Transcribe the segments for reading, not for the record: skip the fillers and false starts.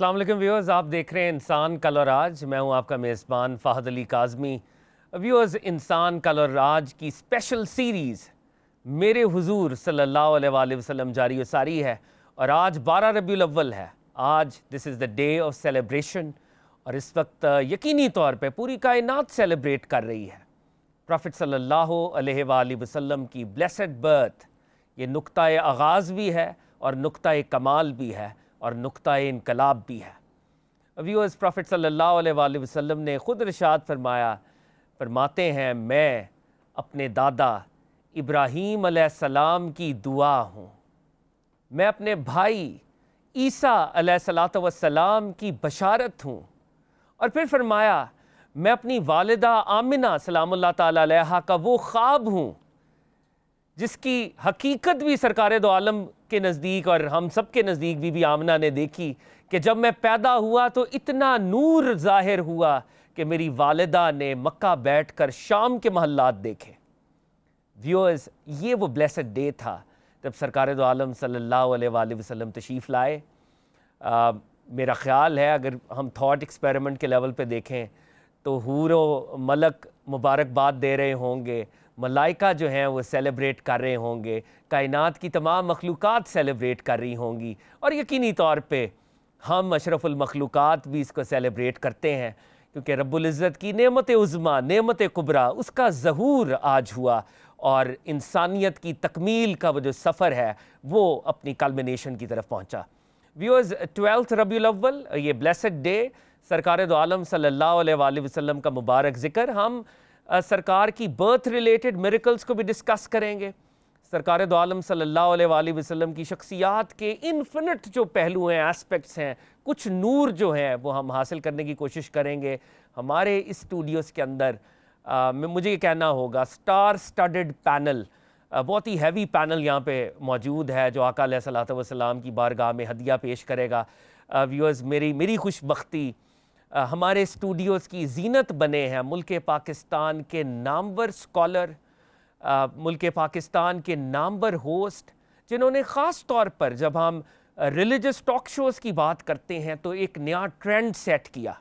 السلام علیکم ویورز، آپ دیکھ رہے ہیں انسان کل اور آج۔ میں ہوں آپ کا میزبان فہد علی کاظمی۔ ویورز، انسان کل اور آج کی اسپیشل سیریز میرے حضور صلی اللہ علیہ وآلہ وسلم جاری و ساری ہے، اور آج 12 ربیع الاول ہے۔ آج دس از دا ڈے آف سیلیبریشن، اور اس وقت یقینی طور پہ پوری کائنات سیلیبریٹ کر رہی ہے پروفٹ صلی اللہ علیہ وآلہ وسلم کی بلیسڈ برتھ۔ یہ نقطہ آغاز بھی ہے اور نقطہ کمال بھی ہے اور نقطہ انقلاب بھی ہے۔ ویورز، پروفٹ صلی اللہ علیہ وآلہ وسلم نے خود ارشاد فرماتے ہیں، میں اپنے دادا ابراہیم علیہ السلام کی دعا ہوں، میں اپنے بھائی عیسیٰ علیہ السلام کی بشارت ہوں، اور پھر فرمایا میں اپنی والدہ آمنہ سلام اللہ تعالیٰ علیہا کا وہ خواب ہوں جس کی حقیقت بھی سرکار دو عالم کے نزدیک اور ہم سب کے نزدیک بھی آمنہ نے دیکھی کہ جب میں پیدا ہوا تو اتنا نور ظاہر ہوا کہ میری والدہ نے مکہ بیٹھ کر شام کے محلات دیکھے۔ ویورز، یہ وہ بلیسڈ ڈے تھا جب سرکار دو عالم صلی اللہ علیہ وآلہ وسلم تشریف لائے۔ میرا خیال ہے اگر ہم تھاٹ ایکسپیریمنٹ کے لیول پہ دیکھیں تو حور و ملک مبارکباد دے رہے ہوں گے، ملائکہ جو ہیں وہ سیلیبریٹ کر رہے ہوں گے، کائنات کی تمام مخلوقات سیلیبریٹ کر رہی ہوں گی، اور یقینی طور پہ ہم اشرف المخلوقات بھی اس کو سیلیبریٹ کرتے ہیں، کیونکہ رب العزت کی نعمت عظمیٰ، نعمت کبریٰ، اس کا ظہور آج ہوا، اور انسانیت کی تکمیل کا وہ جو سفر ہے وہ اپنی کلمنیشن کی طرف پہنچا۔ ویورز، 12 ربیع الاول، یہ بلیسڈ ڈے، سرکار دو عالم صلی اللہ علیہ وآلہ وسلم کا مبارک ذکر۔ ہم سرکار کی برتھ ریلیٹڈ میریکلز کو بھی ڈسکس کریں گے، سرکار دو عالم صلی اللہ علیہ وآلہ وسلم کی شخصیات کے انفینٹ جو پہلو ہیں، ایسپیکٹس ہیں، کچھ نور جو ہیں وہ ہم حاصل کرنے کی کوشش کریں گے۔ ہمارے اس اسٹوڈیوز کے اندر مجھے یہ کہنا ہوگا سٹار سٹڈڈ پینل، بہت ہی ہیوی پینل یہاں پہ موجود ہے جو آقا علیہ الصلوۃ والسلام کی بارگاہ میں ہدیہ پیش کرے گا۔ ویورز، میری خوش بختی ہمارے اسٹوڈیوز کی زینت بنے ہیں ملک پاکستان کے نامور اسکالر، ملک پاکستان کے نامور ہوسٹ، جنہوں نے خاص طور پر جب ہم ریلیجس ٹاک شوز کی بات کرتے ہیں تو ایک نیا ٹرینڈ سیٹ کیا۔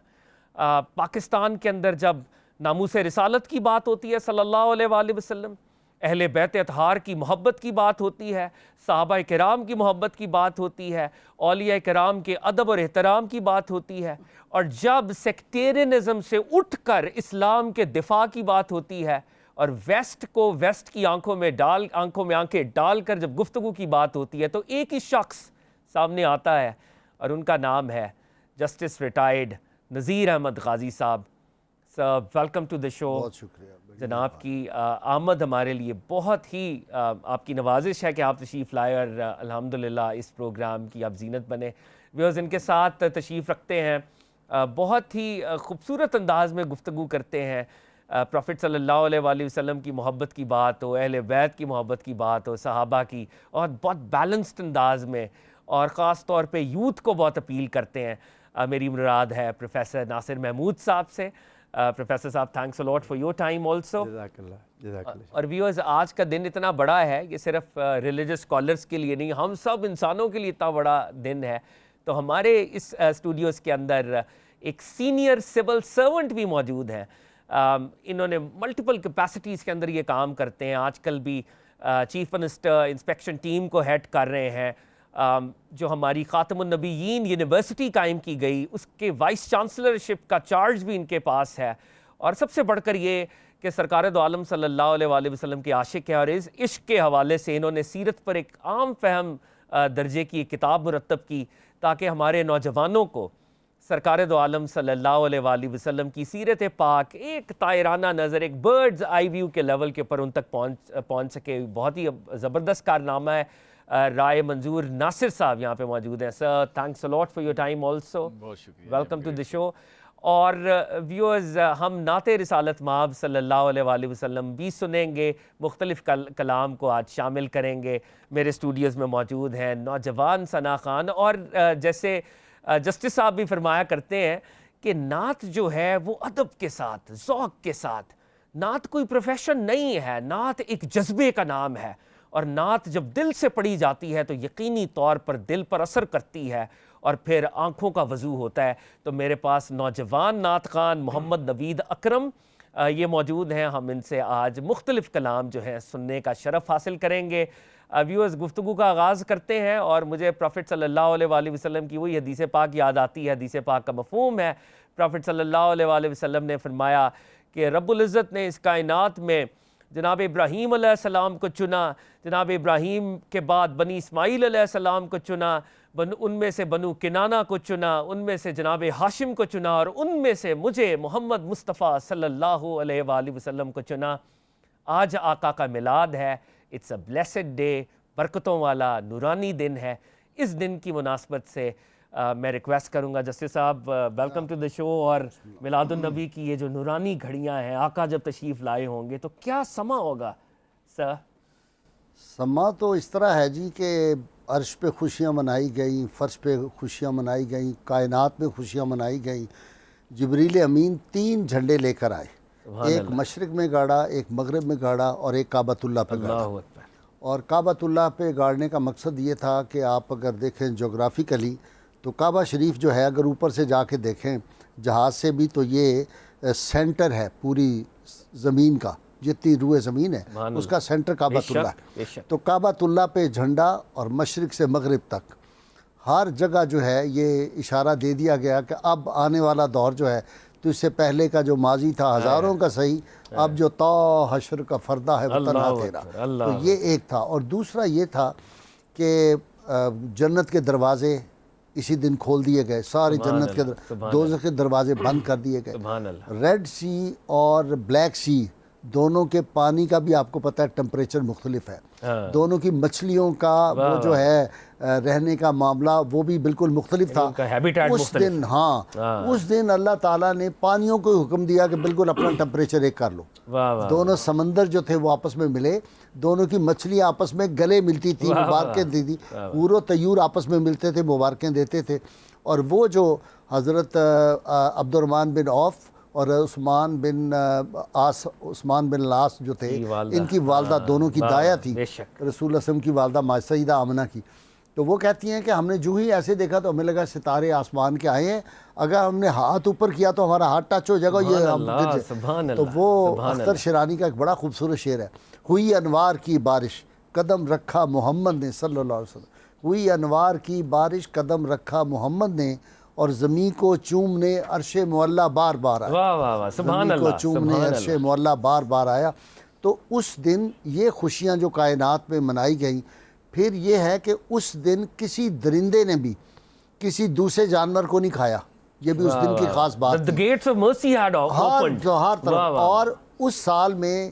پاکستان کے اندر جب ناموس رسالت کی بات ہوتی ہے صلی اللہ علیہ وآلہ وسلم، اہل بیت اطہار کی محبت کی بات ہوتی ہے، صحابہ کرام کی محبت کی بات ہوتی ہے، اولیاء کرام کے ادب اور احترام کی بات ہوتی ہے، اور جب سیکٹیرینزم سے اٹھ کر اسلام کے دفاع کی بات ہوتی ہے، اور ویسٹ کو ویسٹ کی آنکھوں میں آنکھیں ڈال کر جب گفتگو کی بات ہوتی ہے تو ایک ہی شخص سامنے آتا ہے، اور ان کا نام ہے جسٹس ریٹائرڈ نذیر احمد غازی صاحب۔ ویلکم ٹو دا شو۔ بہت شکریہ جناب کی آمد ہمارے لیے بہت ہی آپ کی نوازش ہے کہ آپ تشریف لائے، اور الحمدللہ اس پروگرام کی آپ زینت بنے۔ ویورز، ان کے ساتھ تشریف رکھتے ہیں، بہت ہی خوبصورت انداز میں گفتگو کرتے ہیں، پروفٹ صلی اللہ علیہ وآلہ وسلم کی محبت کی بات ہو، اہل بیت کی محبت کی بات ہو، صحابہ کی، اور بہت بیلنسڈ انداز میں، اور خاص طور پہ یوتھ کو بہت اپیل کرتے ہیں۔ میری مراد ہے پروفیسر ناصر محمود صاحب سے۔ پروفیسر صاحب، thanks a lot for your time also. جزاک اللہ۔ اور ویورز، آج کا دن اتنا بڑا ہے، یہ صرف ریلیجس اسکالرس کے لیے نہیں، ہم سب انسانوں کے لیے اتنا بڑا دن ہے، تو ہمارے اس اسٹوڈیوز کے اندر ایک سینئر سول سرونٹ بھی موجود ہیں۔ انہوں نے ملٹیپل کیپیسٹیز کے اندر یہ کام کرتے ہیں، آج کل بھی چیف منسٹر انسپیکشن ٹیم کو ہیڈ کر رہے ہیں۔ جو ہماری خاتم النبیین یونیورسٹی قائم کی گئی، اس کے وائس چانسلرشپ کا چارج بھی ان کے پاس ہے، اور سب سے بڑھ کر یہ کہ سرکار دو عالم صلی اللہ علیہ وآلہ وسلم کے عاشق ہیں، اور اس عشق کے حوالے سے انہوں نے سیرت پر ایک عام فہم درجے کی ایک کتاب مرتب کی، تاکہ ہمارے نوجوانوں کو سرکار دو عالم صلی اللہ علیہ وآلہ وسلم کی سیرت پاک ایک طائرانہ نظر، ایک برڈز آئی ویو کے لیول کے پر ان تک پہنچ سکے۔ بہت ہی زبردست کارنامہ ہے۔ رائے منظور ناصر صاحب یہاں پہ موجود ہیں۔ Sir, thanks a lot for your time also. بہت شکریہ، ویلکم ٹو دی شو۔ اور ویورز، ہم نعت رسالت مآب صلی اللہ علیہ وآلہ وسلم بھی سنیں گے، مختلف کلام کو آج شامل کریں گے۔ میرے اسٹوڈیوز میں موجود ہیں نوجوان ثنا خان، اور جیسے جسٹس صاحب بھی فرمایا کرتے ہیں کہ نعت جو ہے وہ ادب کے ساتھ، ذوق کے ساتھ، نعت کوئی پروفیشن نہیں ہے، نعت ایک جذبے کا نام ہے، اور نعت جب دل سے پڑھی جاتی ہے تو یقینی طور پر دل پر اثر کرتی ہے اور پھر آنکھوں کا وضو ہوتا ہے۔ تو میرے پاس نوجوان نعت خوان محمد نوید اکرم یہ موجود ہیں، ہم ان سے آج مختلف کلام جو ہیں سننے کا شرف حاصل کریں گے۔ ویورز، گفتگو کا آغاز کرتے ہیں اور مجھے پروفٹ صلی اللہ علیہ وآلہ وسلم کی وہی حدیث پاک یاد آتی ہے۔ حدیث پاک کا مفہوم ہے، پروفٹ صلی اللہ علیہ وآلہ وسلم نے فرمایا کہ رب العزت نے اس کائنات میں جناب ابراہیم علیہ السلام کو چنا، جناب ابراہیم کے بعد بنی اسماعیل علیہ السلام کو چنا، ان میں سے بنو کنانہ کو چنا، ان میں سے جناب ہاشم کو چنا، اور ان میں سے مجھے محمد مصطفیٰ صلی اللہ علیہ وآلہ وسلم کو چنا۔ آج آقا کا میلاد ہے، اٹس اے بلیسڈ ڈے، برکتوں والا نورانی دن ہے۔ اس دن کی مناسبت سے میں ریکویسٹ کروں گا جسٹس صاحب، ویلکم ٹو دا شو، اور میلاد النبی کی یہ جو نورانی گھڑیاں ہیں، آقا جب تشریف لائے ہوں گے تو کیا سما ہوگا سر؟ سما تو اس طرح ہے جی کہ عرش پہ خوشیاں منائی گئیں، فرش پہ خوشیاں منائی گئیں، کائنات میں خوشیاں منائی گئیں۔ جبریل امین 3 جھنڈے لے کر آئے، ایک مشرق میں گاڑا، ایک مغرب میں گاڑا اور ایک کعبۃ اللہ پہ گاڑا۔ اور کعبۃ اللہ پہ گاڑنے کا مقصد یہ تھا کہ آپ اگر دیکھیں جغرافیکلی تو کعبہ شریف جو ہے اگر اوپر سے جا کے دیکھیں جہاز سے بھی تو یہ سینٹر ہے پوری زمین کا، جتنی روئے زمین ہے اس کا سینٹر کعبۃ اللہ ہے۔ تو کعبۃ اللہ پہ جھنڈا اور مشرق سے مغرب تک ہر جگہ جو ہے یہ اشارہ دے دیا گیا کہ اب آنے والا دور جو ہے تو اس سے پہلے کا جو ماضی تھا ہزاروں کا صحیح، اب جو تا حشر کا فردہ ہے وطن تیرا، تو یہ ایک تھا۔ اور دوسرا یہ تھا کہ جنت کے دروازے اسی دن کھول دیے گئے، ساری جنت کے دوزخ کے دروازے بند کر دیے گئے۔ ریڈ سی اور بلیک سی دونوں کے پانی کا بھی آپ کو پتہ ہے ٹمپریچر مختلف ہے، دونوں کی مچھلیوں کا وہ جو ہے رہنے کا معاملہ وہ بھی بالکل مختلف تھا اس دن۔ اس دن اللہ تعالیٰ نے پانیوں کو حکم دیا کہ بالکل اپنا ٹمپریچر ایک کر لو۔ دونوں سمندر جو تھے وہ آپس میں ملے، دونوں کی مچھلیاں آپس میں گلے ملتی تھی، مبارکیں دی تھی، حور و طیور آپس میں ملتے تھے، مبارکیں دیتے تھے۔ اور وہ جو حضرت عبد الرحمن بن عوف اور عثمان بن العاص جو تھے، ان کی والدہ دونوں کی دایا تھی رسول اللہ صلی اللہ علیہ وسلم کی والدہ سیدہ آمنہ کی۔ تو وہ کہتی ہیں کہ ہم نے جو ہی ایسے دیکھا تو ہمیں لگا ستارے آسمان کے آئے ہیں، اگر ہم نے ہاتھ اوپر کیا تو ہمارا ہاتھ ٹچ ہو جائے گا، یہ ہم گر جائے۔ تو وہ اختر شیرانی کا ایک بڑا خوبصورت شعر ہے، ہوئی انوار کی بارش قدم رکھا محمد نے صلی اللہ علیہ وسلم، ہوئی انوار کی بارش قدم رکھا محمد نے، اور زمین کو چومنے عرش معلیٰ بار بار آیا، زمین کو چومنے عرش معلیٰ بار بار آیا۔ تو اس دن یہ خوشیاں جو کائنات میں منائی گئیں، پھر یہ ہے کہ اس دن کسی درندے نے بھی کسی دوسرے جانور کو نہیں کھایا، یہ بھی اس دن کی خاص بات تھی۔ ہر طرف۔ اور اس سال میں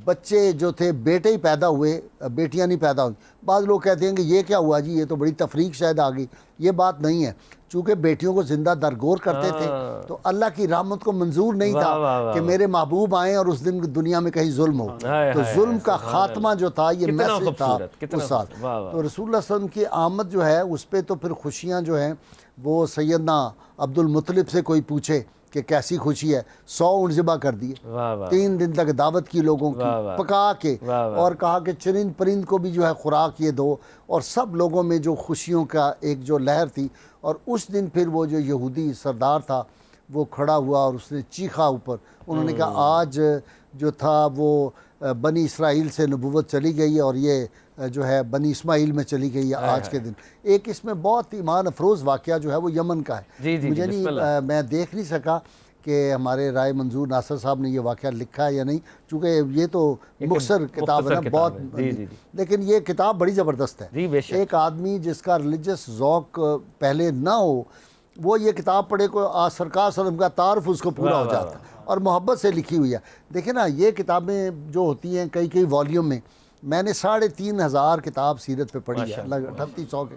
بچے جو تھے بیٹے ہی پیدا ہوئے، بیٹیاں نہیں پیدا ہوئی۔ بعض لوگ کہتے ہیں کہ یہ کیا ہوا جی، یہ تو بڑی تفریق شاید آ گئی، یہ بات نہیں ہے۔ چونکہ بیٹیوں کو زندہ درگور کرتے تھے تو اللہ کی رحمت کو منظور نہیں تھا کہ میرے محبوب آئیں اور اس دن دنیا میں کہیں ظلم ہو۔ تو ظلم کا خاتمہ جو تھا یہ میسج تھا اس سال۔ تو رسول اللہ صلی اللہ علیہ وسلم کی آمد جو ہے اس پہ تو پھر خوشیاں جو ہیں وہ سیدنا عبد المطلب سے کوئی پوچھے کہ کیسی خوشی ہے، 100 اونٹ ذبح کر دیے، 3 دن تک دعوت کی لوگوں کی پکا کے، اور کہا کہ چرند پرند کو بھی جو ہے خوراک یہ دو، اور سب لوگوں میں جو خوشیوں کا ایک جو لہر تھی۔ اور اس دن پھر وہ جو یہودی سردار تھا وہ کھڑا ہوا اور اس نے چیخا اوپر، انہوں نے کہا آج جو تھا وہ بنی اسرائیل سے نبوت چلی گئی اور یہ جو ہے بنی اسماعیل میں چلی گئی ہے آج کے دن۔ ایک اس میں بہت ایمان افروز واقعہ جو ہے وہ یمن کا ہے، مجھے نہیں میں دیکھ نہیں سکا کہ ہمارے رائے منظور ناصر صاحب نے یہ واقعہ لکھا ہے یا نہیں، چونکہ یہ تو مختصر کتاب ہے نا بہت، لیکن یہ کتاب بڑی زبردست ہے۔ ایک آدمی جس کا ریلیجس ذوق پہلے نہ ہو وہ یہ کتاب پڑھے کو سرکار صلی اللہ علیہ وسلم کا تعارف اس کو پورا ہو جاتا ہے، اور محبت سے لکھی ہوئی ہے۔ دیکھیں نا یہ کتابیں جو ہوتی ہیں کئی والیوم میں، میں نے 3,500 کتاب سیرت پہ پڑھی ہے، 3800 کے،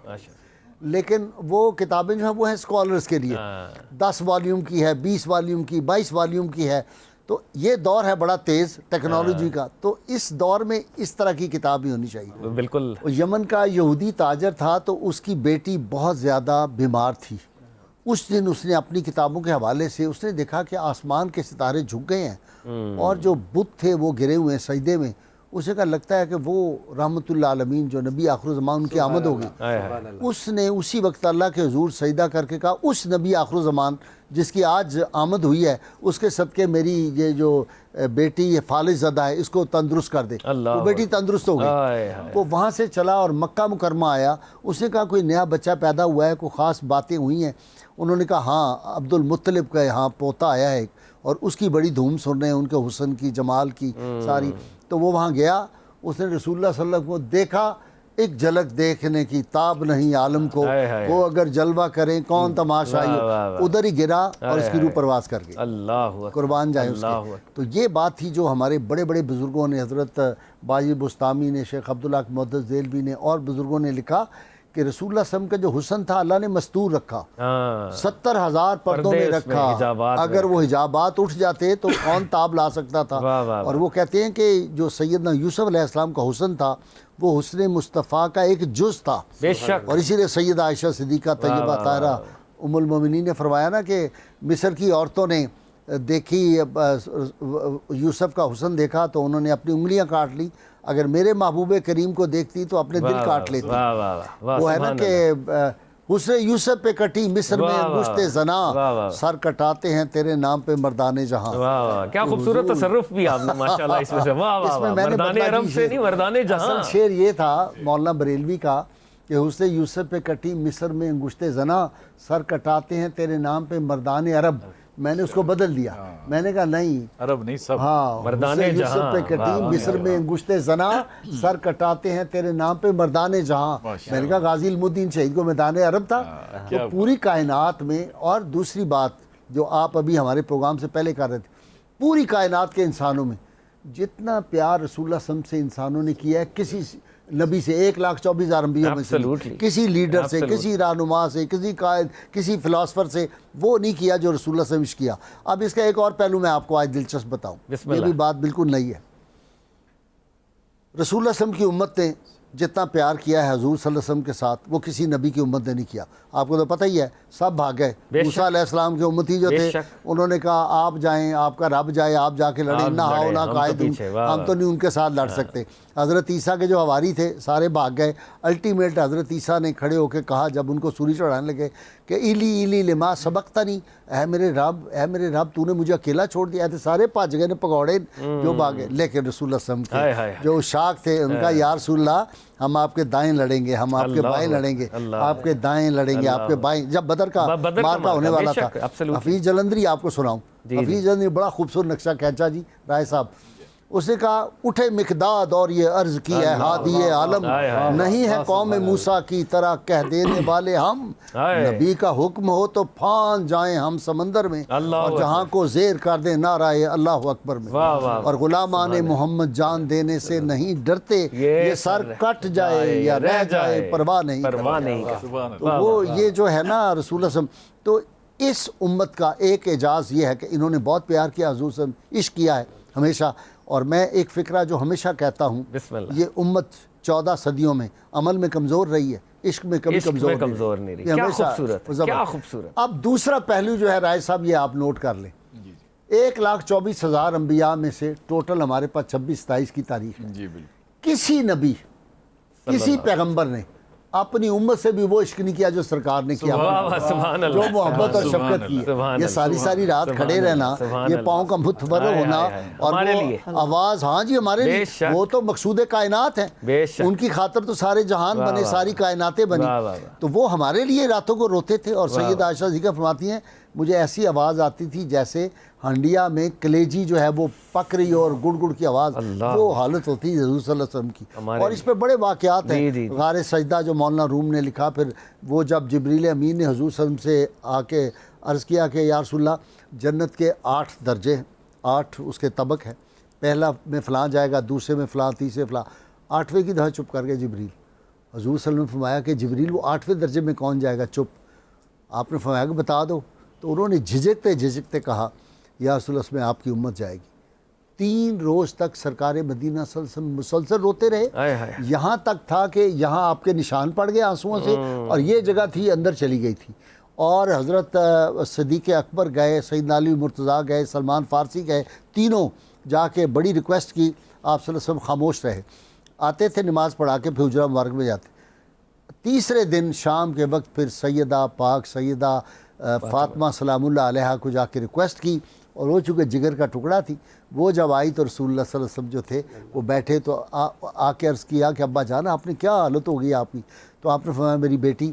لیکن وہ کتابیں جو ہیں وہ ہیں اسکالرز کے لیے، 10 والیوم کی ہے، 20 والیوم کی، 22 والیوم کی ہے۔ تو یہ دور ہے بڑا تیز ٹیکنالوجی کا، تو اس دور میں اس طرح کی کتاب ہی ہونی چاہیے۔ بالکل۔ یمن کا یہودی تاجر تھا تو اس کی بیٹی بہت زیادہ بیمار تھی۔ اس دن اس نے اپنی کتابوں کے حوالے سے اس نے دیکھا کہ آسمان کے ستارے جھک گئے ہیں اور جو بت تھے وہ گرے ہوئے ہیں سجدے میں۔ اسے کا لگتا ہے کہ وہ رحمت اللہ عالمین جو نبی آخر الزمان ان کی آمد ہوگی، اس نے اسی وقت اللہ کے حضور سجدہ کر کے کہا اس نبی آخر الزمان جس کی آج آمد ہوئی ہے اس کے صدقے میری یہ جو بیٹی یہ فالج زدہ ہے اس کو تندرست کر دے، وہ بیٹی تندرست ہو گئی۔ وہ وہاں سے چلا اور مکہ مکرمہ آیا، اس نے کہا کوئی نیا بچہ پیدا ہوا ہے، کوئی خاص باتیں ہوئی ہیں؟ انہوں نے کہا ہاں عبد المطلب کا یہاں پوتا آیا ہے اور اس کی بڑی دھوم سن رہے ہیں، ان کے حسن کی جمال کی ساری۔ تو وہ وہاں گیا، اس نے رسول اللہ صلی اللہ علیہ وسلم کو دیکھا، ایک جھلک دیکھنے کی تاب نہیں عالم کو، وہ اگر جلوہ کریں کون تماشائی، ادھر ہی گرا اور اس کی روح پرواز کر گئی، اللہ قربان جائیں اس کے۔ تو یہ بات تھی جو ہمارے بڑے بڑے بزرگوں نے، حضرت باجی بستامی نے، شیخ عبداللہ محدث دہلوی نے اور بزرگوں نے لکھا کہ رسول اللہ صلی اللہ علیہ وسلم کا جو حسن تھا اللہ نے مستور رکھا، 70,000 پردوں میں رکھا، اگر وہ حجابات اٹھ جاتے تو کون تاب لا سکتا تھا۔ اور وہ کہتے ہیں کہ جو سیدنا یوسف علیہ السلام کا حسن تھا وہ حسن مصطفیٰ کا ایک جز تھا، بے شک، اور اسی لیے سیدہ عائشہ صدیقہ طیبہ طاہرہ ام المومنین نے فرمایا نا کہ مصر کی عورتوں نے دیکھی یوسف کا حسن دیکھا تو انہوں نے اپنی انگلیاں کاٹ لی، اگر میرے محبوب کریم کو دیکھتی تو اپنے دل کاٹ لیتی۔ وہ ہے نا کہ حسن یوسف پہ کٹی مصر میں انگشت زنا، سر کٹاتے ہیں تیرے نام پہ مردان جہاں۔ کیا خوبصورت تصرف بھی آپ نے ماشاءاللہ اس میں سے، واہ واہ واہ، مردان عرب سے نہیں مردان جہاں۔ اصل شعر یہ تھا مولانا بریلوی کا کہ حسن یوسف پہ کٹی مصر میں انگشت زنا، سر کٹاتے ہیں تیرے نام پہ مردان عرب۔ میں نے اس کو بدل دیا، میں نے کہا نہیں عرب نہیں سب، ہاں مردان حسن جہاں، یوسف پہ کٹی مصر میں انگشت زنا، سر کٹاتے ہیں تیرے نام پہ مردان جہاں۔ میں نے کہا غازی علم الدین شہید کو میدان عرب تھا۔ تو پوری کائنات میں، اور دوسری بات جو آپ ابھی ہمارے پروگرام سے پہلے کر رہے تھے، پوری کائنات کے انسانوں میں جتنا پیار رسول اللہ صلی اللہ علیہ وسلم سے انسانوں نے کیا ہے کسی نبی سے، 1,24,000 انبیاء میں سے کسی لیڈر سے، کسی رہنما سے، کسی قائد، کسی فلاسفر سے وہ نہیں کیا جو رسول اللہ صلی اللہ علیہ وسلم کیا۔ اب اس کا ایک اور پہلو میں آپ کو آج دلچسپ بتاؤں، یہ بھی بات بالکل نئی ہے۔ رسول اللہ صلی اللہ علیہ وسلم کی امت نے جتنا پیار کیا ہے حضور صلی اللہ علیہ وسلم کے ساتھ وہ کسی نبی کی امت نے نہیں کیا۔ آپ کو تو پتہ ہی ہے سب بھاگ گئے۔ موسیٰ علیہ السلام کے امتی جو تھے انہوں نے کہا آپ جائیں، آپ کا رب جائے، آپ جا کے لڑیں، نہ آؤ نہ قائد ہم تو نہیں ان کے ساتھ لڑ سکتے۔ حضرت عیسیٰ کے جو حواری تھے سارے بھاگ گئے۔ الٹیمیٹ حضرت عیسیٰ نے کھڑے ہو کے کہا جب ان کو سولی چڑھانے لگے کہ ایلی ایلی لما سبقتنی، اے میرے رب تو نے مجھے اکیلا چھوڑ دیا تھا۔ سارے بھاج گئے نے پکوڑے جو بھاگے، لیکن رسول اللہ صلی اللہ علیہ وسلم کے جو شاک تھے ان کا یا رسول اللہ ہم آپ کے دائیں لڑیں گے، ہم آپ کے بائیں لڑیں گے، آپ کے دائیں لڑیں گے، آپ کے بائیں۔ جب بدر کا مارکا ہونے والا تھا، حفیظ جلندری آپ کو سناؤں، حفیظ جلندری بڑا خوبصورت نقشہ کھینچا جی رائے صاحب۔ اس نے کہا اٹھے مقداد اور یہ عرض کی ہے ہادی عالم، نہیں ہے قوم موسیٰ کی طرح کہہ دینے والے ہم، نبی کا حکم ہو تو پھان جائیں ہم سمندر میں، اور جہاں کو زیر کر دیں نعرہ اللہ اکبر میں، اور غلامان محمد جان دینے سے نہیں ڈرتے، یہ سر کٹ جائے یا رہ جائے پرواہ نہیں۔ تو وہ یہ جو ہے نا رسول اللہ صلی اللہ علیہ وسلم، تو اس امت کا ایک اعجاز یہ ہے کہ انہوں نے بہت پیار کیا حضور صلی اللہ علیہ وسلم، عشق کیا ہے ہمیشہ۔ اور میں ایک فکرہ جو ہمیشہ کہتا ہوں، یہ امت 14 صدیوں میں عمل میں کمزور رہی ہے، عشق میں کبھی کمزور نہیں رہی۔ کیا خوبصورت۔ اب دوسرا پہلو جو ہے رائے صاحب یہ آپ نوٹ کر لیں، 1,24,000 انبیاء میں سے ٹوٹل ہمارے پاس 26-27 کی تاریخ ہے۔ کسی نبی، کسی پیغمبر نے اپنی امت سے بھی وہ عشق نہیں کیا جو سرکار نے کیا، جو محبت اور شفقت کی ہے۔ یہ ساری رات کھڑے رہنا، یہ پاؤں کا متورر ہونا، اور وہ آواز، ہاں جی ہمارے لیے، وہ تو مقصود کائنات ہیں، ان کی خاطر تو سارے جہان بنے، ساری کائناتیں بنی، تو وہ ہمارے لیے راتوں کو روتے تھے۔ اور سید عائشہ ذکر فرماتی ہیں مجھے ایسی آواز آتی تھی جیسے ہنڈیا میں کلیجی جو ہے وہ پک رہی اور گڑ گڑ کی آواز، وہ حالت ہوتی ہے حضور صلی اللہ علیہ وسلم کی۔ اور اس پہ بڑے واقعات ہیں، غار سجدہ جو مولانا روم نے لکھا، پھر وہ جب جبریل امین نے حضور صلی اللہ علیہ وسلم سے آ کے عرض کیا کہ یا رسول اللہ جنت کے 8 درجے ہیں، 8 اس کے طبق ہیں، پہلا میں فلاں جائے گا، دوسرے میں فلاں، تیسرے فلاں، 8ویں کی دفعہ چپ کر گئے جبریل۔ حضور صلی اللہ علیہ وسلم نے فرمایا کہ جبریل وہ 8ویں درجے میں کون جائے گا؟ چپ۔ آپ نے فرمایا کہ بتا دو، تو انہوں نے جھجکتے کہا یا رسول اللہ میں آپ کی امت جائے گی۔ 3 روز تک سرکار مدینہ صلی اللہ علیہ وسلم مسلسل روتے رہے، یہاں تک تھا کہ یہاں آپ کے نشان پڑ گئے آنسوؤں سے، اور یہ جگہ تھی اندر چلی گئی تھی۔ اور حضرت صدیق اکبر گئے، سیدنا علی مرتضیٰ گئے، سلمان فارسی گئے، تینوں جا کے بڑی ریکویسٹ کی آپ صلی اللہ علیہ وسلم خاموش رہے، آتے تھے نماز پڑھا کے پھر حجرہ مبارک میں جاتے۔ تیسرے دن شام کے وقت پھر سیدہ پاک سیدہ فاطمہ سلام اللہ علیہا کو جا کے ریکویسٹ کی، اور وہ چونکہ جگر کا ٹکڑا تھی، وہ جب آئی تو رسول اللہ صلی اللہ علیہ وسلم جو تھے وہ بیٹھے، تو آ کے عرض کیا کہ ابا جانا آپ نے کیا حالت ہو گئی آپ کی؟ تو آپ نے فرمایا میری بیٹی،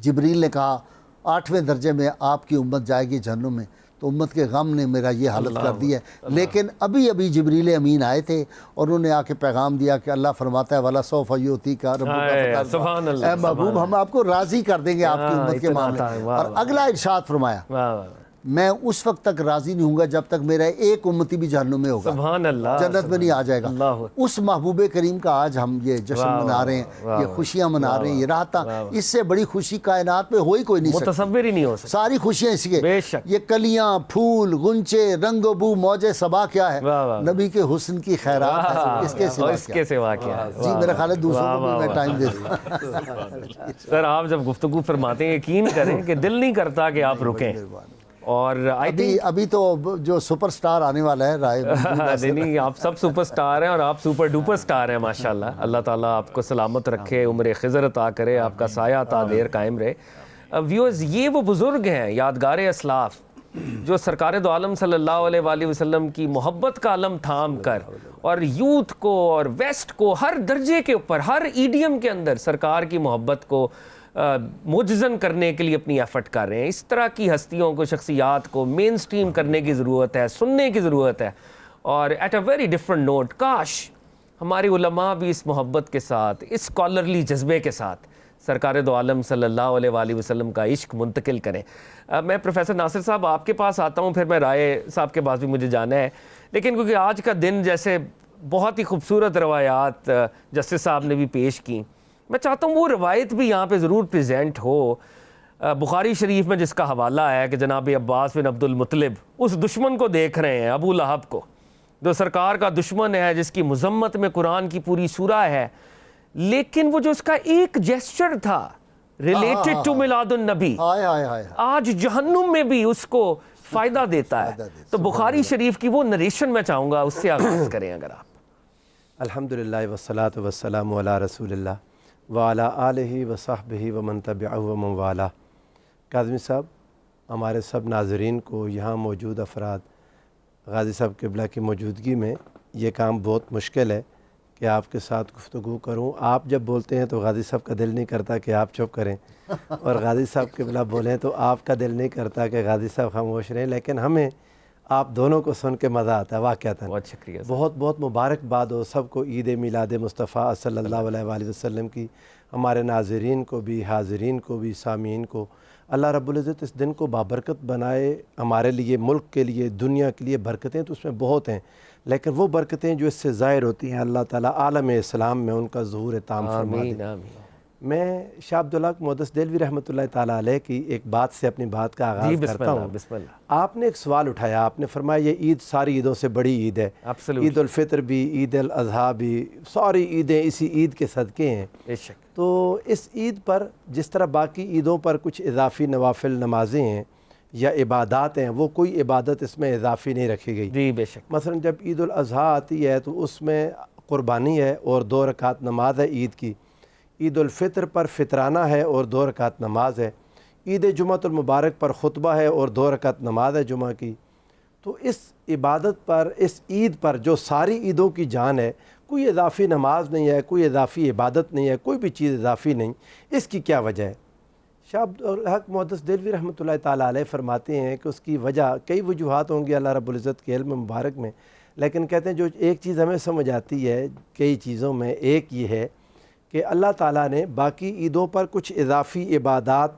جبریل نے کہا 8ویں درجے میں آپ کی امت جائے گی جہنم میں، تو امت کے غم نے میرا یہ حالت کر دی ہے۔ لیکن ابھی جبریل امین آئے تھے اور انہوں نے آ کے پیغام دیا کہ اللہ فرماتا ہے وَلَا سَوْفَ يُعْطِيكَ رَبُّكَ سبحان اللہ، اے محبوب ہم آپ کو راضی کر دیں گے آپ کی امت کے معاملے میں۔ اور اگلا ارشاد فرمایا میں اس وقت تک راضی نہیں ہوں گا جب تک میرا ایک امتی بھی جہنم میں ہوگا، سبحان اللہ، جنت میں نہیں آ جائے گا۔ اس محبوب کریم کا آج ہم یہ جشن منا رہے ہیں، یہ خوشیاں منا رہے ہیں، یہ راحتاں، اس سے بڑی خوشی کائنات میں کوئی نہیں سکتی، متصور ہی نہیں ہو سکتا۔ ساری خوشیاں اسی کے، بے شک، یہ کلیاں، پھول، غنچے، رنگ و بو، موج صبا کیا ہے؟ نبی کے حسن کی خیرات ہے، اس کے سوا کیا ہے؟ جی میرا خیال ہے دوسروں کو بھی میں ٹائم دے دوں۔ سر آپ جب گفتگو فرماتے ہیں یقین کریں کہ دل نہیں کرتا کہ آپ رکیں، اور ابھی تو جو سپر سٹار آنے والا ہے رائے نہیں، آپ سب سپر سٹار ہیں اور آپ سپر ڈوپر سٹار ہیں ماشاءاللہ۔ اللہ تعالیٰ آپ کو سلامت رکھے، عمر خضر عطا کرے، آپ کا سایہ تا دیر قائم رہے۔ ویورز، یہ وہ بزرگ ہیں یادگار اسلاف جو سرکار دو عالم صلی اللہ علیہ وآلہ وسلم کی محبت کا علم تھام کر اور یوتھ کو اور ویسٹ کو ہر درجے کے اوپر، ہر ایڈیم کے اندر سرکار کی محبت کو معجزن کرنے کے لیے اپنی ایفرٹ کر رہے ہیں۔ اس طرح کی ہستیوں کو، شخصیات کو مین سٹریم کرنے کی ضرورت ہے، سننے کی ضرورت ہے، اور at a very different note کاش ہمارے علماء بھی اس محبت کے ساتھ، اس اسکالرلی جذبے کے ساتھ سرکار دو عالم صلی اللہ علیہ وآلہ وسلم کا عشق منتقل کریں۔ میں پروفیسر ناصر صاحب آپ کے پاس آتا ہوں، پھر میں رائے صاحب کے پاس بھی مجھے جانا ہے، لیکن کیونکہ آج کا دن جیسے بہت ہی خوبصورت روایات جسٹس صاحب نے بھی پیش کی، میں چاہتا ہوں وہ روایت بھی یہاں پہ ضرور پریزنٹ ہو۔ بخاری شریف میں جس کا حوالہ ہے کہ جناب عباس بن عبد المطلب اس دشمن کو دیکھ رہے ہیں، ابو لہب کو، جو سرکار کا دشمن ہے، جس کی مذمت میں قرآن کی پوری سورہ ہے، لیکن وہ جو اس کا ایک جیسچر تھا ریلیٹڈ ٹو میلاد النبی، آج جہنم میں بھی اس کو فائدہ دیتا ہے۔ تو بخاری شریف کی وہ نریشن میں چاہوں گا، اس سے آغاز کریں اگر آپ۔ الحمدللہ والصلاۃ والسلام علی رسول اللہ وعلی آلہ وصحبہ ومن تبعہ ومن والہ۔ کاظمی صاحب، ہمارے سب ناظرین کو، یہاں موجود افراد، غازی صاحب قبلہ کی موجودگی میں یہ کام بہت مشکل ہے کہ آپ کے ساتھ گفتگو کروں۔ آپ جب بولتے ہیں تو غازی صاحب کا دل نہیں کرتا کہ آپ چپ کریں، اور غازی صاحب قبلہ بولیں تو آپ کا دل نہیں کرتا کہ غازی صاحب خاموش رہیں، لیکن ہمیں آپ دونوں کو سن کے مزہ آتا ہے واقعتاً۔ بہت شکریہ، بہت بہت مبارکباد ہو سب کو عید میلاد مصطفیٰ صلی اللہ علیہ وآلہ وسلم کی، ہمارے ناظرین کو بھی، حاضرین کو بھی، سامعین کو۔ اللہ رب العزت اس دن کو بابرکت بنائے ہمارے لیے، ملک کے لیے، دنیا کے لیے۔ برکتیں تو اس میں بہت ہیں، لیکن وہ برکتیں جو اس سے ظاہر ہوتی ہیں اللہ تعالیٰ عالم اسلام میں ان کا ظہور تام فرما دے۔ آمین۔ میں شاہ عبداللہ محدث دہلوی رحمۃ اللہ تعالیٰ علیہ کی ایک بات سے اپنی بات کا آغاز کرتا ہوں۔ بسم اللہ۔ آپ نے ایک سوال اٹھایا، آپ نے فرمایا یہ عید ساری عیدوں سے بڑی عید ہے، عید الفطر بھی، عید الاضحیٰ بھی، ساری عیدیں اسی عید کے صدقے ہیں۔ بے شک۔ تو اس عید پر جس طرح باقی عیدوں پر کچھ اضافی نوافل نمازیں ہیں یا عبادات ہیں، وہ کوئی عبادت اس میں اضافی نہیں رکھی گئی۔ جی بے شک۔ مثلا جب عید الاضحیٰ آتی ہے تو اس میں قربانی ہے اور 2 رکعت نماز ہے عید کی۔ عید الفطر پر فطرانہ ہے اور 2 رکعت نماز ہے۔ عید جمعۃ المبارک پر خطبہ ہے اور 2 رکعت نماز ہے جمعہ کی۔ تو اس عبادت پر، اس عید پر جو ساری عیدوں کی جان ہے، کوئی اضافی نماز نہیں ہے، کوئی اضافی عبادت نہیں ہے، کوئی بھی چیز اضافی نہیں۔ اس کی کیا وجہ ہے؟ شاہ عبدالحق محدث دہلوی رحمۃ اللہ تعالیٰ علیہ فرماتے ہیں کہ اس کی وجہ کئی وجوہات ہوں گی اللہ رب العزت کے علم مبارک میں، لیکن کہتے ہیں جو ایک چیز ہمیں سمجھ آتی ہے کئی چیزوں میں، ایک یہ ہے کہ اللہ تعالیٰ نے باقی عیدوں پر کچھ اضافی عبادات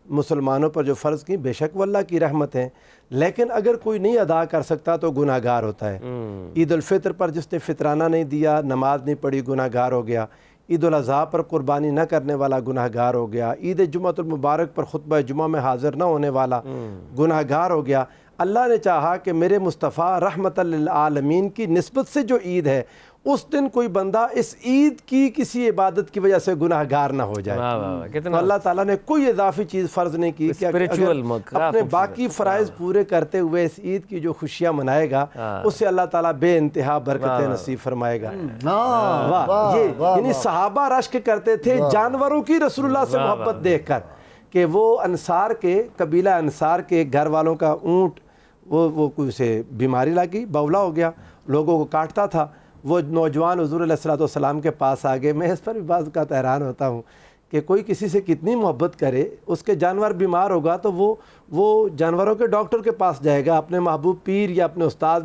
مسلمانوں پر جو فرض کی، بے شک وہ اللہ کی رحمت ہیں، لیکن اگر کوئی نہیں ادا کر سکتا تو گناہ گار ہوتا ہے۔ عید الفطر پر جس نے فطرانہ نہیں دیا، نماز نہیں پڑھی، گناہ گار ہو گیا۔ عید الاضحیٰ پر قربانی نہ کرنے والا گناہ گار ہو گیا۔ عید جمعۃ المبارک پر خطبہ جمعہ میں حاضر نہ ہونے والا گناہ گار ہو گیا۔ اللہ نے چاہا کہ میرے مصطفیٰ رحمت للعالمین کی نسبت سے جو عید ہے اس دن کوئی بندہ اس عید کی کسی عبادت کی وجہ سے گناہ گار نہ ہو جائے۔ واہ واہ واہ، تو کتنا اللہ تعالیٰ نے کوئی اضافی چیز فرض نہیں کی کہ Spiritual اگر اپنے باقی فرائض پورے کرتے ہوئے اس عید کی جو خوشیاں منائے گا اس سے اللہ تعالیٰ بے انتہا برکتیں نصیب فرمائے گا۔ واہ، یہ یعنی صحابہ رشک کرتے تھے جانوروں کی رسول اللہ سے محبت دیکھ کر، کہ وہ انصار کے قبیلہ انصار کے گھر والوں کا اونٹ وہ کوئی سے بیماری لگی، بولا ہو گیا، لوگوں کو کاٹتا تھا، وہ نوجوان حضور علیہ الصلوۃ والسلام کے پاس آ گئے۔ میں اس پر بھی بعض اوقات حیران ہوتا ہوں کہ کوئی کسی سے کتنی محبت کرے، اس کے جانور بیمار ہوگا تو وہ جانوروں کے ڈاکٹر کے پاس جائے گا، اپنے محبوب پیر یا اپنے استاد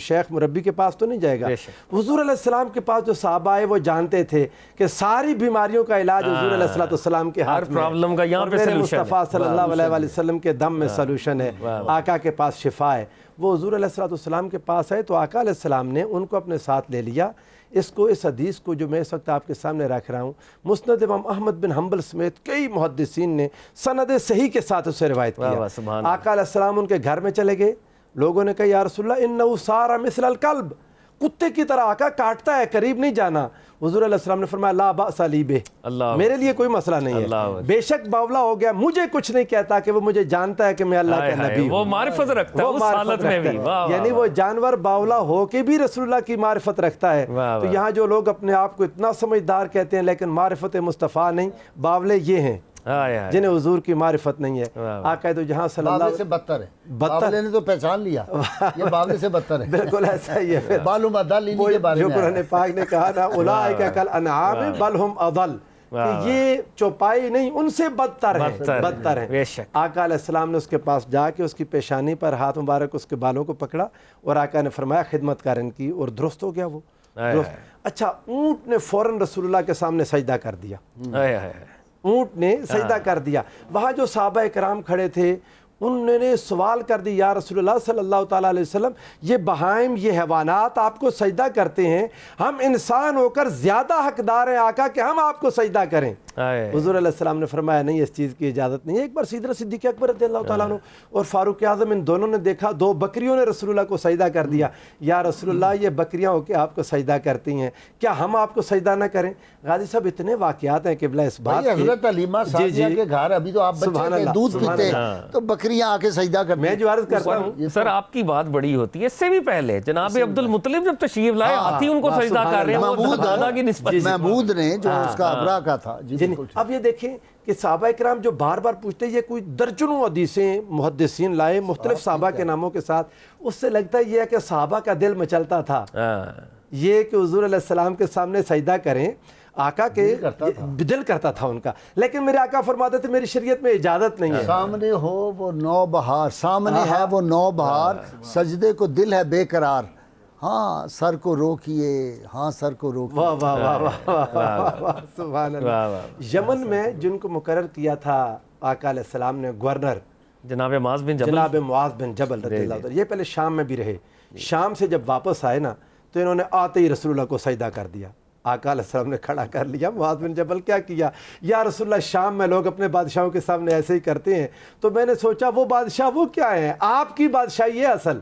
شیخ مربی کے پاس تو نہیں جائے گا۔ حضور علیہ السلام کے پاس جو صحابہ آئے وہ جانتے تھے کہ ساری بیماریوں کا علاج حضور علیہ الصلوۃ والسلام کے ہاتھ میں ہے، پرابلم کا یہاں پہ میرے سلوشن ہے۔ مصطفیٰ صلی اللہ علیہ وآلہ وسلم کے دم میں سلوشن ہے، آقا کے پاس شفا ہے۔ وہ حضور علیہ الصلوۃ والسلام کے پاس آئے تو آقا علیہ السلام نے ان کو اپنے ساتھ لے لیا۔ اس حدیث کو جو میں اس وقت آپ کے سامنے رکھ رہا ہوں، مسند امام احمد بن حنبل سمیت کئی محدثین نے سند صحیح کے ساتھ اسے روایت کیا۔ آقا علیہ السلام ان کے گھر میں چلے گئے، لوگوں نے کہا یا رسول اللہ انہ صار مثل الکلب، کتے کی طرح آقا کاٹتا ہے، قریب نہیں جانا۔ حضور علیہ السلام نے فرمایا لا بأس لی بہ، میرے لیے کوئی مسئلہ نہیں ہے، بے شک باولا ہو گیا، مجھے کچھ نہیں کہتا کہ وہ مجھے جانتا ہے کہ میں اللہ کا نبی ہوں۔ وہ معرفت رکھتا ہے اس حالت میں بھی، یعنی وہ جانور باولا ہو کے بھی رسول اللہ کی معرفت رکھتا ہے۔ تو یہاں جو لوگ اپنے آپ کو اتنا سمجھدار کہتے ہیں لیکن معرفت مصطفیٰ نہیں، باولے یہ ہیں جنہیں حضور کی معرفت نہیں ہے۔ آقا تو جہاں صلی اللہ باولے سے بدتر ہے، باولے نے تو پہچان لیا یہ باولے سے بدتر ہے، بالکل ایسا ہی ہے۔ بالو مدلین کے بارے جو میں قرآن پاک نے کہا نا اولئک کالانعام بل ہم اضل، کہ یہ چوپائی نہیں ان سے بدتر ہیں۔ آقا علیہ السلام نے اس کے پاس جا کے اس کی پیشانی پر ہاتھ مبارک اس کے بالوں کو پکڑا اور آقا نے فرمایا خدمت کر ان کی، اور درست ہو گیا وہ درست۔ اچھا، اونٹ نے فوراً رسول اللہ کے سامنے سجدہ کر دیا، اونٹ نے سجدہ کر دیا۔ وہاں جو صحابہ کرام کھڑے تھے انہوں نے سوال کر دی یا رسول اللہ صلی اللہ تعالیٰ علیہ وسلم، یہ بہائم، یہ حیوانات آپ کو سجدہ کرتے ہیں، ہم انسان ہو کر زیادہ حقدار ہیں آقا کہ ہم آپ کو سجدہ کریں۔ حضور علیہ السلام نے فرمایا نہیں، اس چیز کی اجازت نہیں ہے۔ ایک بار سیدنا صدیق اکبر رضی اللہ تعالیٰ عنہ اور فاروق اعظم ان دونوں نے دیکھا 2 بکریوں نے رسول اللہ کو سجدہ کر دیا۔ یا رسول اللہ یہ بکریاں ہو کے آپ کو سجدہ کرتی ہیں، کیا ہم آپ کو سجدہ نہ کریں؟ غازی صاحب اتنے واقعات ہیں قبلہ اس بات کے۔ حضرت حلیمہ سعدیہ کے گھر ابھی تو آپ بچے کے دودھ پیتے تو بکریاں آ کے سجدہ کرتی۔ میں جو عرض کرتا ہوں سر آپ کی بات بڑی ہوتی ہے، اس سے بھی پہلے جناب عبد المطلب جب تشریف لائے ہاتھی ان کو سجدہ کر رہے ہیں، وہ دادا کی نسبت محمود نے جو اس کا ابرا کا تھا۔ اب یہ دیکھیں کہ صحابہ کرام جو بار بار پوچھتے یہ کوئی درجنوں حدیثیں محدثین لائے مختلف صحابہ کے ناموں کے ساتھ، اس سے لگتا ہے یہ ہے کہ صحابہ کا دل مچلتا تھا یہ کہ حضور علیہ السلام کے سامنے سجدہ کریں، آقا کے دل کرتا تھا ان کا، لیکن میرے آقا فرماتے تھے میری شریعت میں اجازت نہیں ہے۔ سامنے ہو وہ نو بہار، سامنے ہے وہ نو بہار، سجدے کو دل ہے بے قرار، ہاں سر کو روکیے، ہاں سر کو روکیے۔ واہ واہ واہ واہ واہ، سبحان اللہ۔ یمن میں جن کو مقرر کیا تھا آقا علیہ السلام نے گورنر، جناب معاذ بن جبل رضی اللہ عنہ، یہ پہلے شام میں بھی رہے، شام سے جب واپس آئے نا تو انہوں نے آتے ہی رسول اللہ کو سجدہ کر دیا۔ آقا علیہ السلام نے کھڑا کر لیا۔ معاذ بن جبل کیا کیا؟ یا رسول اللہ شام میں لوگ اپنے بادشاہوں کے سامنے ایسے ہی کرتے ہیں، تو میں نے سوچا وہ بادشاہ وہ کیا ہیں، آپ کی بادشاہی ہے اصل،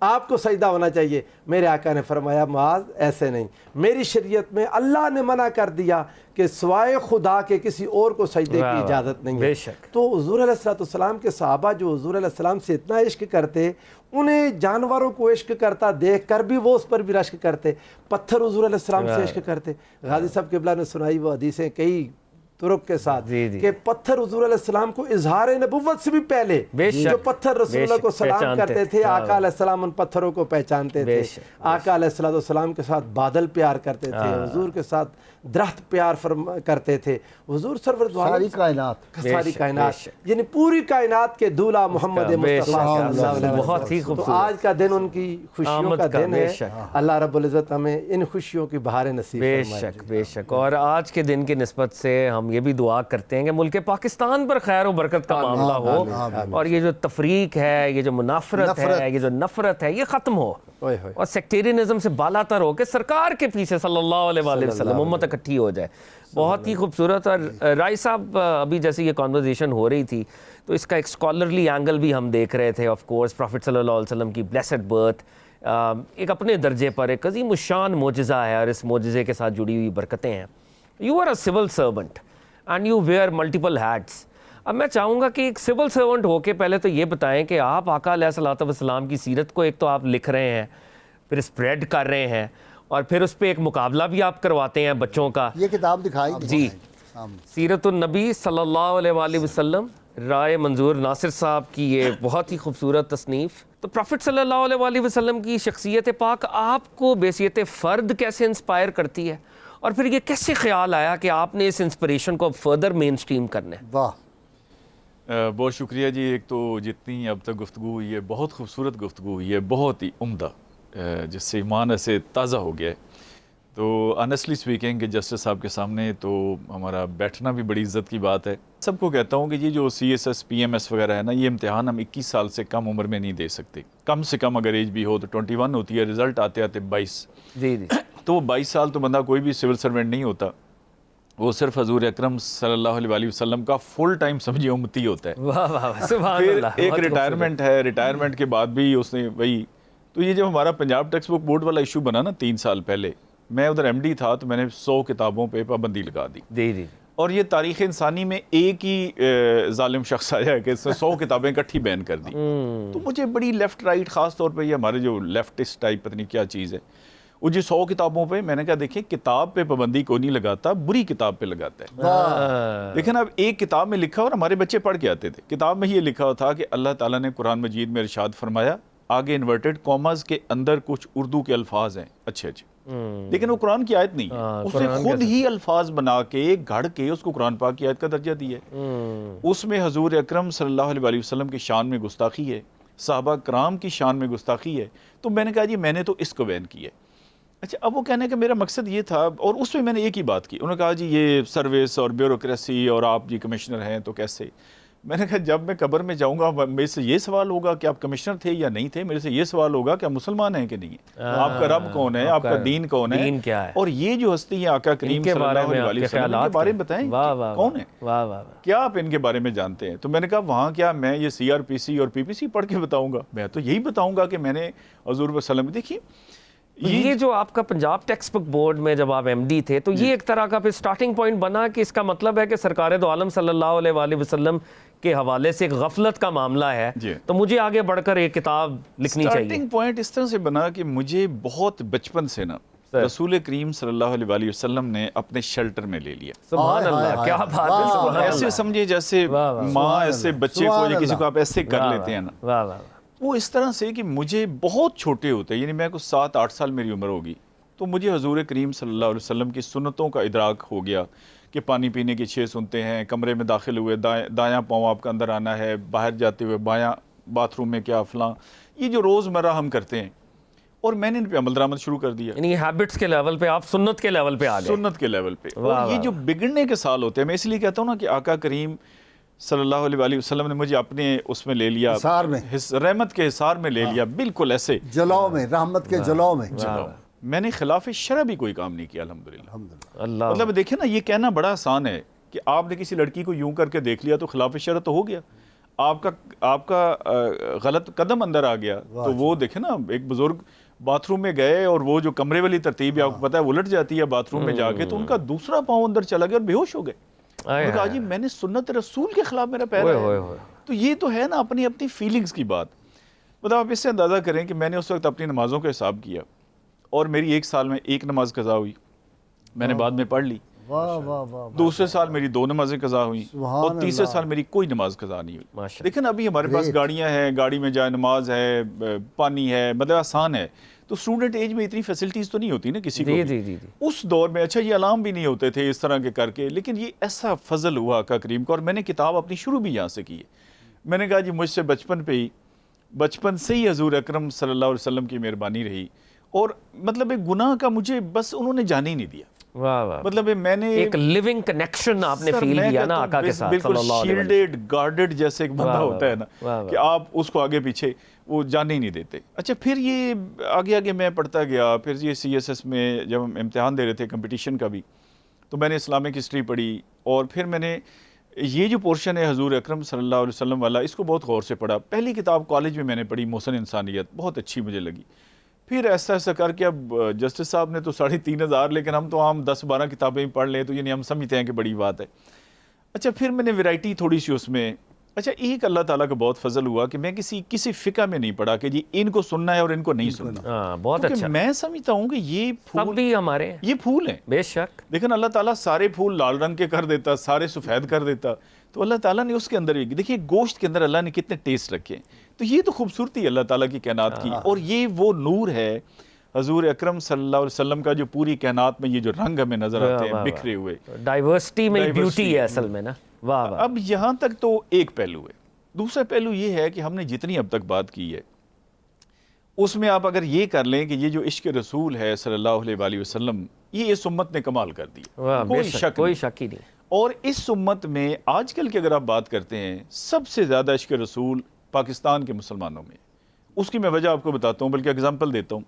آپ کو سجدہ ہونا چاہیے۔ میرے آقا نے فرمایا معاذ ایسے نہیں، میری شریعت میں اللہ نے منع کر دیا کہ سوائے خدا کے کسی اور کو سجدے کی اجازت نہیں ہے۔ تو حضور علیہ السلام کے صحابہ جو حضور علیہ السلام سے اتنا عشق کرتے، انہیں جانوروں کو عشق کرتا دیکھ کر بھی وہ اس پر بھی رشک کرتے، پتھر حضور علیہ السلام سے عشق کرتے۔ غازی صاحب قبلہ نے سنائی وہ حدیثیں کئی طرق کے ساتھ کہ پتھر حضور علیہ السلام کو اظہار نبوت سے بھی پہلے جو پتھر رسول اللہ کو سلام کرتے تھے، آقا علیہ السلام ان پتھروں کو پہچانتے تھے۔ آقا علیہ السلام کے ساتھ بادل پیار کرتے تھے، حضور کے ساتھ درخت پیار کرتے تھے، حضور سرور ساری کائنات یعنی پوری کائنات کے دولہ محمد مصطفیٰ صلی اللہ علیہ وسلم۔ بہت ہی خوبصورت۔ تو آج کا دن ان کی خوشیوں کا دن ہے، اللہ رب العزت ہمیں ان خوشیوں کی بہاریں نصیب فرمائے۔ بے شک۔ اور آج کے دن کی نسبت سے ہم یہ بھی دعا کرتے ہیں کہ ملک پاکستان پر خیر و برکت کا معاملہ ہو، اور یہ جو تفریق ہے، یہ جو منافرت ہے، یہ جو نفرت ہے، یہ ختم ہو، اور سیکٹیرینزم سے بالا تر ہو کہ سرکار کے پیچھے صلی اللہ علیہ وآلہ وسلم امت اکٹھی ہو جائے۔ بہت ہی خوبصورت۔ اور رائی صاحب ابھی جیسے یہ کانورزیشن ہو رہی تھی تو اس کا ایک اسکالرلی اینگل بھی ہم دیکھ رہے تھے، آف کورس پروفٹ صلی اللہ علیہ وسلم کی بلیسڈ برتھ، ایک اپنے درجے پر ایک عظیم الشان معجزہ ہے اور اس معجزے کے ساتھ جڑی ہوئی برکتیں ہیں. You are a civil servant and you wear multiple hats. اب میں چاہوں گا کہ ایک سول سرونٹ ہو کے پہلے تو یہ بتائیں کہ آپ آقا علیہ الصلوۃ والسلام کی سیرت کو ایک تو آپ لکھ رہے ہیں, پھر اسپریڈ کر رہے ہیں, اور پھر اس پہ ایک مقابلہ بھی آپ کرواتے ہیں بچوں کا. یہ کتاب دکھائی جی, سیرت النبی صلی اللہ علیہ وآلہ وسلم, رائے منظور ناصر صاحب کی یہ بہت ہی خوبصورت تصنیف. تو پروفٹ صلی اللہ علیہ وآلہ وسلم کی شخصیت پاک آپ کو بیسیت فرد کیسے انسپائر کرتی ہے, اور پھر یہ کیسے خیال آیا کہ آپ نے اس انسپریشن کو فردر مین اسٹریم کرنا ہے؟ واہ, بہت شکریہ جی. ایک تو جتنی اب تک گفتگو ہوئی ہے, بہت خوبصورت گفتگو ہوئی ہے, بہت ہی عمدہ, جس سے ایمان ایسے تازہ ہو گیا ہے. تو آنیسٹلی اسپیکنگ کہ جسٹس صاحب کے سامنے تو ہمارا بیٹھنا بھی بڑی عزت کی بات ہے. سب کو کہتا ہوں کہ یہ جو CSS PMS وغیرہ ہے نا, یہ امتحان ہم 21 سال سے کم عمر میں نہیں دے سکتے. کم سے کم اگر ایج بھی ہو تو 21 ہوتی ہے, رزلٹ آتے آتے 22. جی جی. تو وہ 22 سال تو بندہ کوئی بھی سول سرونٹ نہیں ہوتا, وہ صرف حضور اکرم صلی اللہ علیہ وآلہ وسلم کا فل ٹائم سمجھے امتی ہوتا ہے. واہ واہ سبحان پھر اللہ. ایک ریٹائرمنٹ ہے, ریٹائرمنٹ کے بعد بھی اس نے وہی. تو یہ جب ہمارا پنجاب ٹیکسٹ بک بورڈ والا ایشو بنا نا 3 سال پہلے, میں ادھر MD تھا, تو میں نے 100 کتابوں پہ پابندی لگا دی. جی جی. اور یہ تاریخ انسانی میں ایک ہی ظالم شخص آیا ہے کہ اس نے 100 کتابیں اکٹھی بین کر دی. تو مجھے بڑی لیفٹ رائٹ, خاص طور پہ یہ ہمارے جو لیفٹسٹ ٹائپ پتہ نہیں کیا چیز ہے, وہ جی 100 کتابوں پہ, میں نے کہا دیکھیں کتاب پہ پابندی کوئی نہیں لگاتا, بری کتاب پہ لگاتا ہے. لیکن اب ایک کتاب میں لکھا, اور ہمارے بچے پڑھ کے آتے تھے, کتاب میں یہ لکھا تھا کہ اللہ تعالیٰ نے قرآن مجید میں ارشاد فرمایا, آگے انورٹڈ کاماز کے اندر کچھ اردو کے الفاظ ہیں اچھے اچھے, لیکن وہ قرآن کی آیت نہیں ہے. اس نے خود ہی الفاظ بنا کے گھڑ کے اس کو قرآن پاک کی آیت کا درجہ دیا ہے. اس میں حضور اکرم صلی اللہ علیہ وآلہ وسلم کی شان میں گستاخی ہے, صحابہ کرام کی شان میں گستاخی ہے. تو میں نے کہا جی میں نے تو اس کو بین کیا ہے. اچھا, اب وہ کہنے کا میرا مقصد یہ تھا, اور اس میں نے ایک ہی بات کی. انہوں نے کہا جی یہ سروس اور بیوروکریسی, اور آپ جی کمشنر ہیں تو کیسے. میں نے کہا جب میں قبر میں جاؤں گا میرے سے یہ سوال ہوگا کہ آپ کمشنر تھے یا نہیں تھے, میرے سے یہ سوال ہوگا کہ آپ مسلمان ہیں کہ نہیں ہیں, آپ کا رب کون ہے, آپ کا دین کون ہے, دین کیا ہے, اور یہ جو ہستی ہیں آقا کریم صلی اللہ علیہ وسلم کے بارے میں بتائیں کون ہے, کیا آپ ان کے بارے میں جانتے ہیں. تو میں نے کہا وہاں کیا میں یہ CRPC اور PPC پڑھ کے بتاؤں گا, میں تو یہی بتاؤں گا کہ میں نے حضور وسلم. دیکھیے یہ جو آپ کا پنجاب ٹیکسٹ بک بورڈ میں جب آپ MD تھے, تو یہ ایک طرح کا پھر سٹارٹنگ پوائنٹ بنا کہ اس کا مطلب ہے کہ سرکار دو عالم صلی اللہ علیہ وآلہ وسلم کے حوالے سے ایک غفلت کا معاملہ ہے, تو مجھے آگے بڑھ کر ایک کتاب لکھنی چاہیے. سٹارٹنگ پوائنٹ اس طرح سے بنا کہ مجھے بہت بچپن سے نا رسول کریم صلی اللہ علیہ وآلہ وسلم نے اپنے شیلٹر میں لے لیا. سبحان اللہ, کیا بات ہے. ایسے سمجھے جیسے ماں ایسے بچے کو یا کسی کو آپ ایسے کر لیتے ہیں نا, وہ اس طرح سے کہ مجھے بہت چھوٹے ہوتے, یعنی میں کو 7-8 سال میری عمر ہوگی, تو مجھے حضور کریم صلی اللہ علیہ وسلم کی سنتوں کا ادراک ہو گیا کہ پانی پینے کی 6 سنتے ہیں, کمرے میں داخل ہوئے دایاں پاؤں آپ کا اندر آنا ہے, باہر جاتے ہوئے بایاں باتھ روم میں کیا فلاں, یہ جو روزمرہ ہم کرتے ہیں. اور میں نے ان پہ عمل درآمد شروع کر دیا. یعنی ہیبٹس کے لیول پہ آپ سنت کے لیول پہ آ گئے. سنت کے لیول پہ. اور یہ جو بگڑنے کے سال ہوتے ہیں, میں اس لیے کہتا ہوں نا کہ آقا کریم صلی اللہ علیہ وآلہ وسلم نے مجھے اپنے اس میں لے لیا, حصار میں, رحمت کے حصار میں لے لیا, بالکل ایسے جلو میں, رحمت کے جلو میں. میں نے خلاف شرع بھی کوئی کام نہیں کیا الحمدللہ. اللہ, مطلب دیکھیں نا, یہ کہنا بڑا آسان ہے کہ آپ نے کسی لڑکی کو یوں کر کے دیکھ لیا تو خلاف شرع تو ہو گیا, آپ کا غلط قدم اندر آ گیا. تو وہ دیکھیں نا, ایک بزرگ باتھ روم میں گئے, اور وہ جو کمرے والی ترتیب ہے آپ کو پتا ہے الٹ جاتی ہے باتھ روم میں جا کے, تو ان کا دوسرا پاؤں اندر چلا گیا اور بے ہوش ہو گئے. انہوں نے کہا جی میں نے سنت رسول کے خلاف میرا پیر ہے. تو یہ تو ہے نا اپنی فیلنگز کی بات. مطلب آپ اس سے اندازہ کریں کہ میں نے اس وقت اپنی نمازوں کا حساب کیا, اور میری 1 سال میں 1 نماز قضا ہوئی, میں نے بعد میں پڑھ لی. دوسرے سال میری 2 نمازیں قضا ہوئیں, اور تیسرے سال میری کوئی نماز قضا نہیں ہوئی. لیکن ابھی ہمارے پاس گاڑیاں ہیں, گاڑی میں جائے نماز ہے, پانی ہے, مطلب آسان ہے. تو اسٹوڈنٹ ایج میں اتنی فیسلٹیز تو نہیں ہوتی نا کسی کو بھی. اس دور میں اچھا یہ الارم بھی نہیں ہوتے تھے اس طرح کے کر کے, لیکن یہ ایسا فضل ہوا آقا کریم کا. اور میں نے کتاب اپنی شروع بھی یہاں سے کی ہے. میں نے کہا جی مجھ سے بچپن سے ہی حضور اکرم صلی اللہ علیہ وسلم کی مہربانی رہی, اور مطلب ایک گناہ کا مجھے بس انہوں نے جانے ہی نہیں دیا. مطلب میں نے ایک لیونگ کنیکشن آپ نے فیل کیا نا آقا کے ساتھ صلی اللہ علیہ وسلم. شیلڈڈ گارڈڈ جیسے ایک بندہ ہوتا ہے نا کہ آپ اس کو آگے پیچھے وہ جانے ہی نہیں دیتے. اچھا پھر یہ آگے میں پڑھتا گیا. پھر یہ CSS میں جب ہم امتحان دے رہے تھے کمپٹیشن کا بھی, تو میں نے اسلامک ہسٹری پڑھی, اور پھر میں نے یہ جو پورشن ہے حضور اکرم صلی اللہ علیہ وسلم والا, اس کو بہت غور سے پڑھا. پہلی کتاب کالج میں نے پڑھی محسن انسانیت, بہت اچھی مجھے لگی. پھر ایسا ایسا کر کے اب جسٹس صاحب نے تو 3,500 لیکن ہم تو عام 10-12 کتابیں ہی پڑھ لیں تو یعنی ہم سمجھتے ہیں کہ بڑی بات ہے. اچھا پھر میں نے ویرائٹی تھوڑی سی اس میں. اچھا ایک اللہ تعالیٰ کا بہت فضل ہوا کہ میں کسی فقہ میں نہیں پڑھا کہ جی ان کو سننا ہے اور ان کو نہیں سننا. ہاں بہت کیونکہ اچھا. میں سمجھتا ہوں کہ یہ سب پھول بھی ہمارے ہیں یہ پھول ہیں. بے شک. لیکن اللہ تعالیٰ سارے پھول لال رنگ کے کر دیتا, سارے سفید کر دیتا, تو اللہ تعالیٰ نے اس کے اندر بھی دیکھیے گوشت کے اندر اللہ نے کتنے ٹیسٹ رکھے. تو یہ تو خوبصورتی ہے اللہ تعالیٰ کی کائنات کی, اور یہ وہ نور ہے حضور اکرم صلی اللہ علیہ وسلم کا جو پوری کائنات میں یہ جو رنگ ہمیں نظر آتے ہیں بکھرے ہوئے. ڈائیورسٹی میں بیوٹی ہے اصل میں نا. واہ واہ. اب یہاں تک تو ایک پہلو ہے. دوسرا پہلو یہ ہے کہ ہم نے جتنی اب تک بات کی ہے اس میں آپ اگر یہ کر لیں کہ یہ جو عشق رسول ہے صلی اللہ علیہ وآلہ وسلم, یہ اس امت نے کمال کر دیا, کوئی شک ہی نہیں. اور اس امت میں آج کل کی اگر آپ بات کرتے ہیں سب سے زیادہ عشق رسول پاکستان کے مسلمانوں میں. اس کی میں وجہ آپ کو بتاتا ہوں, بلکہ اگزامپل دیتا ہوں.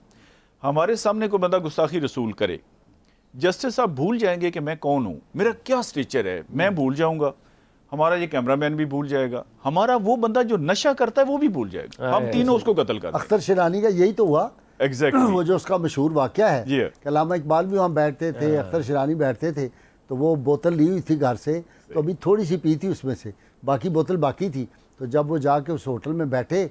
ہمارے سامنے کوئی بندہ گستاخی رسول کرے, جسٹس صاحب بھول جائیں گے کہ میں کون ہوں, میرا کیا سٹیچر ہے, میں بھول جاؤں گا, ہمارا یہ کیمرہ مین بھی بھول جائے گا, ہمارا وہ بندہ جو نشہ کرتا ہے وہ بھی بھول جائے گا, ہم تینوں اس کو قتل کر دیں. اختر شیرانی کا یہی تو ہوا. ایگزیکٹلی وہ جو اس کا مشہور واقعہ ہے کہ علامہ اقبال بھی وہاں بیٹھتے تھے, اختر شیرانی بیٹھتے تھے, تو وہ بوتل لی ہوئی تھی گھر سے, تو ابھی تھوڑی سی پی تھی اس میں سے, باقی بوتل باقی تھی. تو جب وہ جا کے اس ہوٹل میں بیٹھے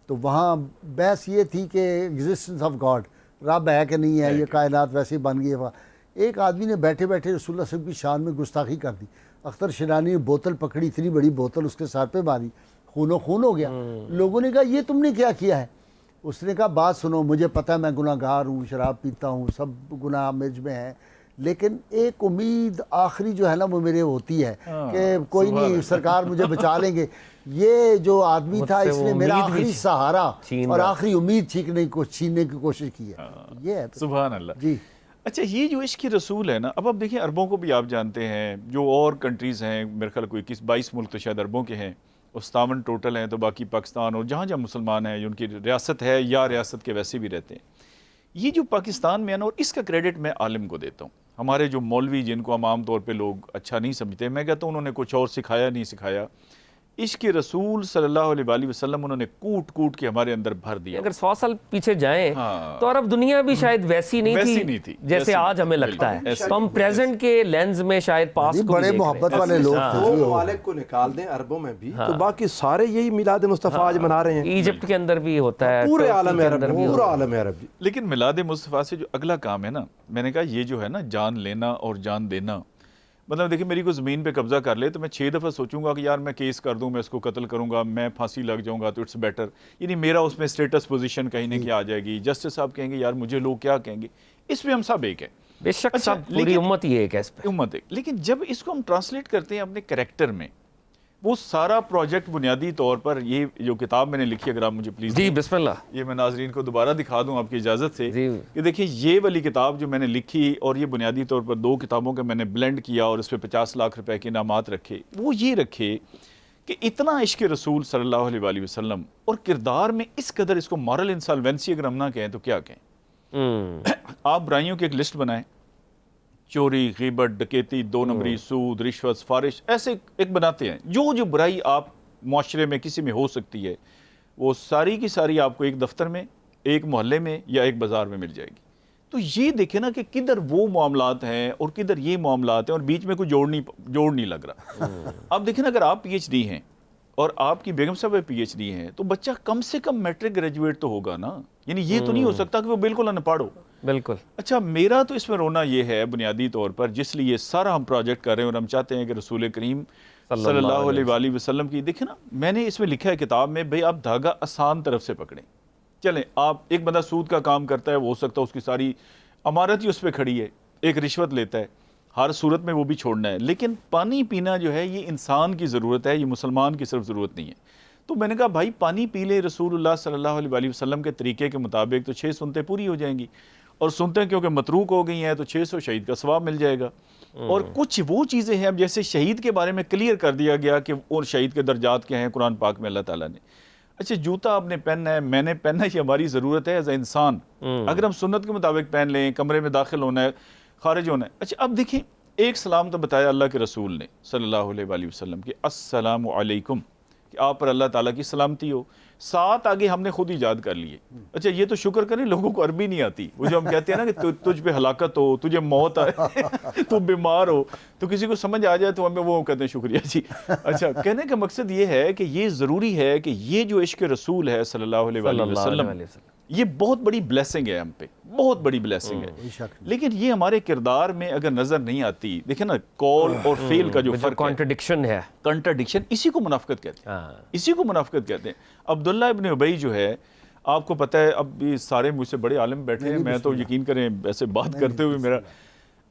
تو وہاں بحث یہ تھی کہ ایگزسٹنس آف گاڈ, رب ہے کہ نہیں ہے, یہ کائنات ویسے ہی بن گئی ہے. ایک آدمی نے بیٹھے بیٹھے رسول اللہ صلی اللہ علیہ وسلم کی شان میں گستاخی کر دی. اختر شیرانی نے بوتل پکڑی, اتنی بڑی بوتل اس کے سر پہ ماری, خون و خون ہو گیا. لوگوں نے کہا یہ تم نے کیا کیا ہے؟ اس نے کہا بات سنو, مجھے پتہ ہے میں گناہ گار ہوں, شراب پیتا ہوں, سب گناہ مجھ میں ہیں, لیکن ایک امید آخری جو ہے نا وہ میرے ہوتی ہے کہ کوئی نہیں, سرکار مجھے بچا لیں گے. یہ جو آدمی تھا اس نے میرا آخری سہارا اور آخری امید چھیننے کی کوشش کی ہے. یہ ہے سبحان اللہ. جی اچھا یہ جو عشق رسول ہے نا, اب آپ دیکھیں عربوں کو بھی آپ جانتے ہیں, جو اور کنٹریز ہیں میرے خیال کوئی 22 ملک تو شاید عربوں کے ہیں, 57 ٹوٹل ہیں, تو باقی پاکستان اور جہاں جہاں مسلمان ہیں ان کی ریاست ہے یا ریاست کے ویسے بھی رہتے ہیں. یہ جو پاکستان میں ہے نا, اور اس کا کریڈٹ میں عالم کو دیتا ہوں. ہمارے جو مولوی جن کو ہم عام طور پہ لوگ اچھا نہیں سمجھتے, میں کہتا ہوں انہوں نے کچھ اور سکھایا نہیں سکھایا, عشق رسول صلی اللہ علیہ وآلہ وسلم انہوں نے کوٹ کوٹ کے ہمارے اندر بھر دیا. اگر 100 سال پیچھے جائیں تو عرب دنیا بھی شاید ویسی نہیں تھی جیسے آج ہمیں لگتا ہے. تو ہم پریزنٹ کے لینز میں شاید پاس کو بڑے محبت والے لوگ تھے. دو ممالک کو نکال دیں عربوں میں بھی تو باقی سارے یہی میلاد مصطفیٰ آج منا رہے ہیں. ایجپٹ کے اندر بھی ہوتا ہے, پورے عالم عرب, پورا عالم عرب. لیکن میلاد مصطفیٰ سے جو اگلا کام ہے نا, میں نے کہا یہ جو ہے نا جان لینا اور جان دینا, مطلب دیکھیں میری کو زمین پہ قبضہ کر لے تو میں 6 دفعہ سوچوں گا کہ یار میں کیس کر دوں, میں اس کو قتل کروں گا, میں پھانسی لگ جاؤں گا تو اٹس بیٹر, یعنی میرا اس میں اسٹیٹس پوزیشن کہیں نہ کہیں آ جائے گی. جسٹس صاحب کہیں گے یار مجھے لوگ کیا کہیں گے, اس میں ہم سب ایک ہیں. بے شک سب پوری امت ہی ایک ہے اس پہ. امت ایک. لیکن جب اس کو ہم ٹرانسلیٹ کرتے ہیں اپنے کریکٹر میں, وہ سارا پروجیکٹ بنیادی طور پر, یہ جو کتاب میں نے لکھی اگر آپ مجھے پلیز جی بسم اللہ, یہ میں ناظرین کو دوبارہ دکھا دوں آپ کی اجازت سے, کہ دیکھیں یہ والی کتاب جو میں نے لکھی, اور یہ بنیادی طور پر 2 کتابوں کے میں نے بلینڈ کیا اور اس پہ 50 لاکھ روپے کے انعامات رکھے. وہ یہ رکھے کہ اتنا عشق رسول صلی اللہ علیہ وآلہ وسلم اور کردار میں اس قدر, اس کو مورل انسالوینسی اگر ہم نہ کہیں تو کیا کہیں. آپ برائیوں کی ایک لسٹ بنائیں, چوری, غیبت, ڈکیتی, 2 نمبری, سود, رشوت, سفارش, ایسے ایک بناتے ہیں. جو برائی آپ معاشرے میں کسی میں ہو سکتی ہے وہ ساری کی ساری آپ کو ایک دفتر میں, ایک محلے میں یا ایک بازار میں مل جائے گی. تو یہ دیکھیں نا کہ کدھر وہ معاملات ہیں اور کدھر یہ معاملات ہیں, اور بیچ میں کوئی جوڑ نہیں لگ رہا. اب دیکھیں نا اگر آپ پی ایچ ڈی ہیں اور آپ کی بیگم صاحب پی ایچ ڈی ہیں تو بچہ کم سے کم میٹرک گریجویٹ تو ہوگا نا, یعنی یہ تو نہیں ہو سکتا کہ وہ بالکل ان پڑھ ہو. بالکل. اچھا میرا تو اس میں رونا یہ ہے بنیادی طور پر, جس لیے سارا ہم پروجیکٹ کر رہے ہیں اور ہم چاہتے ہیں کہ رسول کریم صلی اللہ علیہ وآلہ وسلم کی, دیکھیں نا میں نے اس میں لکھا ہے کتاب میں, بھئی آپ دھاگا آسان طرف سے پکڑیں. چلیں آپ, ایک بندہ سود کا کام کرتا ہے, وہ ہو سکتا ہے اس کی ساری عمارت ہی اس پہ کھڑی ہے, ایک رشوت لیتا ہے, ہر صورت میں وہ بھی چھوڑنا ہے. لیکن پانی پینا جو ہے یہ انسان کی ضرورت ہے, یہ مسلمان کی صرف ضرورت نہیں ہے. تو میں نے کہا بھائی پانی پی لے رسول اللہ صلی اللہ علیہ وآلہ وسلم کے طریقے کے مطابق تو 6 سنتیں پوری ہو جائیں گی, اور سنتیں کیونکہ متروک ہو گئی ہیں تو 600 شہید کا ثواب مل جائے گا. اور کچھ وہ چیزیں ہیں, اب جیسے شہید کے بارے میں کلیئر کر دیا گیا کہ اور شہید کے درجات کیا ہیں قرآن پاک میں اللہ تعالیٰ نے. اچھا جوتا آپ نے پہننا ہے, میں نے پہننا ہے, یہ ہماری ضرورت ہے ایز اے انسان. اگر ہم سنت کے مطابق پہن لیں, کمرے میں داخل ہونا ہے, خارج ہونا ہے. اچھا اب دیکھیں ایک سلام تو بتایا اللہ کے رسول نے صلی اللہ علیہ وآلہ وسلم کہ السلام علیکم, کہ آپ پر اللہ تعالیٰ کی سلامتی ہو. 7 آگے ہم نے خود ایجاد کر لیے. اچھا یہ تو شکر کریں لوگوں کو عربی نہیں آتی. وہ جو ہم کہتے ہیں نا کہ تجھ پہ ہلاکت ہو, تجھے موت آئے, تو بیمار ہو, تو کسی کو سمجھ آ جائے تو ہمیں وہ کہتے ہیں شکریہ جی. اچھا کہنے کا مقصد یہ ہے کہ یہ ضروری ہے کہ یہ جو عشق رسول ہے صلی اللہ علیہ وآلہ وسلم, یہ بہت بڑی بلیسنگ ہے ہم پہ, بہت بڑی بلیسنگ ہے. لیکن یہ ہمارے کردار میں اگر نظر نہیں آتی, دیکھیں نا قول اور فعل کا جو فرق ہے, کنٹرڈکشن, اسی کو منافقت کہتے ہیں, اسی کو منافقت کہتے ہیں. عبداللہ ابن ابی جو ہے, آپ کو پتہ ہے, اب یہ سارے مجھ سے بڑے عالم بیٹھے ہیں, میں تو یقین کریں ایسے بات کرتے ہوئے میرا,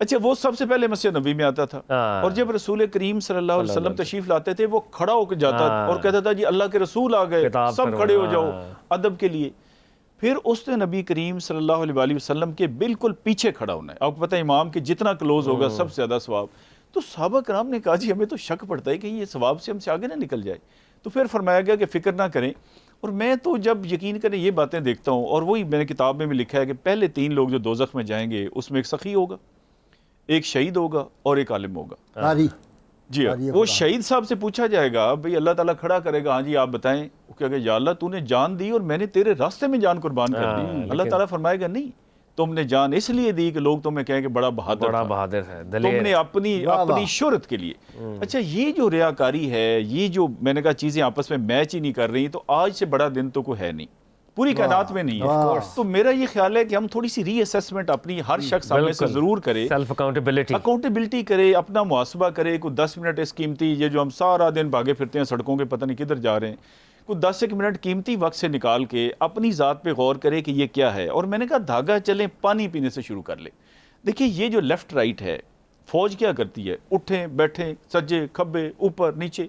اچھا وہ سب سے پہلے مسجد نبی میں آتا تھا, اور جب رسول کریم صلی اللہ علیہ وسلم تشریف لاتے تھے وہ کھڑا ہو کے جاتا اور کہتا تھا جی اللہ کے رسول آ گئے, سب کھڑے ہو جاؤ ادب کے لیے. پھر اس نے نبی کریم صلی اللہ علیہ وآلہ وسلم کے بالکل پیچھے کھڑا ہونا ہے. آپ کو پتہ ہے امام کے جتنا کلوز ہوگا سب سے زیادہ ثواب. تو صحابہ کرام نے کہا جی ہمیں تو شک پڑتا ہے کہ یہ ثواب سے ہم سے آگے نہ نکل جائے. تو پھر فرمایا گیا کہ فکر نہ کریں. اور میں تو جب یقین کریں یہ باتیں دیکھتا ہوں, اور وہی میں نے کتاب میں بھی لکھا ہے کہ پہلے 3 لوگ جو دوزخ میں جائیں گے اس میں ایک سخی ہوگا, ایک شہید ہوگا اور ایک عالم ہوگا. جی وہ شہید صاحب سے پوچھا جائے گا, بھئی اللہ تعالیٰ کھڑا کرے گا, ہاں جی آپ بتائیں. وہ کہے گا یا اللہ تو نے جان دی اور میں نے تیرے راستے میں جان قربان کر دی. اللہ تعالیٰ فرمائے گا نہیں, تم نے جان اس لیے دی کہ لوگ تمہیں کہیں کہ بڑا بہادر ہے, تم نے اپنی شہرت کے لیے. اچھا یہ جو ریاکاری ہے, یہ جو میں نے کہا چیزیں آپس میں میچ ہی نہیں کر رہی, تو آج سے بڑا دن تو کوئی ہے نہیں, پوری کائنات میں نہیں ہے. تو میرا یہ خیال ہے کہ ہم تھوڑی سی ری اسیسمنٹ اپنی ہر شخص ہمیں سے ضرور کرے, سیلف اکاؤنٹیبلٹی کرے, اپنا محاسبہ کرے. کوئی 10 منٹ اس قیمتی, یہ جو ہم سارا دن بھاگے پھرتے ہیں سڑکوں کے پتہ نہیں کدھر جا رہے ہیں, کوئی 10 منٹ قیمتی وقت سے نکال کے اپنی ذات پہ غور کرے کہ یہ کیا ہے. اور میں نے کہا دھاگا چلیں پانی پینے سے شروع کر لے. دیکھیں یہ جو لیفٹ رائٹ ہے, فوج کیا کرتی ہے, اٹھیں بیٹھیں سجے کھبے اوپر نیچے,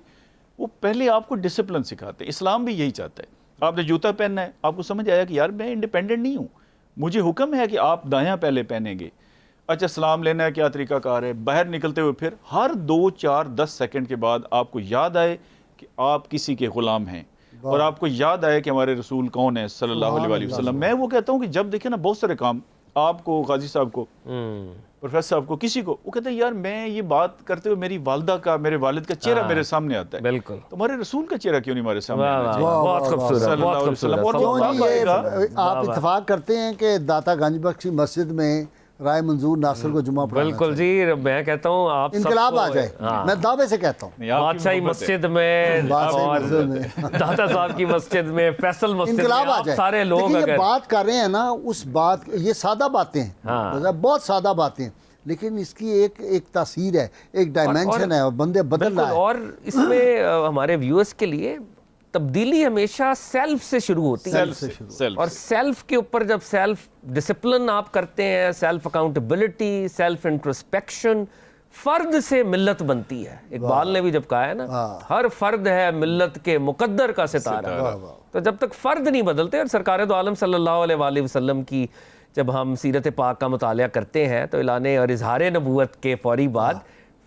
وہ پہلے آپ کو ڈسپلن سکھاتے ہیں. اسلام بھی یہی چاہتا ہے. آپ نے جوتا پہننا ہے, آپ کو سمجھ آیا کہ یار میں انڈیپینڈنٹ نہیں ہوں, مجھے حکم ہے کہ آپ دایاں پہلے پہنیں گے. اچھا سلام لینا ہے, کیا طریقہ کار ہے, باہر نکلتے ہوئے پھر ہر 2 4 10 سیکنڈ کے بعد آپ کو یاد آئے کہ آپ کسی کے غلام ہیں, اور آپ کو یاد آئے کہ ہمارے رسول کون ہے صلی اللہ علیہ وآلہ وسلم. میں وہ کہتا ہوں کہ جب دیکھیں نا بہت سارے کام, آپ کو, غازی صاحب کو, پروفیسر صاحب کو, کسی کو, وہ کہتے ہیں یار میں یہ بات کرتے ہوئے میری والدہ کا, میرے والد کا چہرہ میرے سامنے آتا ہے. بالکل. تمہارے رسول کا چہرہ کیوں نہیں ہمارے سامنے آتا؟ بہت خوبصورت. آپ اتفاق کرتے ہیں کہ داتا گنج بخش مسجد میں رائے منظور ناصر کو جمعہ پڑھانا بالکل جی, میں کہتا ہوں آپ انقلاب آ جائے, میں دعوے سے کہتا ہوں. بادشاہی مسجد میں اور داتا صاحب کی مسجد میں, فیصل مسجد انقلاب آ میں, جائے. سارے لوگ یہ بات کر رہے ہیں نا, اس بات, یہ سادہ باتیں ہیں, بہت سادہ باتیں, لیکن اس کی ایک تاثیر ہے, ایک ڈائمینشن ہے, اور بندے بدل رہا ہے. اور اس میں ہمارے ویورز کے لیے تبدیلی ہمیشہ سیلف سے شروع ہوتی ہے, اور سیلف کے اوپر جب سیلف ڈسپلن آپ کرتے ہیں, سیلف اکاؤنٹیبلٹی, سیلف انٹروسپیکشن, فرد سے ملت بنتی ہے. اقبال نے بھی جب کہا ہے نا, ہر فرد ہے ملت کے مقدر کا ستارہ. تو جب تک فرد نہیں بدلتے, اور سرکار دو عالم صلی اللہ علیہ وآلہ وسلم کی جب ہم سیرت پاک کا مطالعہ کرتے ہیں تو اعلان اور اظہار نبوت کے فوری بعد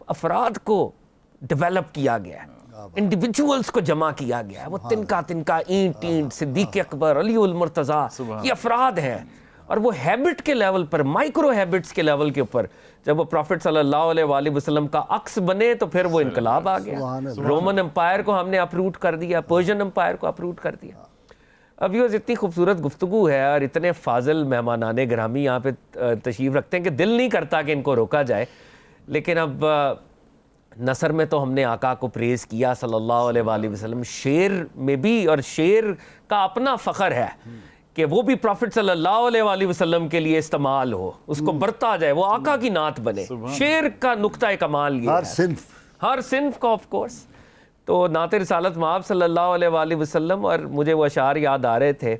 افراد کو ڈیولپ کیا گیا ہے, انڈیویجولز کو جمع کیا گیا ہے. وہ تنکا اینٹ صدیق اکبر, علی المرتضیٰ, یہ افراد ہیں. اور وہ ہیبٹ کے لیول پر, مائکرو ہیبٹس کے لیول کے اوپر جب وہ پروفٹ صلی اللہ علیہ وآلہ وسلم کا عکس بنے تو پھر وہ انقلاب آ گیا. رومن امپائر کو ہم نے اپروٹ کر دیا, پرشین امپائر کو اپروٹ کر دیا. اب یہ اتنی خوبصورت گفتگو ہے اور اتنے فاضل مہمانان گرامی یہاں پہ تشریف رکھتے ہیں کہ دل نہیں کرتا کہ ان کو روکا جائے. لیکن اب نثر میں تو ہم نے آقا کو پریز کیا صلی اللہ علیہ وآلہ وسلم, شعر میں بھی, اور شعر کا اپنا فخر ہے کہ وہ بھی پروفٹ صلی اللہ علیہ وآلہ وسلم کے لیے استعمال ہو, اس کو برتا جائے, وہ آقا کی نعت بنے. شعر کا نقطہ کمال یہ ہے, ہر صنف کا آف کورس. تو نعت رسالت مآب صلی اللہ علیہ وآلہ وسلم, اور مجھے وہ اشعار یاد آ رہے تھے,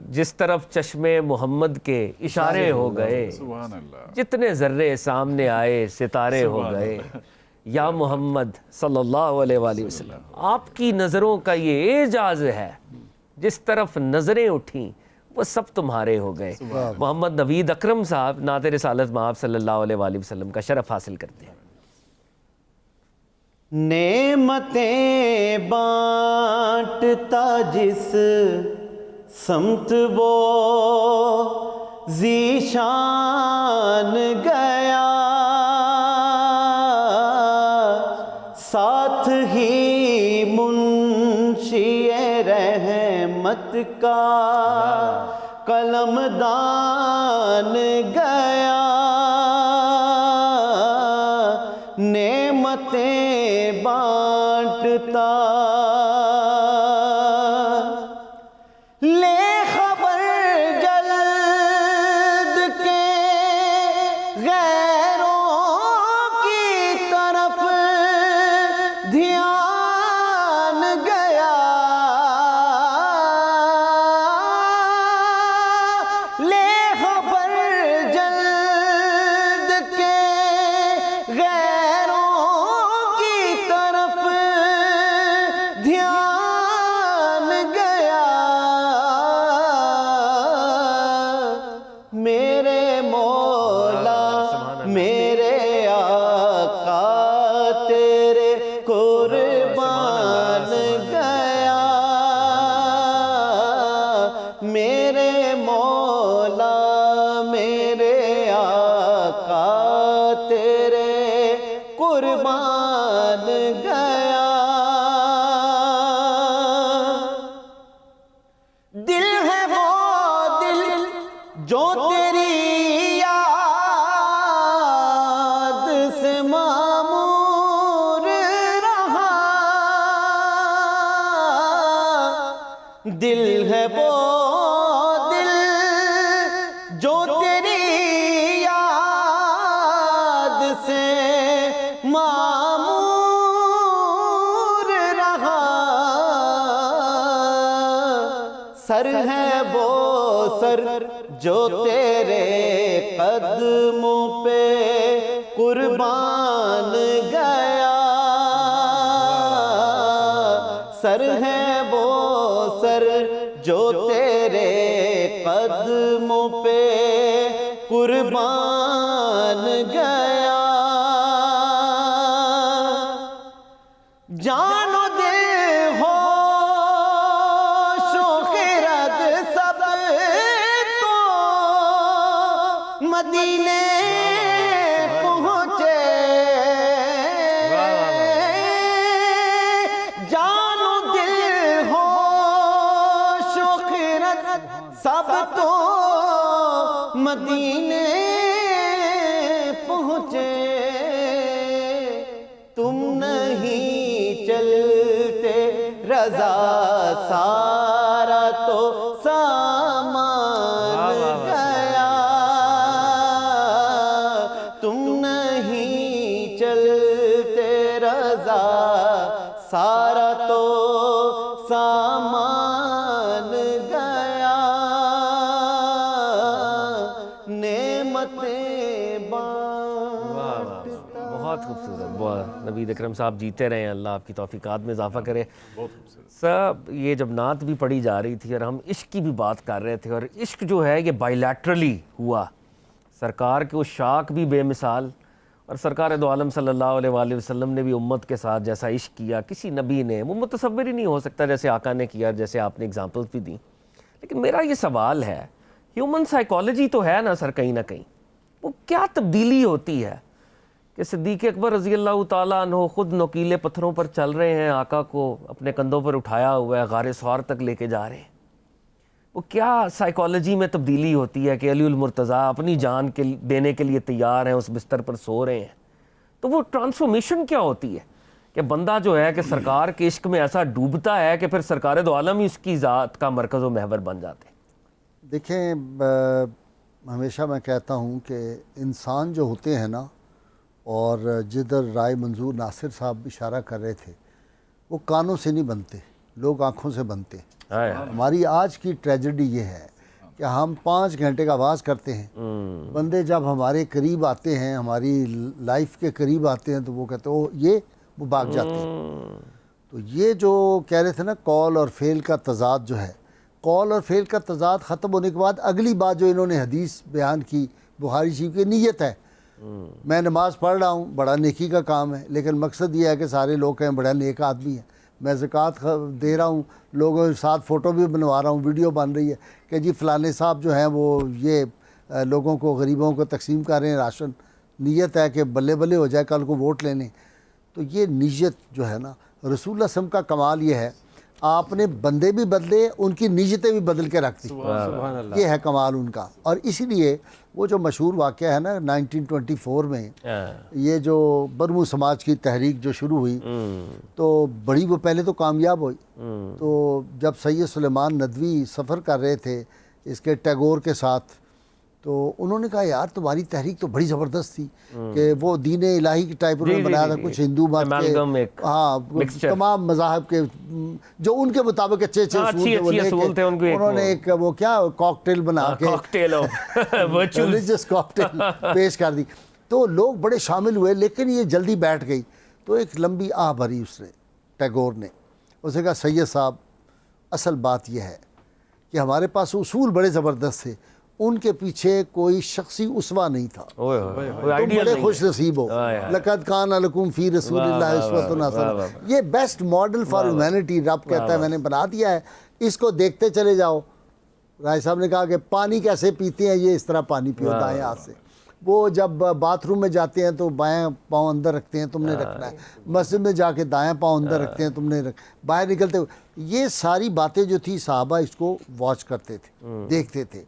جس طرف چشمے محمد کے اشارے ہو گئے, جتنے ذرے سامنے آئے ستارے ہو گئے, یا محمد صلی اللہ علیہ وآلہ وسلم. آپ کی نظروں کا یہ اعجاز ہے, جس طرف نظریں اٹھیں وہ سب تمہارے ہو گئے. محمد نوید اکرم صاحب نعت رسالت مآب صلی اللہ علیہ وآلہ وسلم کا شرف حاصل کرتے ہیں. نعمتیں بانٹتا جس سمت وہ ذیشان گیا, ساتھ ہی رحمت کا قلم دان گیا، نعمتیں بانٹتا، لے خبر جلد کے غیروں کی طرف دھیان گیا، لے خبر جلد کے غیروں کی طرف دھیان گیا، میرے مولا میرے آقا تیرے قربان گیا، میرے مولا میرے آقا تیرے قربان گیا، دل ہے وہ دل جو تیری یاد سے معمور رہا، دل ہے وہ دل جو تیری یاد سے معمور رہا، سر ہے وہ سر جو تیرے قدموں پہ قربان گیا، سر ہے وہ سر جو تیرے قدموں پہ قربان گیا، جان و دل ہوش و خرد سب تو مدینے پہنچے، جان و دل ہوش و خرد سب تو مدینے پہنچے، تم نہیں چلتے رضا سارا تو سامان گیا، تم نہیں چلتے رضا سارا تو سامان گیا، نعمتیں بانٹتا۔ بہت خوبصورت، بہت نبی اکرم صاحب جیتے رہے ہیں، اللہ آپ کی توفیقات میں اضافہ کرے۔ صاحب یہ جب نعت بھی پڑھی جا رہی تھی اور ہم عشق کی بھی بات کر رہے تھے، اور عشق جو ہے یہ بائی لیٹرلی ہوا، سرکار کے عشاق بھی بے مثال، اور سرکار دو عالم صلی اللہ علیہ وآلہ وسلم نے بھی امت کے ساتھ جیسا عشق کیا کسی نبی نے وہ متصور ہی نہیں ہو سکتا جیسے آقا نے کیا، جیسے آپ نے اگزامپلس بھی دیں۔ لیکن میرا یہ سوال ہے، ہیومن سائیکالوجی تو ہے نا سر کہیں نہ کہیں، وہ کیا تبدیلی ہوتی ہے کہ صدیق اکبر رضی اللہ تعالیٰ عنہ خود نوکیلے پتھروں پر چل رہے ہیں، آقا کو اپنے کندھوں پر اٹھایا ہوا ہے، غار ثور تک لے کے جا رہے ہیں، وہ کیا سائیکالوجی میں تبدیلی ہوتی ہے کہ علی المرتضیٰ اپنی جان دینے کے لیے تیار ہیں، اس بستر پر سو رہے ہیں، تو وہ ٹرانسفارمیشن کیا ہوتی ہے کہ بندہ جو ہے کہ سرکار کے عشق میں ایسا ڈوبتا ہے کہ پھر سرکار دو عالم ہی اس کی ذات کا مرکز و محور بن جاتے ہیں؟ دیکھیں ہمیشہ میں کہتا ہوں کہ انسان جو ہوتے ہیں نا، اور جدھر رائے منظور ناصر صاحب اشارہ کر رہے تھے، وہ کانوں سے نہیں بنتے، لوگ آنکھوں سے بنتے ہیں۔ ہماری آج کی ٹریجڈی یہ ہے کہ ہم 5 گھنٹے کا آواز کرتے ہیں، بندے جب ہمارے قریب آتے ہیں، ہماری لائف کے قریب آتے ہیں، تو وہ کہتے ہیں وہ بھاگ جاتے ہیں۔ تو یہ جو کہہ رہے تھے نا قول اور فعل کا تضاد جو ہے، قول اور فعل کا تضاد ختم ہونے کے بعد اگلی بات جو انہوں نے حدیث بیان کی بخاری شریف کی، نیت ہے۔ میں نماز پڑھ رہا ہوں، بڑا نیکی کا کام ہے، لیکن مقصد یہ ہے کہ سارے لوگ کہیں بڑا نیک آدمی ہے۔ میں زکوٰۃ دے رہا ہوں، لوگوں کے ساتھ فوٹو بھی بنوا رہا ہوں، ویڈیو بن رہی ہے کہ جی فلانے صاحب جو ہیں وہ یہ لوگوں کو، غریبوں کو تقسیم کر رہے ہیں راشن، نیت ہے کہ بلے بلے ہو جائے کل کو ووٹ لینے۔ تو یہ نیت جو ہے نا، رسول اللہ صلی اللہ علیہ وسلم کا کمال یہ ہے، آپ نے بندے بھی بدلے, ان کی نیتیں بھی بدل کے رکھ دی. سبحان اللہ. یہ ہے کمال ان کا. اور اسی لیے وہ جو مشہور واقعہ ہے نا 1924 میں یہ جو برمو سماج کی تحریک جو شروع ہوئی تو بڑی وہ پہلے تو کامیاب ہوئی. تو جب سید سلیمان ندوی سفر کر رہے تھے اس کے ٹیگور کے ساتھ, تو انہوں نے کہا یار تمہاری تحریک تو بڑی زبردست تھی کہ وہ دین الہی کی ٹائپ انہوں نے بنایا تھا, کچھ ہندو مت کے, ہاں تمام مذاہب کے جو ان کے مطابق اچھے اصول تھے انہوں نے ایک وہ کیا کاکٹیل بنا کے ریلیجس کاکٹیل پیش کر دی. تو لوگ بڑے شامل ہوئے, لیکن یہ جلدی بیٹھ گئی. تو ایک لمبی آہ بھری اس نے ٹیگور نے, اس نے کہا سید صاحب اصل بات یہ ہے کہ ہمارے پاس اصول بڑے زبردست تھے, ان کے پیچھے کوئی شخصی اسوہ نہیں تھا. تم بڑے خوش نصیب ہو. لقد کان لکم فی رسول اللہ اسوۃ حسنہ, یہ بیسٹ ماڈل فار ہیومینٹی رب کہتا ہے میں نے بنا دیا ہے, اس کو دیکھتے چلے جاؤ. رائے صاحب نے کہا کہ پانی کیسے پیتے ہیں, یہ اس طرح پانی پیو دائیں ہاتھ سے. وہ جب باتھ روم میں جاتے ہیں تو بائیں پاؤں اندر رکھتے ہیں, تم نے رکھنا ہے. مسجد میں جا کے دائیں پاؤں اندر رکھتے ہیں, تم نے باہر نکلتے ہوئے. یہ ساری باتیں جو تھی صحابہ اس کو واچ کرتے تھے, دیکھتے تھے.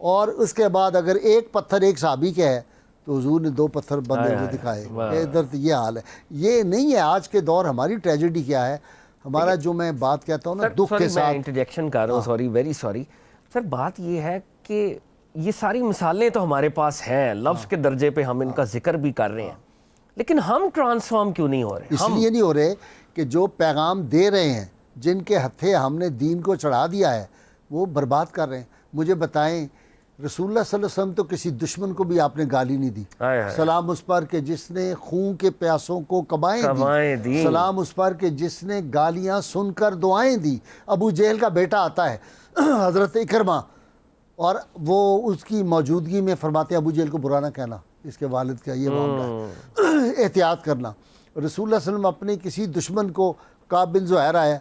اور اس کے بعد اگر ایک پتھر ایک صحابی کا ہے تو حضور نے 2 پتھر بندے ہوئے دکھائے کہ ادھر یہ حال ہے. یہ نہیں ہے آج کے دور. ہماری ٹریجڈی کیا ہے, ہمارا جو میں بات کہتا ہوں نا دکھ کے ساتھ انٹرجیکشن کر رہا ہوں, سوری ویری سوری سر. بات یہ ہے کہ یہ ساری مثالیں تو ہمارے پاس ہیں, لفظ کے درجے پہ ہم ان کا ذکر بھی کر رہے ہیں, لیکن ہم ٹرانسفارم کیوں نہیں ہو رہے؟ اس لیے نہیں ہو رہے کہ جو پیغام دے رہے ہیں, جن کے ہتھے ہم نے دین کو چڑھا دیا ہے, وہ برباد کر رہے ہیں. مجھے بتائیں رسول اللہ صلی اللہ علیہ وسلم تو کسی دشمن کو بھی آپ نے گالی نہیں دی. سلام اس پر کہ جس نے خون کے پیاسوں کو کبائیں دی, سلام اس پر کہ جس نے گالیاں سن کر دعائیں دی. ابو جہل کا بیٹا آتا ہے حضرت اکرمہ, اور وہ اس کی موجودگی میں فرماتے ہیں ابو جہل کو برا نہ کہنا, اس کے والد کا یہ معاملہ ہے, احتیاط کرنا. رسول اللہ صلی اللہ علیہ وسلم اپنے کسی دشمن کو, کعب بن زہیر آیا,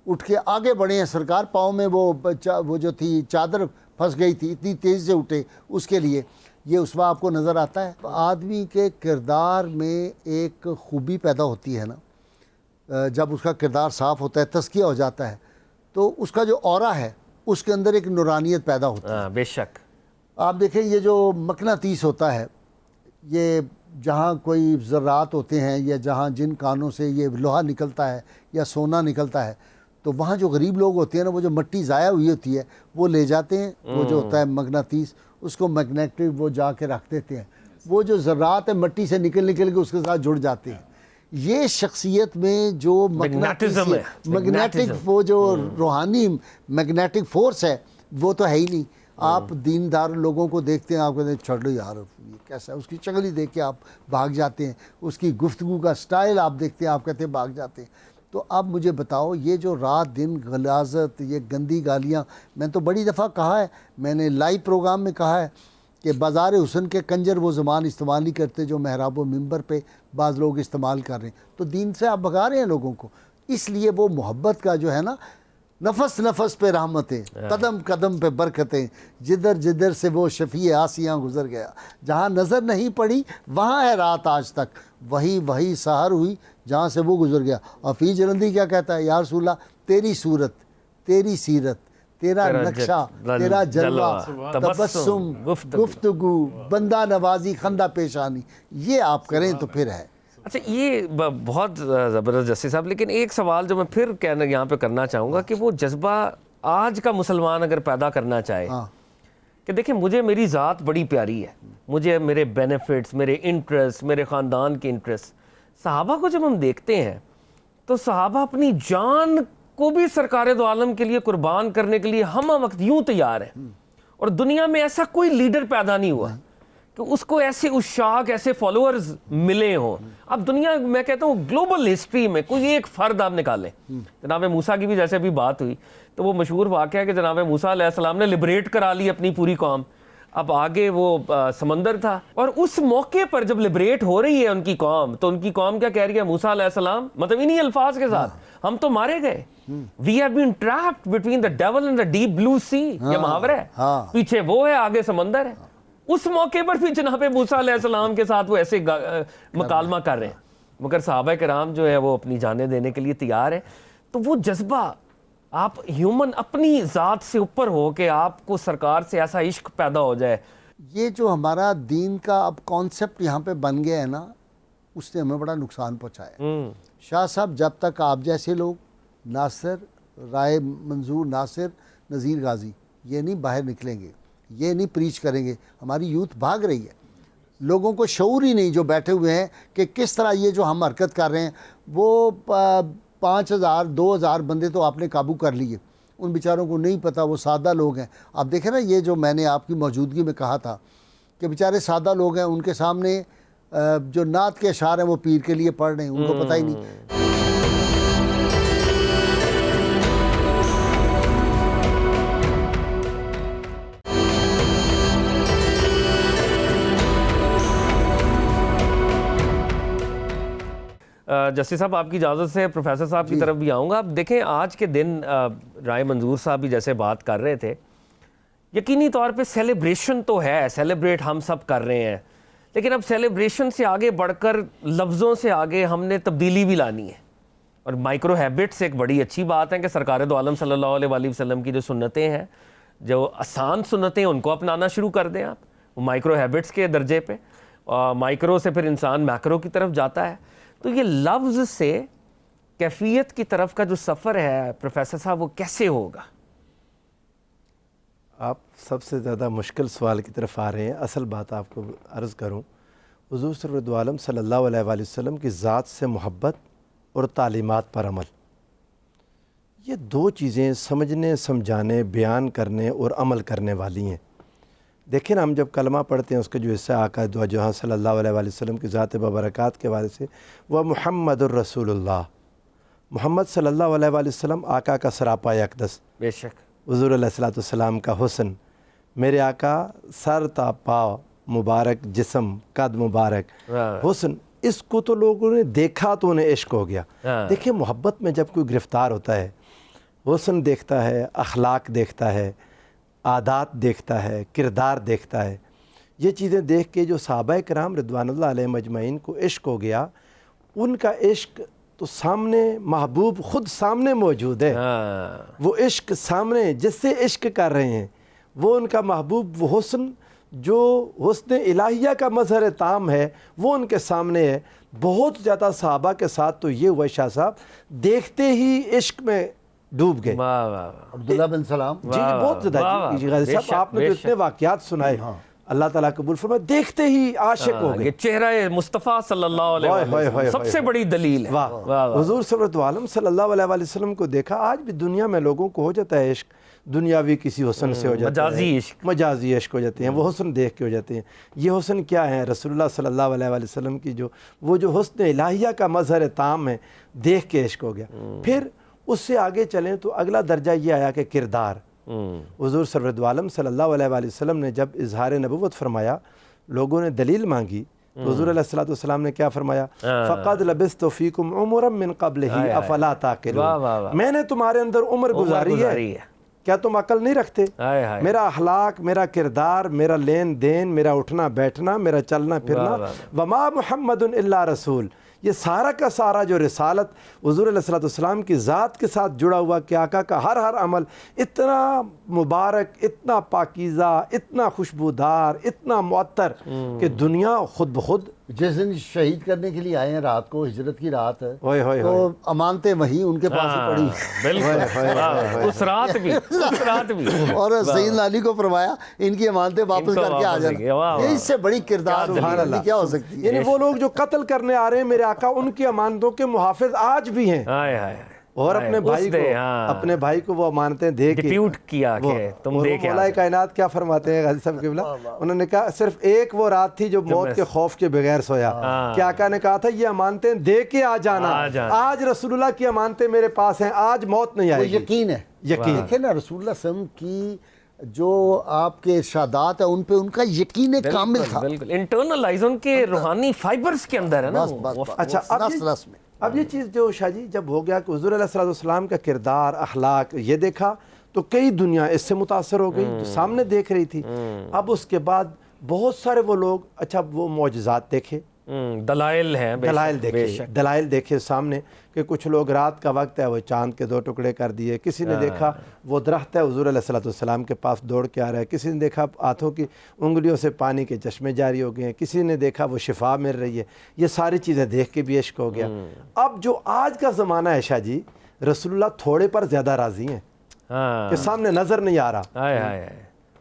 اٹھ کے آگے بڑھے ہیں سرکار, پاؤں میں وہ جو تھی چادر پھنس گئی تھی, اتنی تیز سے اٹھے اس کے لیے. یہ اسوہ آپ کو نظر آتا ہے. آدمی کے کردار میں ایک خوبی پیدا ہوتی ہے نا, جب اس کا کردار صاف ہوتا ہے, تزکیہ ہو جاتا ہے, تو اس کا جو اورا ہے اس کے اندر ایک نورانیت پیدا ہوتی ہے. بے شک. آپ دیکھیں یہ جو مقناطیس ہوتا ہے, یہ جہاں کوئی ذرات ہوتے ہیں یا جہاں جن کانوں سے یہ لوہا نکلتا ہے یا سونا نکلتا ہے, تو وہاں جو غریب لوگ ہوتے ہیں نا, وہ جو مٹی ضائع ہوئی ہوتی ہے وہ لے جاتے ہیں, وہ جو ہوتا ہے مقناطیس, اس کو میگنیٹک وہ جا کے رکھ دیتے ہیں. وہ جو ذرات ہیں مٹی سے نکل کے اس کے ساتھ جڑ جاتے ہیں. یہ شخصیت میں جو میگنیٹک وہ جو روحانی میگنیٹک فورس ہے وہ تو ہے ہی نہیں. آپ دیندار لوگوں کو دیکھتے ہیں, آپ کہتے ہیں چھوڑ لو یار یہ کیسا ہے, اس کی شکل ہی دیکھ کے آپ بھاگ جاتے ہیں, اس کی گفتگو کا سٹائل آپ دیکھتے ہیں, آپ کہتے ہیں بھاگ جاتے ہیں. تو اب مجھے بتاؤ یہ جو رات دن غلاظت, یہ گندی گالیاں, میں تو بڑی دفعہ کہا ہے, میں نے لائیو پروگرام میں کہا ہے کہ بازار حسن کے کنجر وہ زبان استعمال نہیں کرتے جو محراب و منبر پہ بعض لوگ استعمال کر رہے ہیں. تو دین سے آپ بھگا رہے ہیں لوگوں کو. اس لیے وہ محبت کا جو ہے نا, نفس نفس پہ رحمتیں, قدم قدم پہ برکتیں, جدھر جدھر سے وہ شفیع آسیاں گزر گیا, جہاں نظر نہیں پڑی وہاں ہے رات آج تک, وہی سحر ہوئی جہاں سے وہ گزر گیا. اور فی جلندی کیا کہتا ہے, یا رسول اللہ تیری صورت, تیری سیرت, تیرا نقشہ, تیرا جلوہ, تبسم, گفتگو, بندہ نوازی, خندہ پیشانی, یہ آپ کریں تو پھر ہے. اچھا یہ بہت زبردست جسٹس صاحب, لیکن ایک سوال جو میں پھر یہاں پہ کرنا چاہوں گا کہ وہ جذبہ آج کا مسلمان اگر پیدا کرنا چاہے کہ دیکھیں مجھے میری ذات بڑی پیاری ہے, مجھے میرے بینیفٹس, میرے انٹرسٹ, میرے خاندان کے انٹرسٹ. صحابہ کو جب ہم دیکھتے ہیں تو صحابہ اپنی جان کو بھی سرکار دو عالم کے لیے قربان کرنے کے لیے ہم وقت یوں تیار ہیں, اور دنیا میں ایسا کوئی لیڈر پیدا نہیں ہوا کہ اس کو ایسے عشاق, ایسے فالوورز ملے ہوں. اب دنیا میں کہتا ہوں گلوبل ہسٹری میں کوئی ایک فرد آپ نکالیں. جناب موسیٰ کی بھی جیسے ابھی بات ہوئی تو وہ مشہور واقعہ ہے کہ جناب موسیٰ علیہ السلام نے لبریٹ کرا لی اپنی پوری قوم. اب آگے وہ سمندر تھا, اور اس موقع پر جب لبریٹ ہو رہی ہے ان کی قوم, تو ان کی قوم کیا کہہ رہی ہے موسیٰ علیہ السلام, مطلب انہی الفاظ کے ساتھ, ہم تو مارے گئے, we have been trapped between the devil and the deep blue sea. یہ محاورہ ہے, پیچھے وہ ہے آگے سمندر ہے. اس موقع پر بھی جناب موسیٰ علیہ السلام کے ساتھ وہ ایسے مکالمہ کر رہے ہیں, مگر صحابہ کرام جو ہے وہ اپنی جانیں دینے کے لیے تیار ہیں. تو وہ جذبہ آپ ہیومن اپنی ذات سے اوپر ہو کہ آپ کو سرکار سے ایسا عشق پیدا ہو جائے. یہ جو ہمارا دین کا اب کانسیپٹ یہاں پہ بن گیا ہے نا، اس نے ہمیں بڑا نقصان پہنچایا. شاہ صاحب جب تک آپ جیسے لوگ، ناصر، رائے منظور ناصر، نذیر غازی، یہ نہیں باہر نکلیں گے، یہ نہیں پریچ کریں گے، ہماری یوتھ بھاگ رہی ہے. لوگوں کو شعور ہی نہیں جو بیٹھے ہوئے ہیں کہ کس طرح یہ جو ہم حرکت کر رہے ہیں. وہ 5,000 2,000 بندے تو آپ نے قابو کر لیے، ان بیچاروں کو نہیں پتہ، وہ سادہ لوگ ہیں. آپ دیکھیں نا، یہ جو میں نے آپ کی موجودگی میں کہا تھا کہ بیچارے سادہ لوگ ہیں، ان کے سامنے جو نعت کے اشعار ہیں وہ پیر کے لیے پڑھ رہے ہیں، ان کو پتہ ہی نہیں. جسٹس صاحب آپ کی اجازت سے پروفیسر صاحب کی طرف بھی آؤں گا. اب دیکھیں آج کے دن رائے منظور صاحب بھی جیسے بات کر رہے تھے، یقینی طور پہ سیلیبریشن تو ہے، سیلیبریٹ ہم سب کر رہے ہیں، لیکن اب سیلیبریشن سے آگے بڑھ کر لفظوں سے آگے ہم نے تبدیلی بھی لانی ہے. اور مائکرو ہیبٹس ایک بڑی اچھی بات ہے کہ سرکار دو عالم صلی اللہ علیہ وآلہ وسلم کی جو سنتیں ہیں، جو آسان سنتیں، ان کو اپنانا شروع کر دیں آپ. وہ مائکرو ہیبٹس کے درجے پہ، مائکرو سے پھر انسان میکرو کی طرف جاتا ہے. تو یہ لفظ سے کیفیت کی طرف کا جو سفر ہے پروفیسر صاحب، وہ کیسے ہوگا؟ آپ سب سے زیادہ مشکل سوال کی طرف آ رہے ہیں. اصل بات آپ کو عرض کروں، حضور سرورت عالم صلی اللہ علیہ وآلہ وسلم کی ذات سے محبت اور تعلیمات پر عمل، یہ دو چیزیں سمجھنے، سمجھانے، بیان کرنے اور عمل کرنے والی ہیں. دیکھیں نا، ہم جب کلمہ پڑھتے ہیں اس کا جو حصہ آقا دو جہاں صلی اللہ علیہ وآلہ وسلم کی ذات ببرکات کے حوالے سے، وہ محمد الرسول اللہ، محمد صلی اللہ علیہ وآلہ وسلم آقا کا سراپا اقدس، بے شک حضور علیہ الصلوۃ والسلام کا حسن، میرے آقا سر تا پاؤ مبارک، جسم قد مبارک، حسن. اس کو تو لوگوں نے دیکھا تو انہیں عشق ہو گیا. دیکھیں محبت میں جب کوئی گرفتار ہوتا ہے، حسن دیکھتا ہے، اخلاق دیکھتا ہے، عادات دیکھتا ہے، کردار دیکھتا ہے. یہ چیزیں دیکھ کے جو صحابہ کرام رضوان اللہ علیہ مجمعین کو عشق ہو گیا، ان کا عشق تو سامنے محبوب خود سامنے موجود ہے. وہ عشق سامنے جس سے عشق کر رہے ہیں، وہ ان کا محبوب، وہ حسن جو حسن الہیہ کا مظہر تام ہے، وہ ان کے سامنے ہے. بہت زیادہ صحابہ کے ساتھ تو یہ ہوا شاہ صاحب، دیکھتے ہی عشق میں ڈوب گئے. عبداللہ بن سلام، جی بہت زیادہ. جی غازی صاحب آپ نے جو اتنے واقعات سنائے، اللہ تعالیٰ قبول فرمائے، دیکھتے ہی عاشق ہو گئے. یہ چہرہ مصطفیٰ صلی اللہ علیہ وسلم سب سے بڑی دلیل ہے. حضور صلی عالم صلی اللہ علیہ وآلہ وسلم کو دیکھا. آج بھی دنیا میں لوگوں کو ہو جاتا ہے عشق، دنیاوی کسی حسن سے ہو جاتا ہے، مجازی عشق، مجازی عشق ہو جاتے ہیں. وہ حسن دیکھ کے ہو جاتے ہیں. یہ حسن کیا ہے؟ رسول اللہ صلی اللہ علیہ وآلہ وسلم کی وہ جو حسن الہیہ کا مظہر تام ہے، دیکھ کے عشق ہو گیا. پھر اس سے آگے چلیں تو اگلا درجہ یہ آیا کہ کردار. حضور سرورت عالم صلی اللہ علیہ وآلہ وسلم نے جب اظہار نبوت فرمایا، لوگوں نے دلیل مانگی، تو حضور علیہ الصلوۃ والسلام نے کیا فرمایا؟ فَقَدْ لَبِثْتُ فِيكُمْ عُمُرًا مِّن قَبْلِهِ أَفَلَا تَعْقِلُونَ. میں نے تمہارے اندر عمر گزاری ہے، کیا تم عقل نہیں رکھتے؟ میرا اخلاق، میرا کردار، میرا لین دین، میرا اٹھنا بیٹھنا، میرا چلنا پھرنا، وَمَا مُحَمَّدٌ إِلَّا رَسُولٌ، یہ سارا کا سارا جو رسالت حضور علیہ الصلوۃ والسلام کی ذات کے ساتھ جڑا ہوا کہ آقا کا ہر عمل اتنا مبارک، اتنا پاکیزہ، اتنا خوشبودار، اتنا معطر کہ دنیا خود بخود جس دن شہید کرنے کے لیے آئے ہیں، رات کو ہجرت کی رات ہے، تو امانتیں وہی ان کے پاس پڑی. بالکل اس رات بھی اور سیدنا علی کو فرمایا ان کی امانتیں واپس کر کے آ جانا. یہ اس سے بڑی کردار کیا ہو سکتی ہے؟ یعنی وہ لوگ جو قتل کرنے آ رہے ہیں میرے آقا، ان کی امانتوں کے محافظ آج بھی ہیں، اور اپنے بھائی کو وہ امانتیں دے کے ڈپیوٹ کیا کہ تم دے کے. مولا کائنات کیا فرماتے ہیں غازی صاحب قبلہ؟ انہوں نے کہا صرف ایک وہ رات تھی جو موت کے خوف کے بغیر سویا، کہ آقا نے کہا تھا یہ امانتیں دے کے آ جانا. آج رسول اللہ کی امانتیں میرے پاس ہیں، آج موت نہیں آئے گی. یقین ہے، یقین. دیکھیں نا رسول اللہ صلی اللہ علیہ وسلم کی جو آپ کے ارشادات ہیں ان پہ ان کا یقین کامل تھا. بالکل انٹرنلائز ان کے روحانی فائبرز کے اندر ہے نا. اچھا اب یہ چیز جو شاہ جی جب ہو گیا کہ حضور علیہ السلام کا کردار، اخلاق یہ دیکھا تو کئی دنیا اس سے متاثر ہو گئی، جو سامنے دیکھ رہی تھی. اب اس کے بعد بہت سارے وہ لوگ، اچھا وہ معجزات دیکھے، دلائل ہیں، دلائل دیکھیں، دلائل دیکھیں سامنے کہ کچھ لوگ رات کا وقت ہے وہ چاند کے 2 ٹکڑے کر دیے، کسی نے دیکھا وہ درخت ہے حضور علیہ الصلوۃ والسلام کے پاس دوڑ کے آ رہا ہے، کسی نے دیکھا ہاتھوں کی انگلیوں سے پانی کے چشمے جاری ہو گئے ہیں، کسی نے دیکھا وہ شفا مل رہی ہے، یہ ساری چیزیں دیکھ کے بھی عشق ہو گیا۔ اب جو آج کا زمانہ ہے شاہ جی، رسول اللہ تھوڑے پر زیادہ راضی ہیں کہ سامنے نظر نہیں آ رہا،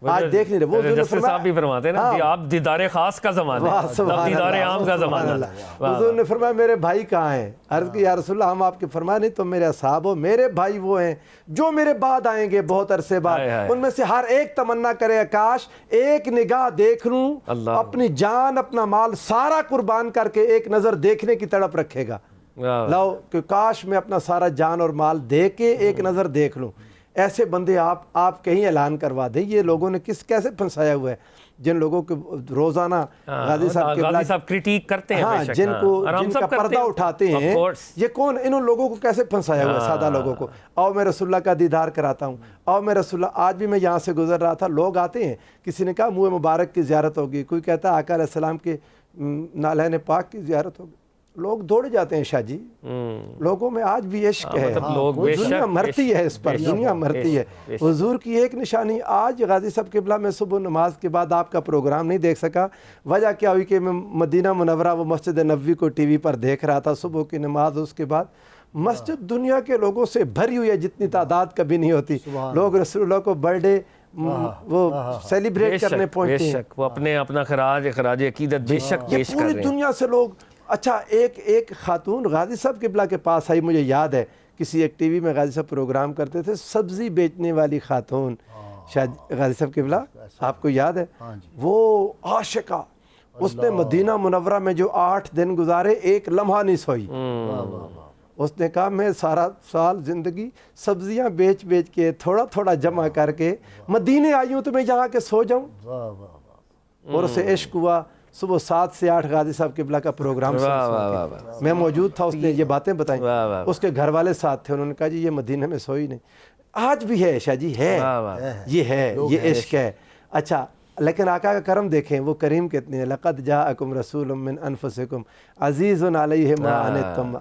آج دیکھ نہیں رہے۔ وہ جسٹس صاحب بھی فرماتے ہیں نا آپ دیدار خاص کا زمانہ ہے، اب دیدار عام کا زمانہ ہے۔ حضور نے فرمایا میرے بھائی کہاں ہیں؟ عرض کی یا رسول اللہ ہم آپ کے فرمایا نہیں تم میرے اصحاب ہو، میرے بھائی وہ ہیں جو میرے بعد آئیں گے بہت عرصے بعد، ان میں سے ہر ایک تمنا کرے کاش ایک نگاہ دیکھ لوں، اپنی جان اپنا مال سارا قربان کر کے ایک نظر دیکھنے کی تڑپ رکھے گا، لو کہ کاش میں اپنا سارا جان اور مال دے کے ایک نظر دیکھ لوں۔ ایسے بندے آپ کہیں اعلان کروا دیں، یہ لوگوں نے کیسے پھنسایا ہوا ہے، جن لوگوں کو روزانہ غازی صاحب کرٹیک کرتے ہیں، ہاں جن کا پردہ اٹھاتے ہیں، یہ کون انہوں لوگوں کو کیسے پھنسایا ہوا ہے سادہ لوگوں کو۔ آؤ میں رسول اللہ کا دیدار کراتا ہوں، آؤ میں رسول اللہ، آج بھی میں یہاں سے گزر رہا تھا، لوگ آتے ہیں، کسی نے کہا منہ مبارک کی زیارت ہوگی، کوئی کہتا ہے آقا علیہ السلام کے نالین پاک کی زیارت ہوگی، لوگ دوڑ جاتے ہیں شاہ جی۔ لوگوں میں آج بھی عشق ہے، دنیا مرتی ہے اس پر، دنیا مرتی ہے۔ حضور کی ایک نشانی آج غازی صاحب قبلہ میں صبح نماز کے بعد آپ کا پروگرام نہیں دیکھ سکا، وجہ کیا ہوئی کہ میں مدینہ منورہ وہ مسجد نبوی کو ٹی وی پر دیکھ رہا تھا صبح کی نماز، اس کے بعد مسجد دنیا کے لوگوں سے بھری ہوئی ہے جتنی تعداد کبھی نہیں ہوتی، لوگ رسول اللہ کو برتھ ڈے وہ سیلیبریٹ کرنے پہنچتے ہیں، وہ اپنا خراج عقیدت بے شک پیش کر رہے ہیں۔ پوری دنیا سے لوگ۔ اچھا ایک خاتون غازی صاحب قبلہ کے پاس آئی، مجھے یاد ہے کسی ایک ٹی وی میں غازی صاحب پروگرام کرتے تھے، سبزی بیچنے والی خاتون، شاید غازی صاحب قبلہ آپ کو یاد ہے، وہ عاشقہ، اس نے مدینہ منورہ میں جو 8 دن گزارے ایک لمحہ نہیں سوئی، اس نے کہا میں سارا سال زندگی سبزیاں بیچ کے تھوڑا تھوڑا جمع کر کے مدینے آئی ہوں تو میں یہاں کے سو جاؤں، اور اسے عشق ہوا۔ صبح 7 سے 8 غازی صاحب قبلہ کا پروگرام میں موجود تھا، اس نے یہ باتیں بتائیں، اس کے گھر والے ساتھ تھے، انہوں نے کہا جی یہ مدینہ میں سوئی نہیں۔ آج بھی ہے شاہ جی، ہے یہ عشق ہے۔ اچھا لیکن آقا کا کرم دیکھیں، وہ کریم کتنے ہیں، لقد جاءکم رسول من انفسکم عزیز علیہ ما عنتم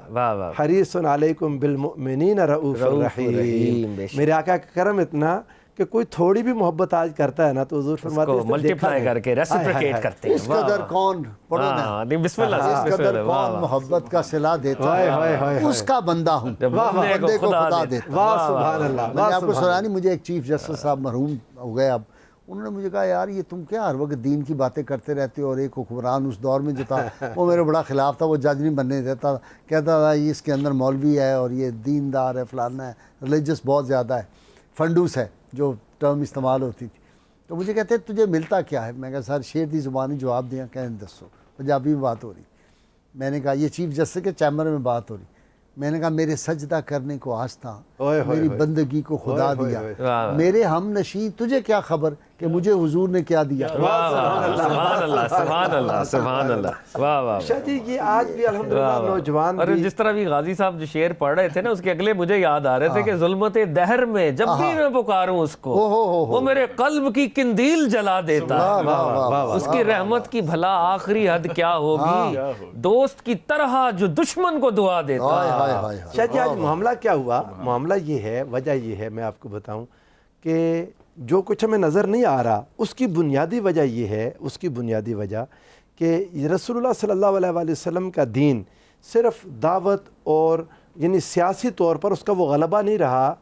حریص علیکم بالمؤمنین رؤوف رحیم۔ میرے آقا کا کرم اتنا کہ کوئی تھوڑی بھی محبت آج کرتا ہے نا تو حضور فرماتے ہیں ملٹیپلائی کر کے ریسیپریکیٹ کرتے ہیں۔ اس قدر کون بسم اللہ، اس قدر کون محبت کا صلہ دیتا ہے، اس کا بندہ ہوں، بندے کو خدا دیتا ہے۔ واہ سبحان اللہ۔ میں نے آپ کو سنا نہیں، مجھے ایک چیف جسٹس صاحب مرحوم ہو گئے اب، انہوں نے مجھے کہا یار یہ تم کیا ہر وقت دین کی باتیں کرتے رہتے ہو، اور ایک حکمران اس دور میں جو تھا وہ میرے بڑا خلاف تھا، وہ جج نہیں بننے دیتا، کہتا تھا یہ اس کے اندر مولوی ہے اور یہ دیندار ہے، فلانا ہے، ریلیجس بہت زیادہ ہے، فنڈوس ہے جو ٹرم استعمال ہوتی تھی۔ تو مجھے کہتے ہیں تجھے ملتا کیا ہے؟ میں کہا سر شیر دی زبانی جواب دیا، کہیں دسو، پنجابی میں بات ہو رہی۔ میں نے کہا یہ چیف جسٹس کے چیمبر میں بات ہو رہی، میں نے کہا میرے سجدہ کرنے کو آستہ، میری بندگی کو خدا دیا، میرے ہم نشیں تجھے کیا خبر کہ مجھے حضور نے کیا دیا۔ سبحان اللہ سبحان اللہ سبحان اللہ، واہ واہ۔ شاہ جی یہ آج بھی الحمدللہ نوجوان، اور جس طرح بھی غازی صاحب جو شعر پڑھ رہے تھے نا، اس کے اگلے مجھے یاد آ رہے تھے کہ ظلمت دہر میں جب بھی میں پکاروں اس کو، وہ میرے قلب کی قندیل جلا دیتا ہے، اس کی رحمت کی بھلا آخری حد کیا ہوگی، دوست کی طرح جو دشمن کو دعا دیتا ہے۔ شاہ جی آج معاملہ کیا ہوا؟ معاملہ یہ ہے، وجہ یہ ہے، میں آپ کو بتاؤں کہ جو کچھ ہمیں نظر نہیں آ رہا اس کی بنیادی وجہ یہ ہے، اس کی بنیادی وجہ کہ رسول اللہ صلی اللہ علیہ وآلہ وسلم کا دین صرف دعوت اور یعنی سیاسی طور پر اس کا وہ غلبہ نہیں رہا،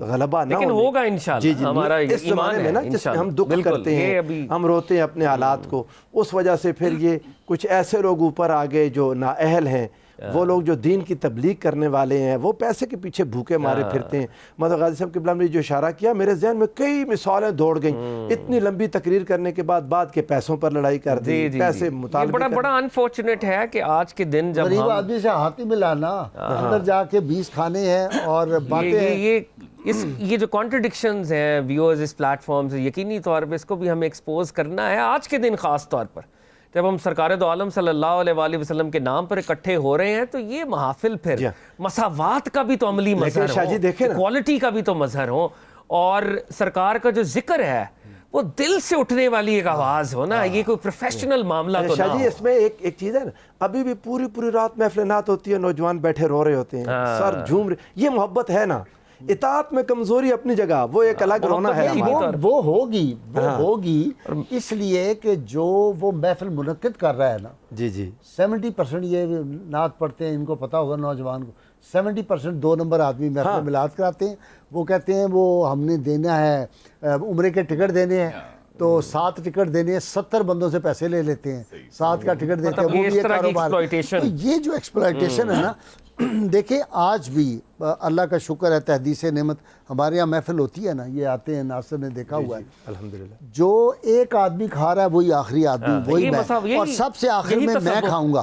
غلبہ نہ لیکن ہوگا انشاءاللہ، ہمارا اس زمانے میں نا جس میں ہم دکھ کرتے ہیں، ہم روتے ہیں اپنے حالات کو، اس وجہ سے پھر یہ کچھ ایسے لوگ اوپر آ گئے جو نااہل ہیں، وہ لوگ جو دین کی تبلیغ کرنے والے ہیں، وہ پیسے کے پیچھے بھوکے مارے پھرتے ہیں۔ مطلب غازی صاحب قبلہ نے جو اشارہ کیا، میرے ذہن میں کئی مثالیں دوڑ گئیں، اتنی لمبی تقریر کرنے کے بعد کے پیسوں پر لڑائی کر دی، پیسے مطالبے بڑا انفارچونیٹ ہے کہ آج کے دن جب غریب آدمی سے ہاتھی ملانا، اندر جا کے 20 کھانے ہیں اور باتیں، یہ جو کانٹرڈکشنز ہیں ویورز اس پلیٹ فارم سے، یقینی طور پہ اس کو بھی ہمیں ایکسپوز کرنا ہے آج کے دن، خاص طور پر جب ہم سرکار دو عالم صلی اللہ علیہ وآلہ وسلم کے نام پر اکٹھے ہو رہے ہیں، تو یہ محافل پھر مساوات کا بھی تو عملی مظہر ہو، کوالٹی کا بھی تو مظہر ہو، اور سرکار کا جو ذکر ہے وہ دل سے اٹھنے والی ایک آواز ہو نا, یہ کوئی پروفیشنل معاملہ تو نہ شاہ جی ہو. اس میں ایک چیز ہے نا, ابھی بھی پوری رات محفل نعت ہوتی ہے, نوجوان بیٹھے رو رہے ہوتے ہیں, سر جھوم رہے, یہ محبت ہے نا. اطاعت میں کمزوری اپنی جگہ, وہ ایک الگ رونا ہے ہمارا. وہ ہوگی اس لیے کہ جو وہ محفل منعقد کر رہا ہے نا, جی 70% یہ نعت پڑھتے ہیں, ان کو پتا ہوگا نوجوان کو, 70% 2 نمبر آدمی محفل میلاد کراتے ہیں. وہ کہتے ہیں وہ ہم نے دینا ہے, عمرے کے ٹکٹ دینے ہیں تو 7 ٹکٹ دینے ہیں, 70 بندوں سے پیسے لے لیتے ہیں, 7 کا ٹکٹ دیتے ہیں. وہ بھی ایک کاروبار. یہ جو ایکسپلائٹیشن ہے نا, دیکھیں آج بھی اللہ کا شکر ہے, تحدیث نعمت ہمارے یہاں محفل ہوتی ہے نا, یہ آتے ہیں, ناصر نے دیکھا ہوا ہے, الحمدللہ, جو ایک آدمی کھا رہا ہے وہی آخری آدمی, وہی میں, اور سب سے آخر میں کھاؤں گا,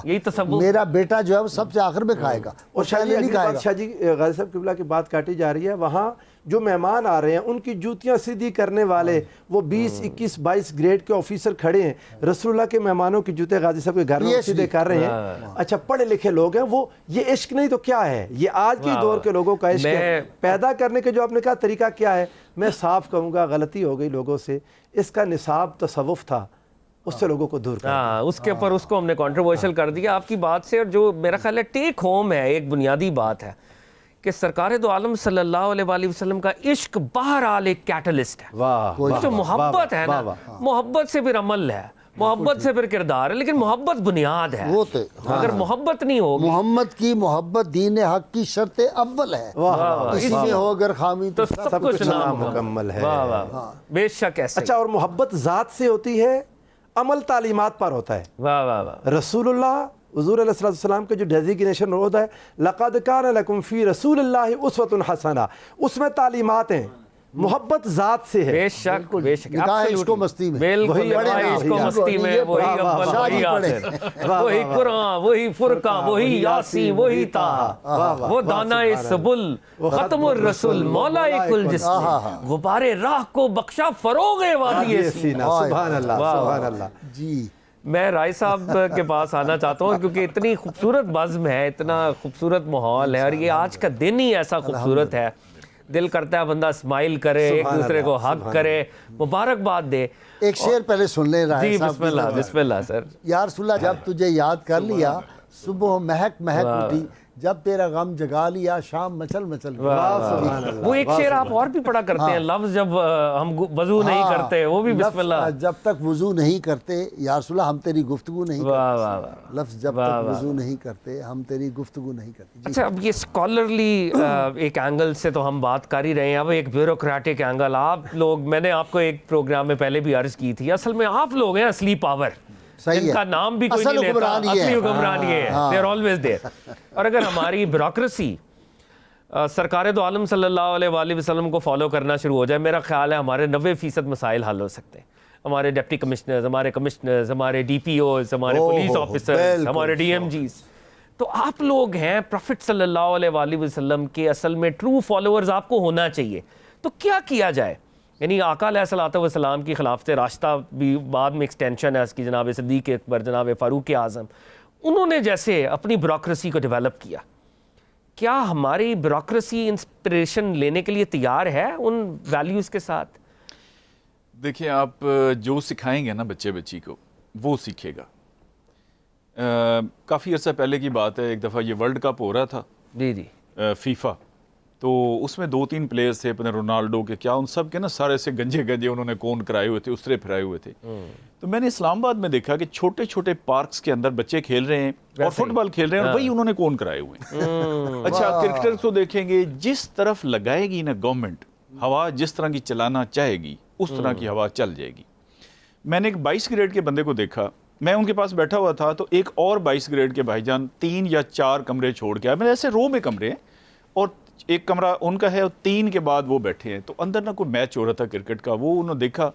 میرا بیٹا جو ہے وہ سب سے آخر میں کھائے گا, اور شاہ جی غازی صاحب قبلہ کی بات کاٹی جا رہی ہے. وہاں جو مہمان آ رہے ہیں ان کی جوتیاں سیدھی کرنے والے وہ 20 21 22 گریڈ کے آفیسر کھڑے ہیں, رسول اللہ کے مہمانوں کی جوتے غازی صاحب کے گھر میں سیدھے کر رہے ہیں. اچھا پڑھے لکھے لوگ ہیں, وہ یہ عشق نہیں تو کیا ہے, یہ آج کے دور کے لوگوں کا عشق ہے. پیدا کرنے کے جو آپ نے کہا طریقہ کیا ہے, میں صاف کہوں گا غلطی ہو گئی لوگوں سے, اس کا نصاب تصوف تھا, اس سے لوگوں کو دور کر دیا. اس کے اوپر اس کو ہم نے کنٹروورشل کر دیا آپ کی بات سے. اور جو میرا خیال ہے ٹیک ہوم ہے, ایک بنیادی بات ہے کہ سرکار دو عالم صلی اللہ علیہ وآلہ وسلم کا عشق بہرحال ایک کیٹلسٹ ہے. جو محبت ہے نا, محبت سے پھر عمل ہے, محبت سے پھر کردار ہے, لیکن محبت بنیاد ہے. اگر محبت نہیں ہوگی, محبت دین حق کی شرط اول ہے, اس میں ہو اگر خامی تو سب کچھ نامکمل ہے. بے شک ایسے. اچھا, اور محبت ذات سے ہوتی ہے, عمل تعلیمات پر ہوتا ہے. واہ واہ واہ. رسول اللہ حضور علیہ السلام کا جو ڈیزیگنیشن ہوتا ہے, لقد کان لکم فی رسول اللہ اسوۃ حسنہ, اس میں تعلیمات ہیں. محبت ذات سے ہے. بے شک بے شک. عشق و مستی میں, بالکل عشق و مستی میں, وہی اول وہی آخر, وہی قرآن, وہی فرقان, وہی یاسین, وہی طٰہٰ, وہ دانائے سبل, ختم الرسول, مولائے کل جسم, غبار راہ کو بخشا فروغ وادی سینہ. سبحان اللہ سبحان اللہ. جی میں رائے صاحب کے پاس آنا چاہتا ہوں کیونکہ اتنی خوبصورت بزم ہے, اتنا خوبصورت ماحول ہے, اور یہ آج کا دن ہی ایسا خوبصورت ہے, دل کرتا ہے بندہ اسمائل کرے, ایک دوسرے کو حق کرے, مبارکباد دے. ایک شعر پہلے سن لیں رائے صاحب. بسم اللہ سر. یا رسول اللہ, جب تجھے یاد کر لیا صبح مہک اٹھی, جب تیرا غم جگا لیا شام مچل مچل. وہ ایک شعر آپ اور بھی پڑھا کرتے ہیں, لفظ جب ہم وضو نہیں کرتے, وہ بھی بسم اللہ. جب تک وضو نہیں کرتے یا رسول اللہ ہم تیری گفتگو نہیں کرتے. لفظ جب تک وضو نہیں کرتے ہم تیری گفتگو نہیں کرتے. اچھا, اب یہ اسکالرلی ایک اینگل سے تو ہم بات کر ہی رہے ہیں, اب ایک بیوروکریٹک اینگل. آپ لوگ, میں نے آپ کو ایک پروگرام میں پہلے بھی عرض کی تھی, اصل میں آپ لوگ ہیں اصلی پاور, جن کا نام بھی کوئی نہیں لیتا, اصلی حکمران یہ ہے, they are always there. اور اگر ہماری بیوروکریسی سرکار دو عالم صلی اللہ علیہ وآلہ وسلم کو فالو کرنا شروع ہو جائے, میرا خیال ہے ہمارے 90% مسائل حل ہو سکتے ہیں. ہمارے ڈپٹی کمشنرز, ہمارے کمشنرز, ہمارے ڈی پی اوز, ہمارے پولیس آفیسرز, ہمارے ڈی ایم جیز, تو آپ لوگ ہیں پروفٹ صلی اللہ علیہ وآلہ وسلم کے اصل میں ٹرو فالوورز آپ کو ہونا چاہیے. تو کیا کیا جائے؟ یعنی آقا علیہ الصلوۃ والسلام کی خلافت راستہ بھی بعد میں ایکسٹینشن ہے اس کی, جناب صدیق اکبر, جناب فاروق اعظم, انہوں نے جیسے اپنی بیوروکریسی کو ڈیولپ کیا, کیا ہماری بیوروکریسی انسپریشن لینے کے لیے تیار ہے ان ویلیوز کے ساتھ؟ دیکھیں, آپ جو سکھائیں گے نا بچی کو وہ سیکھے گا. کافی عرصہ پہلے کی بات ہے, ایک دفعہ یہ ورلڈ کپ ہو رہا تھا جی فیفا, تو اس میں 2-3 پلیئرز تھے اپنے رونالڈو کے, کیا ان سب کے نا سارے سے گنجے انہوں نے کون کرائے ہوئے تھے, اسرے پھرائے ہوئے تھے. تو میں نے اسلام آباد میں دیکھا کہ چھوٹے چھوٹے پارکس کے اندر بچے کھیل رہے ہیں اور فٹ بال کھیل رہے ہیں, اور وہی انہوں نے کون کرائے ہوئے ہیں. اچھا, کرکٹرز کو دیکھیں گے, جس طرف لگائے گی نا گورنمنٹ ہوا, جس طرح کی چلانا چاہے گی اس طرح کی ہوا چل جائے گی. میں نے ایک 22 گریڈ کے بندے کو دیکھا, میں ان کے پاس بیٹھا ہوا تھا, تو ایک اور 22 گریڈ کے بھائی جان 3 یا 4 کمرے چھوڑ کے آئے, میں ایسے رو میں کمرے ہیں, اور ایک کمرہ ان کا ہے, اور 3 کے بعد وہ بیٹھے ہیں. تو اندر نہ کوئی میچ ہو رہا تھا کرکٹ کا, وہ انہوں نے دیکھا,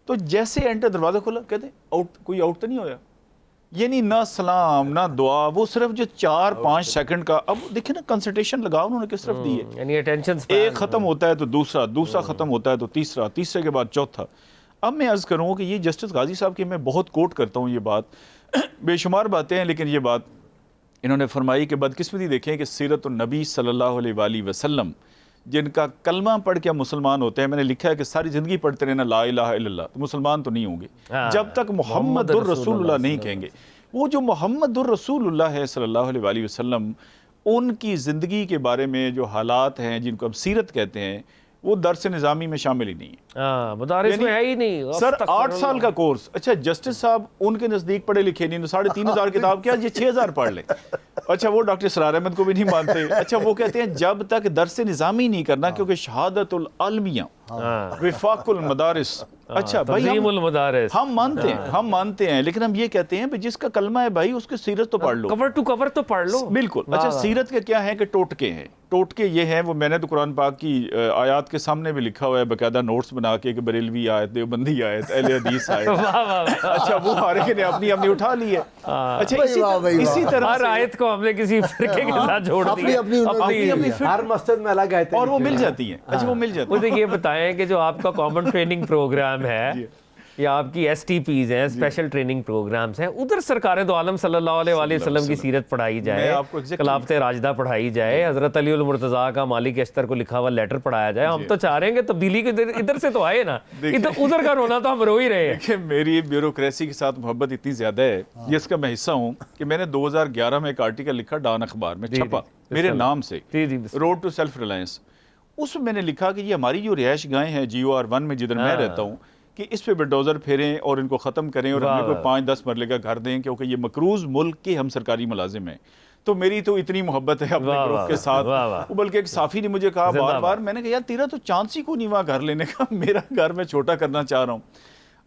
تو جیسے انٹر دروازہ کھولا, کہتے آؤٹ, کوئی آؤٹ تو نہیں ہویا. یعنی نہ سلام نہ دعا, وہ صرف جو 4-5 سیکنڈ کا. اب دیکھیں نا کنسنٹریشن لگا انہوں نے کس طرف دی ہے, یعنی اٹینشن ایک ختم ہوتا ہے تو دوسرا ختم ہوتا ہے تو تیسرا, تیسرے کے بعد چوتھا. اب میں عرض کروں کہ یہ جسٹس غازی صاحب کی میں بہت کوٹ کرتا ہوں, یہ بات بے شمار باتیں ہیں, لیکن یہ بات انہوں نے فرمائی کہ بدقسمتی دیکھیں کہ سیرت النبی صلی اللہ علیہ وآلہ وسلم جن کا کلمہ پڑھ کے مسلمان ہوتے ہیں. میں نے لکھا ہے کہ ساری زندگی پڑھتے رہنا لا الہ الا اللہ تو مسلمان تو نہیں ہوں گے جب تک محمد الرسول اللہ نہیں کہیں گے. وہ جو محمد الرسول اللہ ہے صلی اللہ علیہ وآلہ وسلم، ان کی زندگی کے بارے میں جو حالات ہیں جن کو ہم سیرت کہتے ہیں، وہ درس نظامی میں شامل ہی نہیں ہے. مدارس میں ہے ہی نہیں. سر 8 سال کا کورس. اچھا جسٹس صاحب ان کے نزدیک پڑھے لکھے نہیں، 3,500 کتاب کیا، یہ 6,000 پڑھ لیں. اچھا وہ ڈاکٹر اسرار احمد کو بھی نہیں مانتے. اچھا وہ کہتے ہیں جب تک درس نظامی نہیں کرنا، کیونکہ شہادت العالمیہ وفاق المدارس. اچھا بھائی تنظیم المدارس ہم مانتے ہیں، لیکن ہم یہ کہتے ہیں جس کا کلمہ ہے بھائی اس کی سیرت تو پڑھ لو، کور ٹو کور تو پڑھ لو. بالکل. اچھا سیرت کے کیا ہیں کہ ٹوٹکے ہیں. ٹوٹکے یہ ہیں، وہ میں نے تو قرآن پاک کی آیات کے سامنے بھی لکھا ہوا ہے باقاعدہ نوٹس بنا کے کہ بریلوی آیت، دیوبندی آیت، اہل حدیث آیت. اچھا وہ ہر ایک نے اپنی طرح لی ہے. اچھا اسی طرح ہر آیت کو ہم نے کسی فرقے کے ساتھ جوڑ دیا، اپنی ہر مسجد میں الگ آیتیں اور وہ مل جاتی ہیں. اچھا وہ مل جاتی ہیں. مجھے یہ بتائیں کہ جو آپ کا کامن ٹریننگ پروگرام ہے یا آپ کی ایس ٹی پیز ہیں، اسپیشل ٹریننگ پروگرامز ہیں، ادھر سرکار دو عالم صلی اللہ علیہ وآلہ وسلم کی سیرت پڑھائی جائے، خلافت راشدہ پڑھائی جائے، حضرت علی المرتضیٰ کا مالک اشتر کو لکھا ہوا لیٹر پڑھایا جائے. ہم تو چاہ رہے ہیں کہ تبدیلی کے ادھر سے تو آئے نا، ادھر کا رونا تو ہم رو ہی رہے ہیں. دیکھیں میری بیوروکریسی کے ساتھ محبت اتنی زیادہ ہے، جس کا میں حصہ ہوں، کہ میں نے 2011 میں ایک آرٹیکل لکھا ڈان اخبار میں، چھپا میرے نام سے، روڈ ٹو سیلف ریلائنس. اس میں نے لکھا کہ یہ ہماری جو رہائش گاہیں ہیں GOR1 میں جدھر میں رہتا ہوں، کہ اس پہ بلڈوزر پھیریں اور ان کو ختم کریں اور ہمیں کوئی 5-10 مرلے کا گھر دیں، کیونکہ یہ مقروض ملک کے ہم سرکاری ملازم ہیں. تو میری تو اتنی محبت ہے اپنے گروپ کے ساتھ. بلکہ ایک صافی نے مجھے کہا بار بار، میں نے کہا یار تیرا تو چانس ہی کو نہیں وہاں گھر لینے کا، میرا گھر میں چھوٹا کرنا چاہ رہا ہوں.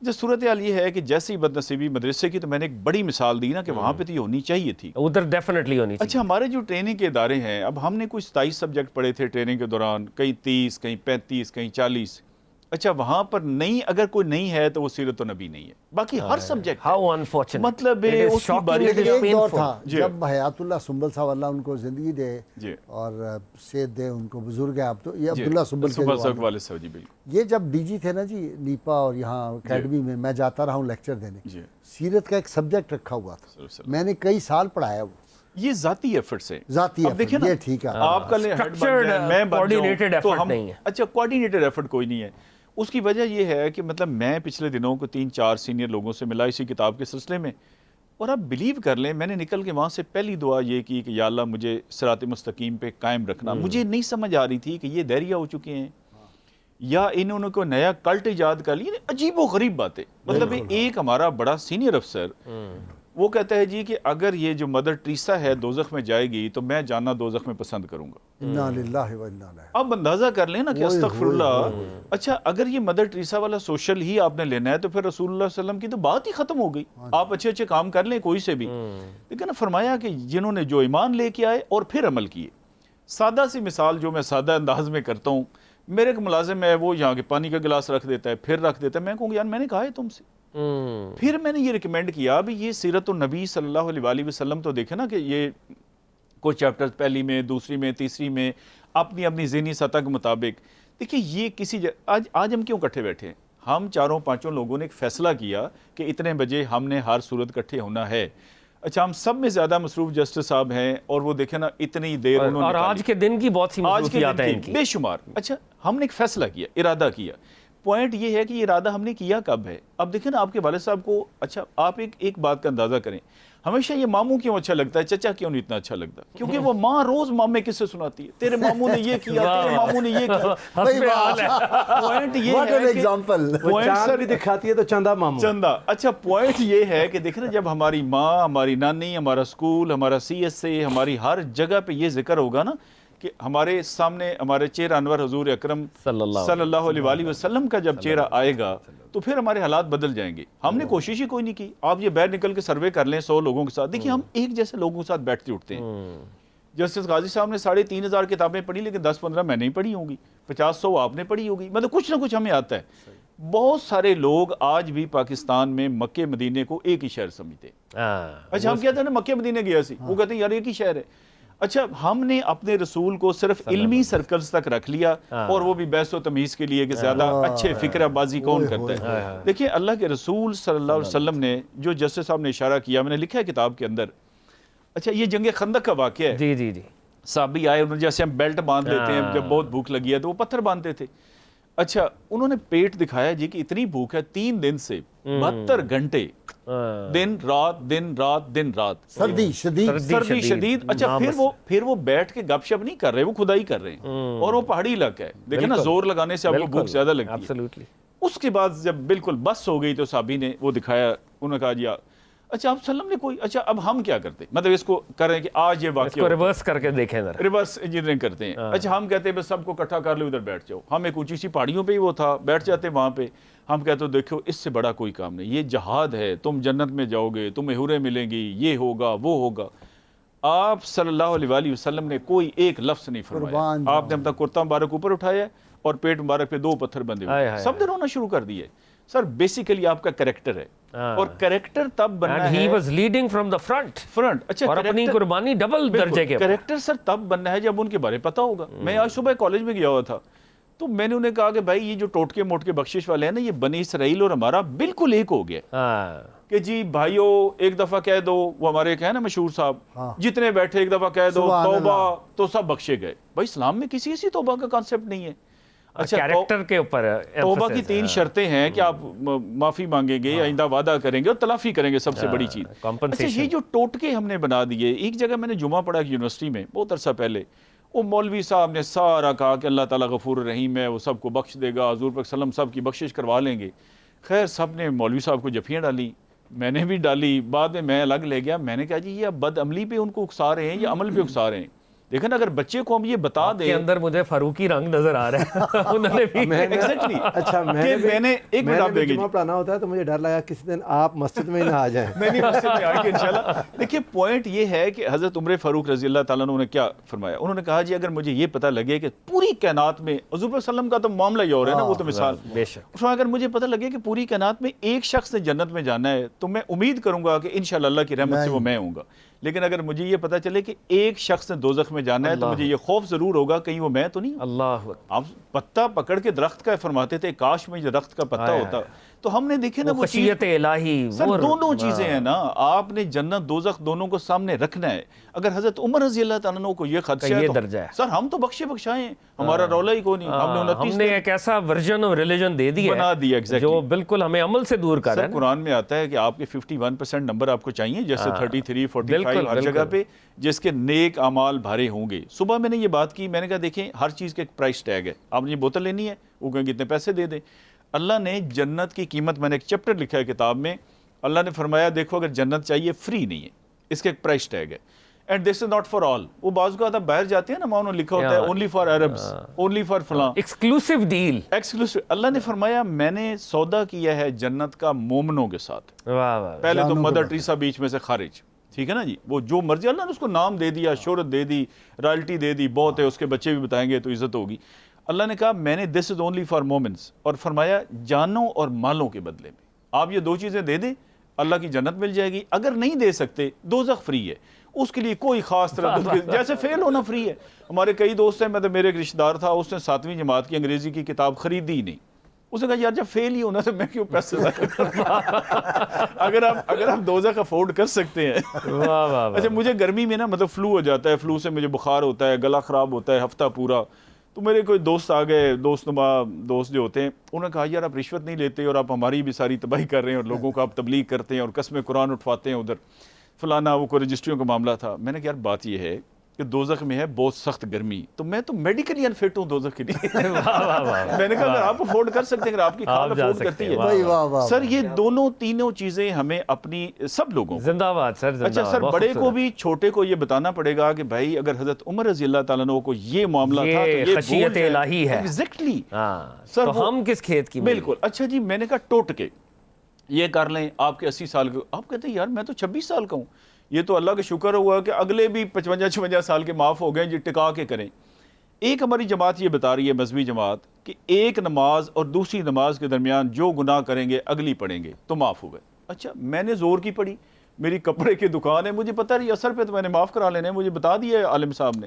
جو صورتحال یہ ہے کہ جیسی بدنصیبی مدرسے کی، تو میں نے ایک بڑی مثال دی نا کہ وہاں پہ تو یہ ہونی چاہیے تھی، ادھر ڈیفینیٹلی ہونی چاہیے. اچھا ہمارے جو ٹریننگ کے ادارے ہیں، اب ہم نے کوئی 27 سبجیکٹ پڑھے تھے ٹریننگ کے دوران، کہیں 30، کہیں 35، کہیں 40. اچھا وہاں پر نہیں، اگر کوئی نہیں ہے تو وہ سیرت النبی نہیں ہے. باقی ہر سبجیکٹ مطلب اس کی باری ایک دور تھا جب حیات اللہ سنبل صاحب اللہ ان کو زندگی دے اور صحت دے، ان کو بزرگ ہیں اب تو، یہ عبداللہ سنبل کے والد صاحب. جی بالکل. یہ جب ڈی جی تھے نا جی نیپا، اور یہاں اکیڈمی میں میں جاتا رہا ہوں لیکچر دینے، سیرت کا ایک سبجیکٹ رکھا ہوا تھا، میں نے کئی سال پڑھایا. وہ یہ ذاتی ایفرٹس ہیں، ذاتی ایفرٹ. یہ ٹھیک ہے، آپ کا میں کوآرڈینیٹڈ ایفرٹ نہیں ہے. اچھا کوآرڈینیٹڈ ایفرٹ کوئی نہیں ہے. اس کی وجہ یہ ہے کہ مطلب میں پچھلے دنوں کو 3-4 سینئر لوگوں سے ملا اسی کتاب کے سلسلے میں، اور آپ بلیو کر لیں، میں نے نکل کے وہاں سے پہلی دعا یہ کی کہ یا اللہ مجھے صراط مستقیم پہ قائم رکھنا. مجھے نہیں سمجھ آ رہی تھی کہ یہ دہریہ ہو چکے ہیں یا انہوں نے کوئی نیا کلٹ ایجاد کر لیا. عجیب و غریب باتیں. مطلب ایک ہمارا بڑا سینئر افسر وہ کہتا ہے جی کہ اگر یہ جو مدر ٹریسا ہے دوزخ میں جائے گی تو میں جانا دوزخ میں پسند کروں گا. انا للہ و انا الیہ. اب اندازہ کر لیں نا کہ استغفر اللہ. اچھا اگر یہ مدر ٹریسا والا سوشل ہی آپ نے لینا ہے تو پھر رسول اللہ صلی اللہ علیہ وسلم کی تو بات ہی ختم ہو گئی. آپ اچھے اچھے کام کر لیں کوئی سے بھی، لیکن فرمایا کہ جنہوں نے جو ایمان لے کے آئے اور پھر عمل کیے. سادہ سی مثال جو میں سادہ انداز میں کرتا ہوں، میرے ایک ملازم ہے، وہ یہاں کے پانی کا گلاس رکھ دیتا ہے، پھر رکھ دیتا ہے. میں کہوں گا یار میں نے کہا ہے تم سے. پھر میں نے یہ ریکمینڈ کیا بھی یہ سیرت النبی صلی اللہ علیہ وآلہ وسلم تو دیکھیں نا کہ یہ کچھ چیپٹر پہلی میں، دوسری میں، تیسری میں اپنی اپنی ذہنی سطح کے مطابق. دیکھیں یہ کسی آج ہم کیوں اکٹھے بیٹھے ہیں؟ ہم 4-5 لوگوں نے ایک فیصلہ کیا کہ اتنے بجے ہم نے ہر صورت اکٹھے ہونا ہے. اچھا ہم سب میں زیادہ مصروف جسٹس صاحب ہیں اور وہ دیکھیں نا اتنی دیر انہوں نے، اور آج کے دن کی بہت سی مصروفیات ہیں ان کی بے شمار. اچھا ہم نے ایک فیصلہ کیا، ارادہ کیا. پوائنٹ یہ ہے کہ یہ ارادہ ہم نے کیا کب ہے. اب دیکھیں نا آپ کے والد صاحب کو، اچھا آپ ایک بات کا اندازہ کریں، ہمیشہ یہ ماموں کیوں اچھا لگتا ہے، چچا کیوں نہیں اتنا اچھا لگتا؟ کیونکہ وہ ماں روز مامے کس سے سناتی ہے، تیرے ماموں نے یہ کیا، تیرے ماموں نے یہ کیا. پوائنٹ یہ ہے کہ چاند بھی دکھاتی ہے تو چندہ ماموں چندہ. اچھا پوائنٹ یہ ہے کہ دیکھیں نا جب ہماری ماں، ہماری نانی، ہمارا اسکول، ہمارا CSA، ہماری ہر جگہ پہ یہ ذکر ہوگا نا کہ ہمارے سامنے ہمارے چہرہ انور حضور اکرم صلی اللہ علیہ وآلہ وسلم کا جب چہرہ آئے گا تو پھر ہمارے حالات بدل جائیں گے. ہم نے کوشش ہی کوئی نہیں کی. آپ یہ باہر نکل کے سروے کر لیں 100 لوگوں کے ساتھ، دیکھیں ہم ایک جیسے لوگوں کے ساتھ بیٹھتے اٹھتے ہیں. جسٹس غازی صاحب نے 3,500 کتابیں پڑھی، لیکن 10-15 میں نہیں پڑھی ہوں گی، 50-100 آپ نے پڑھی ہوگی. مطلب کچھ نہ کچھ ہمیں آتا ہے. بہت سارے لوگ آج بھی پاکستان میں مکے مدینے کو ایک ہی شہر سمجھتے ہیں. اچھا ہم کہتے ہیں نا مکے مدینے گیا سی، وہ کہتے ہیں یار ایک ہی شہر ہے. اچھا ہم نے اپنے رسول کو صرف علمی سرکلز تک رکھ لیا، اور وہ بھی بحث و تمیز کے لیے کہ زیادہ اچھے فکرہ بازی کون کرتا ہے. دیکھیں اللہ کے رسول صلی اللہ علیہ وسلم نے جو جسٹس صاحب نے اشارہ کیا، میں نے لکھا ہے کتاب کے اندر. اچھا یہ جنگ خندق کا واقعہ ہے. جی جی جی. صحابی آئے, انہوں نے جیسے ہم بیلٹ باندھ لیتے ہیں جب بہت بھوک لگی ہے تو وہ پتھر باندھتے تھے. اچھا انہوں نے پیٹ دکھایا جی کہ اتنی بھوک ہے 3 دن سے 72 گھنٹے دن رات سردی شدید. اچھا پھر وہ بیٹھ کے گپ شپ نہیں کر رہے, وہ کھدائی کر رہے ہیں, اور وہ پہاڑی علاقہ ہے, دیکھیں نا زور لگانے سے آپ کو بھوک زیادہ لگتی ہے. اس کے بعد جب بالکل بس ہو گئی تو صحابی نے وہ دکھایا, انہوں نے کہا جی اچھا آپ وسلم نے کوئی, اچھا اب ہم کیا کرتے, مطلب اس کو کریں کہ آج یہ واقعہ ریورس کر کے دیکھیں, ریورس انجینئرنگ کرتے ہیں. اچھا ہم کہتے ہیں بس سب کو اکٹھا کر لو, ادھر بیٹھ جاؤ. ہم ایک اونچی سی پہاڑیوں پہ ہی وہ تھا, بیٹھ جاتے وہاں پہ. ہم کہتے ہو دیکھو اس سے بڑا کوئی کام نہیں, یہ جہاد ہے, تم جنت میں جاؤ گے, تمہیں حوریں ملیں گی, یہ ہوگا وہ ہوگا. آپ صلی اللہ علیہ وآلہ وسلم نے کوئی ایک لفظ نہیں فرمایا. آپ نے اپنا کرتا مبارک اوپر اٹھایا اور پیٹ مبارک پہ 2 پتھر بندھے ہوئے, سب نے رونا شروع کر دیے. سر بیسیکلی آپ کا کریکٹر ہے, اور کریکٹر تب بننا ہے, he was leading from the front. اچھا اور اپنی قربانی ڈبل درجے کے. کریکٹر سر تب بننا ہے جب ان کے بارے پتا ہوگا. میں آج صبح کالج میں گیا ہوا تھا, تو میں نے انہیں کہا کہ بھائی یہ جو ٹوٹکے موٹکے بخشش والے ہیں نا, یہ بنی اسرائیل اور ہمارا بالکل ایک ہو گیا کہ جی بھائیو ایک دفعہ کہہ دو, وہ ہمارے ایک ہے نا مشہور صاحب, جتنے بیٹھے ایک دفعہ کہہ دو توبہ تو سب بخشے گئے. بھائی اسلام میں کسی ایسی توبہ کا کانسیپٹ نہیں ہے. اچھا کریکٹر کے اوپر توبہ کی 3 شرطیں ہیں کہ آپ معافی مانگیں گے, آئندہ وعدہ کریں گے اور تلافی کریں گے, سب سے بڑی چیز. اچھا یہ جو ٹوٹکے ہم نے بنا دیے, ایک جگہ میں نے جمعہ پڑھا یونیورسٹی میں بہت عرصہ پہلے, وہ مولوی صاحب نے سارا کہا کہ اللہ تعالیٰ غفور رحیم ہے, وہ سب کو بخش دے گا, حضور پاک صلی اللہ علیہ وسلم سب کی بخشش کروا لیں گے. خیر سب نے مولوی صاحب کو جفیاں ڈالی, میں نے بھی ڈالی. بعد میں الگ لے گیا, میں نے کہا جی یہ اب بد عملی پہ ان کو اکسا رہے ہیں یا عمل پہ اکسا رہے ہیں. لیکن اگر بچے کو ہم یہ بتا دیں, کے اندر مجھے فاروقی رنگ نظر آ رہا ہے. انہوں نے بھی ایگزیکٹلی. اچھا میں نے ایک منٹ آپ دیکھیں, جمعہ پڑھانا ہوتا ہے تو مجھے ڈر لگا کسی دن آپ مسجد میں ہی نہ آ جائیں. نہیں مسجد میں آئیں گے انشاءاللہ. دیکھیے پوائنٹ یہ ہے کہ حضرت عمر فاروق رضی اللہ تعالیٰ نے کیا فرمایا, انہوں نے کہا جی اگر مجھے یہ پتہ لگے کہ پوری کائنات میں, حضور صلی اللہ علیہ وسلم کا تو معاملہ ہی اور ہے نا, وہ تو مثال, بے شک, اگر مجھے پتہ لگے کہ پوری کائنات میں ایک شخص نے جنت میں جانا ہے تو میں امید کروں گا کہ انشاءاللہ اللہ کی رحمت سے وہ میں ہوں گا. لیکن اگر مجھے یہ پتہ چلے کہ ایک شخص نے دوزخ میں جانا ہے تو مجھے یہ خوف ضرور ہوگا کہیں وہ میں تو نہیں. اللہ آپ پتہ پکڑ کے درخت کا فرماتے تھے, کاش میں یہ درخت کا پتہ ہوتا. تو ہم نے دیکھے نا وہ خشیت الہی, سر دونوں چیزیں ہیں نا, آپ نے جنت دوزخ دونوں کو سامنے رکھنا ہے. اگر حضرت عمر رضی اللہ تعالیٰ عنہ کو یہ خدشہ ہے تو سر ہم تو بخشے بخشائیں, ہمارا رولا ہی کوئی نہیں. ہم نے ایک ایسا ورژن آف ریلیجن دے دیا بنا دیا جو بالکل ہمیں عمل سے دور کر رہا ہے. قرآن میں آتا ہے کہ آپ کے 51% نمبر آپ کو چاہیے, جیسے 33 45 ہر جگہ پہ, جس کے نیک اعمال بھارے ہوں گے. صبح میں نے یہ بات کی, میں نے کہا دیکھیں ہر چیز کا ایک پرائس ٹیگ ہے. آپ نے یہ بوتل لینی ہے, وہ کہیں کتنے پیسے دے دیں. اللہ نے جنت کی قیمت, میں نے ایک چیپٹر لکھا ہے کتاب میں, اللہ نے فرمایا دیکھو اگر جنت چاہیے فری نہیں ہے, اس کا ایک پرائس ٹیگ ہے. And this is not for all. وہ بعض کا باہر جاتے ہیں نا, وہاں لکھا ہوتا ہے only for Arabs, only for فلاں, ایکسکلوسیو ڈیل, ایکسکلوسیو. اللہ نے فرمایا میں نے سودا کیا ہے جنت کا مومنوں کے ساتھ. پہلے تو مدر ٹریسا بیچ میں سے خارج, ٹھیک ہے نا جی, وہ جو مرضی, اللہ نے اس کو نام دے دیا, شہرت دے دی, رائلٹی دے دی, بہت ہے, اس کے بچے بھی بتائیں گے تو عزت ہوگی. اللہ نے کہا میں نے دس از اونلی فار مومنٹس, اور فرمایا جانوں اور مالوں کے بدلے میں آپ یہ 2 چیزیں دے دیں, اللہ کی جنت مل جائے گی. اگر نہیں دے سکتے دوزخ فری ہے, اس کے لیے کوئی خاص طرح جیسے فیل ہونا فری ہے. ہمارے کئی دوست ہیں, مطلب میرے ایک رشتہ دار تھا, اس نے 7ویں جماعت کی انگریزی کی کتاب خریدی ہی نہیں. اس نے کہا یار جب فیل ہی ہونا تو میں کیوں پیسے اگر آپ دوزخ افورڈ کر سکتے ہیں. اچھا مجھے گرمی میں نا مطلب فلو ہو جاتا ہے, فلو سے مجھے بخار ہوتا ہے, گلا خراب ہوتا ہے ہفتہ پورا. تو میرے کوئی دوست آ گئے, دوست دوست جو ہوتے ہیں, انہوں نے کہا یار آپ رشوت نہیں لیتے اور آپ ہماری بھی ساری تباہی کر رہے ہیں, اور لوگوں کو آپ تبلیغ کرتے ہیں اور قسم قرآن اٹھواتے ہیں ادھر فلانا, وہ کوئی رجسٹریوں کا معاملہ تھا. میں نے کہا یار بات یہ ہے کہ دوزخ میں ہے بہت سخت گرمی, تو میں تو میڈیکلی انفٹ ہوں دوزخ کے لیے. میں نے کہا اگر آپ افورڈ کر سکتے ہیں, اگر آپ کی کھال افورڈ کرتی ہے. سر یہ دونوں تینوں چیزیں ہمیں اپنی سب لوگوں زندہ باد سر. اچھا سر بڑے کو بھی چھوٹے کو یہ بتانا پڑے گا کہ بھائی اگر حضرت عمر رضی اللہ تعالیٰ عنہ کو یہ معاملہ تھا تو یہ خشیت الہی ہے. ایگزیکٹلی سر تو ہم کس کھیت کی. بالکل. اچھا جی میں نے کہا ٹوٹ کے یہ کر لیں, آپ کے 80 سال کے, آپ کہتے ہیں یار میں تو 26 سال کا ہوں. یہ تو اللہ کا شکر ہوا کہ اگلے بھی 55-56 سال کے معاف ہو گئے جی, ٹکا کے کریں. ایک ہماری جماعت یہ بتا رہی ہے, مذہبی جماعت, کہ ایک نماز اور دوسری نماز کے درمیان جو گناہ کریں گے اگلی پڑھیں گے تو معاف ہو گئے. اچھا میں نے زور کی پڑھی, میری کپڑے کی دکان ہے, مجھے پتہ نہیں اثر پہ تو میں نے معاف کرا لینے, مجھے بتا دیا عالم صاحب نے.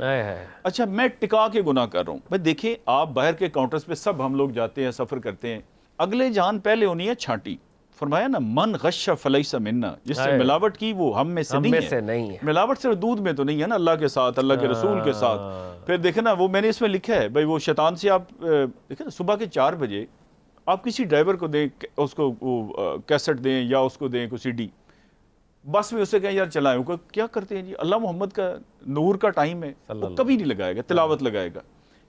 اچھا میں ٹکا کے گناہ کر رہا ہوں. بھائی دیکھیں آپ باہر کے کاؤنٹرز پہ سب ہم لوگ جاتے ہیں, سفر کرتے ہیں, اگلے جان پہلے ہونی ہے چھانٹی, فرمایا نا من غش فلیس منا، جس نے ہے۔ ملاوٹ کی وہ ہم میں سے ہم نہیں میں ہے۔ سے نہیں ہے۔ ملاوٹ صرف دودھ میں تو نہیں ہے نا، اللہ کے ساتھ، اللہ کے رسول کے ساتھ۔ پھر دیکھیں نا وہ میں نے اس میں لکھا ہے بھائی، وہ شیطان سے آپ دیکھیں نا صبح کے 4 بجے آپ کسی ڈرائیور کو دیں، اس کو وہ کیسٹ دیں یا اس کو دیں کوئی CD، بس میں اسے کہیں یار چلائیں، وہ کیا کرتے ہیں جی، اللہ محمد کا نور کا ٹائم ہے، وہ کبھی نہیں لگائے گا، تلاوت لگائے گا۔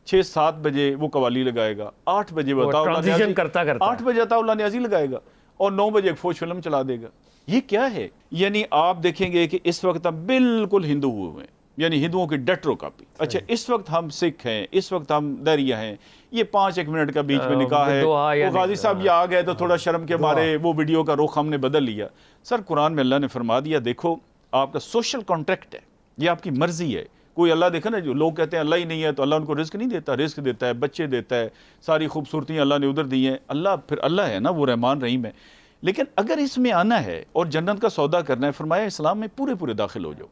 6-7 بجے وہ قوالی لگائے گا، 8 بجے وہ بتاؤ transition کرتا 8 بجے عطا اللہ نیازی لگائے گا، اور 9 بجے ایک فوج فلم چلا دے گا۔ یہ کیا ہے؟ یعنی آپ دیکھیں گے کہ اس وقت ہم بالکل ہندو ہوئے ہیں، یعنی ہندوؤں کی ڈیٹرو کاپی۔ اچھا اس وقت ہم سکھ ہیں، اس وقت ہم دہریہ ہیں، یہ 5-1 منٹ کا بیچ میں نکاح ہے، دعا وہ یعنی غازی صاحب یہ آ گئے تو تھوڑا شرم کے مارے وہ ویڈیو کا رخ ہم نے بدل لیا۔ سر قرآن میں اللہ نے فرما دیا دیکھو آپ کا سوشل کانٹریکٹ ہے، یہ آپ کی مرضی ہے۔ کوئی اللہ دیکھا نا، جو لوگ کہتے ہیں اللہ ہی نہیں ہے تو اللہ ان کو رزق نہیں دیتا، رزق دیتا ہے، بچے دیتا ہے، ساری خوبصورتیاں اللہ نے ادھر دی ہیں۔ اللہ پھر اللہ ہے نا، وہ رحمان رحیم ہے۔ لیکن اگر اس میں آنا ہے اور جنت کا سودا کرنا ہے، فرمایا اسلام میں پورے داخل ہو جاؤ۔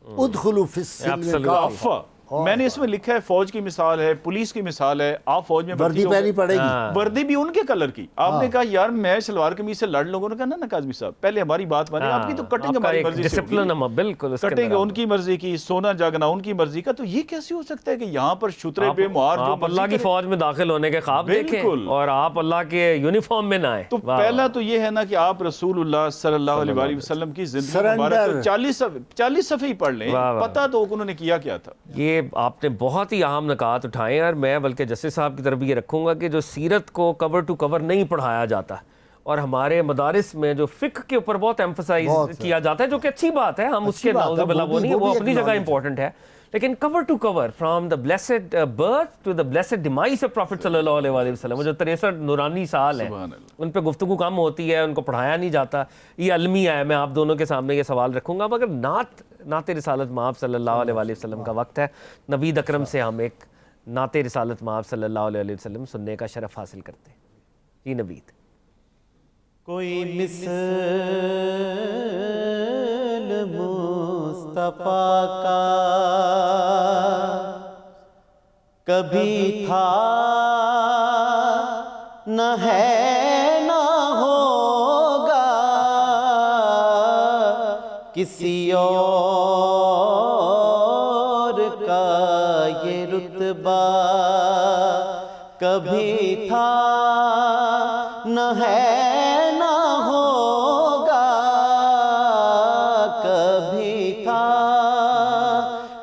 ادخلوا فی السلم Absolutely. کافہ۔ کافہ، میں نے اس میں لکھا ہے فوج کی مثال ہے، پولیس کی مثال ہے، آپ فوج میں وردی ہو گئے، پہنی پڑے گی۔ وردی بھی ان کے کلر کی۔ آپ نے کہا یار میں شلوار قمیض سے لڑ لوگوں نے کہا نا کاظمی صاحب پہلے ہماری بات مانیں، آپ کی تو کٹنگ ہماری مرضی سے ڈسپلن ہوگی، بالکل کٹنگ ان کی مرضی کی، سونا جاگنا ان کی مرضی کا۔ تو یہ کیسے ہو سکتا ہے کہ یہاں پر شترے بے مہار جو آپ اللہ کی فوج میں داخل ہونے کے خواب دیکھیں بالکل، اور آپ اللہ کے یونیفارم میں نہ آئیں۔ تو پہلا تو یہ ہے نا کہ آپ رسول اللہ صلی اللہ علیہ وآلہ وسلم کی زندگی مبارک 40 صفحے ہی پڑھ لیں، پتہ تو انہوں نے کیا کیا تھا۔ یہ آپ نے بہت ہی اہم نکات اٹھائے ہیں، اور میں بلکہ جسٹس صاحب کی طرف بھی یہ رکھوں گا کہ جو سیرت کو کور ٹو کور نہیں پڑھایا جاتا، اور ہمارے مدارس میں جو فقہ کے اوپر بہت ایمفسائز کیا جاتا ہے، جو کہ اچھی بات ہے، ہم اس کے نعوذ باللہ وہ نہیں، وہ اپنی جگہ امپورٹنٹ ہے، لیکن core to core from the blessed birth to the blessed demise of prophet صلی اللہ علیہ وسلم، وہ جو 63 نورانی سال ہیں ان پہ گفتگو کم ہوتی ہے، ان کو پڑھایا نہیں جاتا، یہ المیہ ہے۔ میں آپ دونوں کے سامنے یہ سوال رکھوں گا، مگر نعت رسالت مآب صلی اللہ علیہ وسلم کا وقت ہے، نوید اکرم سے ہم ایک نعت رسالت مآب صلی اللہ علیہ وسلم سننے کا شرف حاصل کرتے ہیں۔ جی نوید۔ کوئی مثل مصطفیٰ کا کبھی تھا نہ ہے نہ ہوگا، کسی اور کا یہ رتبہ کبھی تھا نہ ہے نہ ہوگا، کبھی تھا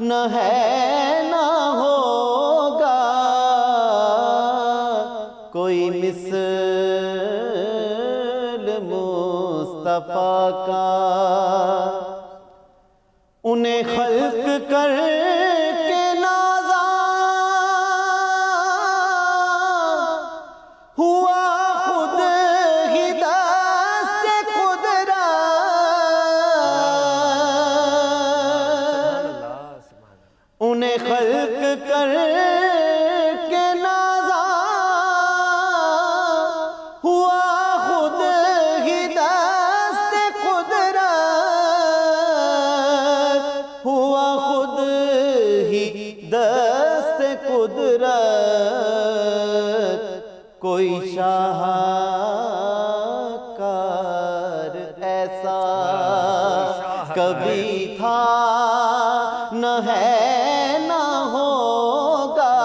نہ ہے نہ ہوگا، کوئی مثل مصطفیٰ کا۔ انہیں خلق کر کے نازا ہوا خود ہی دست قدرت، انہیں خلق کر کے نازا ہوا خود ہی دست قدرت، ہوا خود ہی دست قدرت، کوئی شاہکار ایسا کبھی تھا نہ ہے نہ ہوگا،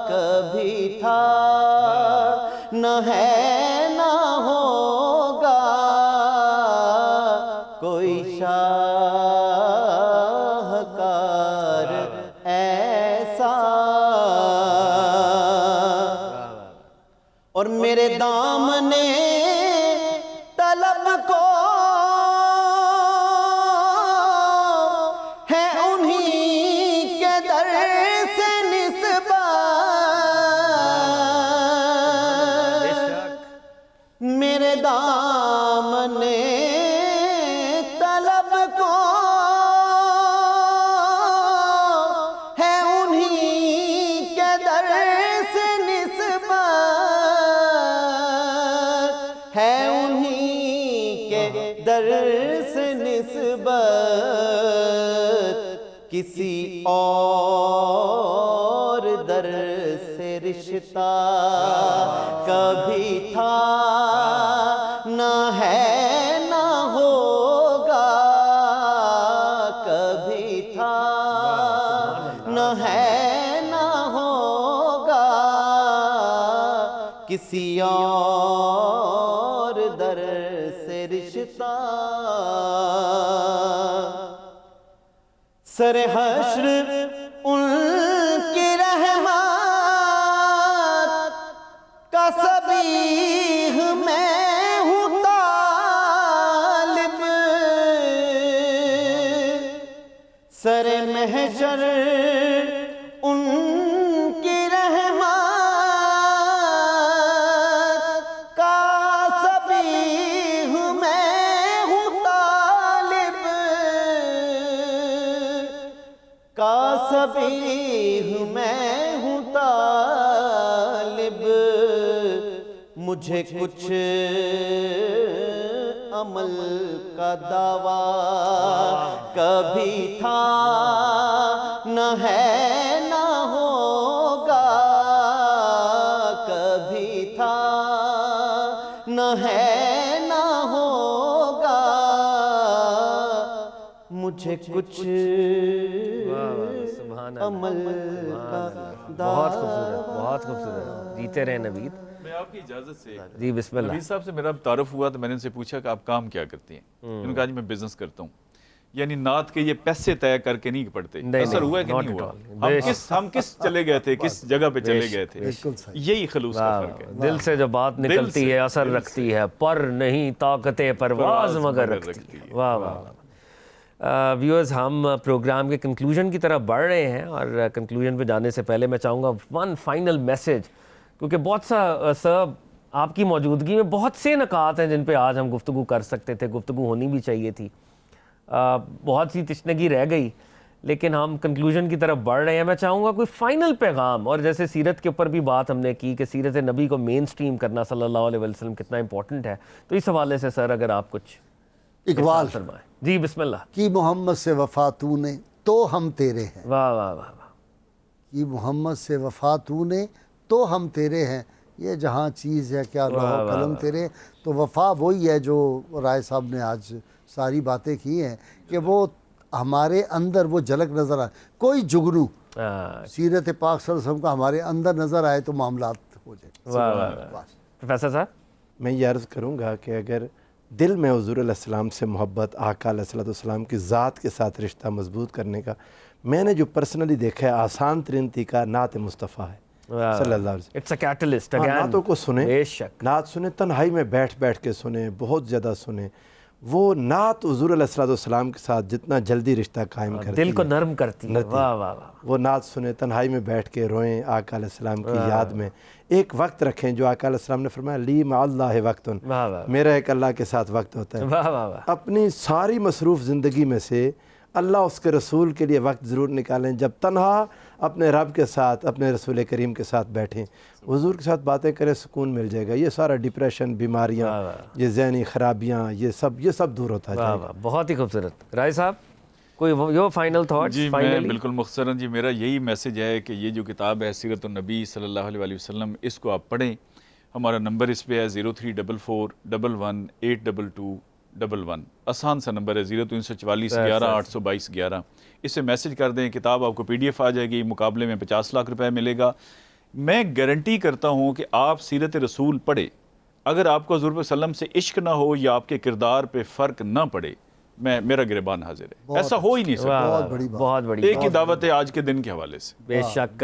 کبھی تھا نہ ہے نہ ہوگا، کوئی شاہکار ایسا۔ اور میرے دامنے طلب کو ہے انہی کے در سے نسبت، میرے دامنے طلب کو ہے انہی کے در سے نسبت، ہے انہی کے در سے نسبت، کسی اور در سے رشتہ کبھی تھا نہ ہے نہ ہوگا کسی اور در سے رشتہ، سر حشر ان کی رحمت کا سبیح میں ہوں طالب، سر محشر ان کی رحمت کا سبیح میں ہوں طالب، کا سبیح میں ہوں طالب، مجھے کچھ عمل کا دعویٰ کبھی تھا نہ ہے نہ ہوگا، کبھی تھا نہ ہے نہ ہوگا، مجھے کچھ سبحان اللہ، عمل کا بہت خوبصورت، بہت خوبصورت، جیتے رہے نوید۔ میں آپ کی اجازت سے جی بسم اللہ۔ نوید صاحب سے میرا تعارف ہوا تو میں نے ان سے پوچھا کہ آپ کام کیا کرتی ہیں؟ انہوں نے کہا جی میں بزنس کرتا ہوں۔ یعنی نعت کے یہ پیسے طے کر کے نہیں پڑھتے، اثر ہوا ہے کہ نہیں ہوا؟ ہم کس چلے گئے تھے، کس جگہ پہ چلے گئے تھے، یہی خلوص کا فرق ہے۔ دل سے جو بات نکلتی ہے اثر رکھتی ہے، پر نہیں طاقت پرواز مگر رکھتی ہے۔ واہ واہ واہ۔ ویورز، ہم پروگرام کے کنکلوژن کی طرف بڑھ رہے ہیں، اور کنکلوژن پہ جانے سے پہلے میں چاہوں گا ون فائنل میسیج، کیونکہ بہت سا سر آپ کی موجودگی میں بہت سے نکات ہیں جن پہ آج ہم گفتگو کر سکتے تھے، گفتگو ہونی بھی چاہیے تھی، بہت سی تشنگی رہ گئی، لیکن ہم کنکلوژن کی طرف بڑھ رہے ہیں۔ میں چاہوں گا کوئی فائنل پیغام، اور جیسے سیرت کے اوپر بھی بات ہم نے کی کہ سیرت نبی کو مین سٹریم کرنا صلی اللہ علیہ وسلم کتنا امپورٹنٹ ہے، تو اس حوالے سے سر اگر آپ کچھ اقبال فرمائیں۔ جی بسم اللہ۔ کی محمد سے وفا تو نے تو ہم تیرے ہیں، واہ واہ واہ واہ۔ کی محمد سے وفا تو نے تو ہم تیرے ہیں، یہ جہاں چیز ہے کیا لوح و قلم تیرے، تو وفا وہی ہے جو رائے صاحب نے آج ساری باتیں کی ہیں کہ وہ ہمارے اندر وہ جھلک نظر آئے، کوئی جگنو سیرت پاک صلی اللہ علیہ وسلم کا ہمارے اندر نظر آئے تو معاملات ہو جائے۔ واہ واہ واہ۔ پروفیسر صاحب؟ میں یہ عرض کروں گا کہ اگر دل میں حضور علیہ السلام سے محبت، آقا علیہ السلام کی ذات کے ساتھ رشتہ مضبوط کرنے کا میں نے جو پرسنلی دیکھا ہے، آسان ترین طریقہ نعت مصطفیٰ ہے صلی اللہ علیہ وسلم۔ It's a catalyst again. نعتوں کو سنیں، بے شک، نعت سنیں، تنہائی میں بیٹھ بیٹھ کے سنیں، بہت زیادہ سنیں۔ وہ نعت حضور علیہ السلام کے ساتھ جتنا جلدی رشتہ قائم کرتی ہے، دل کو نرم کرتی ہے۔ واہ واہ واہ۔ وہ نعت سنیں، تنہائی میں بیٹھ کے روئیں، آقا علیہ السلام کی یاد میں ایک وقت رکھیں جو آقا علیہ السلام نے فرمایا لی مع اللہ وقت، میرا ایک اللہ کے ساتھ وقت ہوتا ہے۔ واہ واہ واہ۔ اپنی ساری مصروف زندگی میں سے اللہ اس کے رسول کے لیے وقت ضرور نکالیں، جب تنہا اپنے رب کے ساتھ، اپنے رسول کریم کے ساتھ بیٹھیں، حضور کے ساتھ باتیں کریں، سکون مل جائے گا۔ یہ سارا ڈپریشن، بیماریاں، یہ ذہنی خرابیاں، یہ سب دور ہوتا واہ ہے۔ واہ، بہت ہی خوبصورت۔ رائے صاحب کوئی یور فائنل تھاٹس؟ جی میں بالکل مختصراً جی میرا یہی میسج ہے کہ یہ جو کتاب ہے سیرت النبی صلی اللہ علیہ وسلم، اس کو آپ پڑھیں۔ ہمارا نمبر اس پہ ہے 034411822211، آسان سا نمبر ہے 0344 11 822 11۔ اس سے میسج کر دیں، کتاب آپ کو PDF آ جائے گی، مقابلے میں 50 لاکھ روپے ملے گا۔ میں گارنٹی کرتا ہوں کہ آپ سیرت رسول پڑھے، اگر آپ کو حضور صلی اللہ علیہ وسلم سے عشق نہ ہو یا آپ کے کردار پہ فرق نہ پڑے، میرا گریبان حاضر ہے، ایسا ہو ہی نہیں سکتا۔ بہت بڑی ایک ہی دعوت ہے آج کے دن کے حوالے سے۔ بے شک۔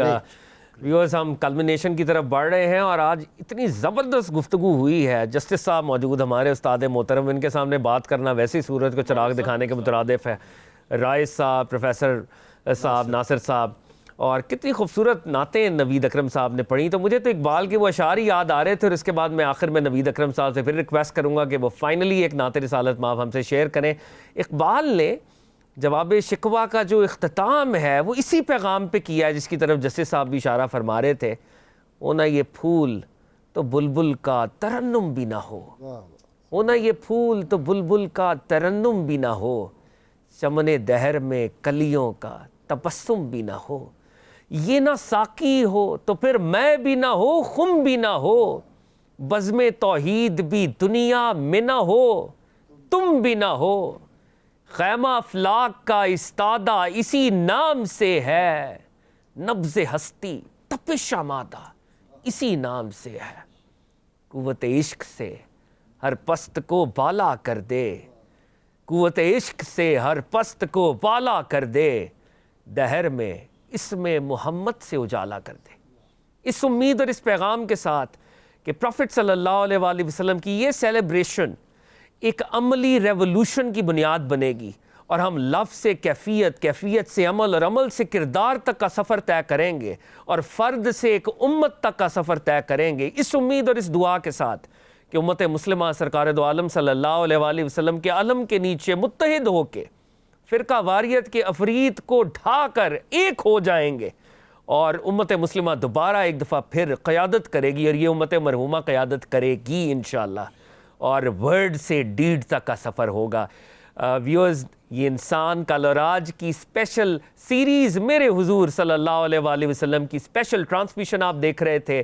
ویورز، ہم کلمنیشن کی طرف بڑھ رہے ہیں، اور آج اتنی زبردست گفتگو ہوئی ہے، جسٹس صاحب موجود ہمارے استاد محترم، ان کے سامنے بات کرنا ویسے ہی سورج کو چراغ دکھانے کے مترادف ہے۔ رائے صاحب، پروفیسر صاحب، ناصر صاحب، اور کتنی خوبصورت نعتیں نوید اکرم صاحب نے پڑھی۔ تو مجھے تو اقبال کے وہ اشعار ہی یاد آ رہے تھے، اور اس کے بعد میں آخر میں نوید اکرم صاحب سے پھر ریکویسٹ کروں گا کہ وہ فائنلی ایک نعت رسالت مآب ہم سے شیئر کریں۔ اقبال نے جواب شکوہ کا جو اختتام ہے وہ اسی پیغام پہ کیا ہے جس کی طرف جسٹس صاحب بھی اشارہ فرما رہے تھے، ہونا یہ پھول تو بلبل کا ترنم بھی نہ ہو، ہونا یہ پھول تو بلبل کا ترنم بھی نہ ہو، چمن دہر میں کلیوں کا تبسم بھی نہ ہو، یہ نہ ساقی ہو تو پھر میں بھی نہ ہو، خم بھی نہ ہو، بزم توحید بھی دنیا میں نہ ہو، تم بھی نہ ہو، خیمہ افلاک کا استادہ اسی نام سے ہے، نبض ہستی تپش آمادہ اسی نام سے ہے، قوت عشق سے ہر پست کو بالا کر دے، قوت عشق سے ہر پست کو بالا کر دے، دہر میں اسم محمد سے اجالا کر دے۔ اس امید اور اس پیغام کے ساتھ کہ پروفٹ صلی اللہ علیہ وآلہ وسلم کی یہ سیلیبریشن ایک عملی ریولوشن کی بنیاد بنے گی، اور ہم لفظ سے کیفیت، کیفیت سے عمل، اور عمل سے کردار تک کا سفر طے کریں گے، اور فرد سے ایک امت تک کا سفر طے کریں گے، اس امید اور اس دعا کے ساتھ کہ امت مسلمہ سرکار دو عالم صلی اللہ علیہ وآلہ وسلم کے علم کے نیچے متحد ہو کے فرقہ واریت کے عفریت کو ڈھا کر ایک ہو جائیں گے، اور امت مسلمہ دوبارہ ایک دفعہ پھر قیادت کرے گی، اور یہ امت مرحومہ قیادت کرے گی انشاءاللہ، اور ورڈ سے ڈیڈ تک کا سفر ہوگا۔ ویورز، یہ انسان کل اور آج کی اسپیشل سیریز میرے حضور صلی اللہ علیہ وآلہ وسلم کی اسپیشل ٹرانسمیشن آپ دیکھ رہے تھے۔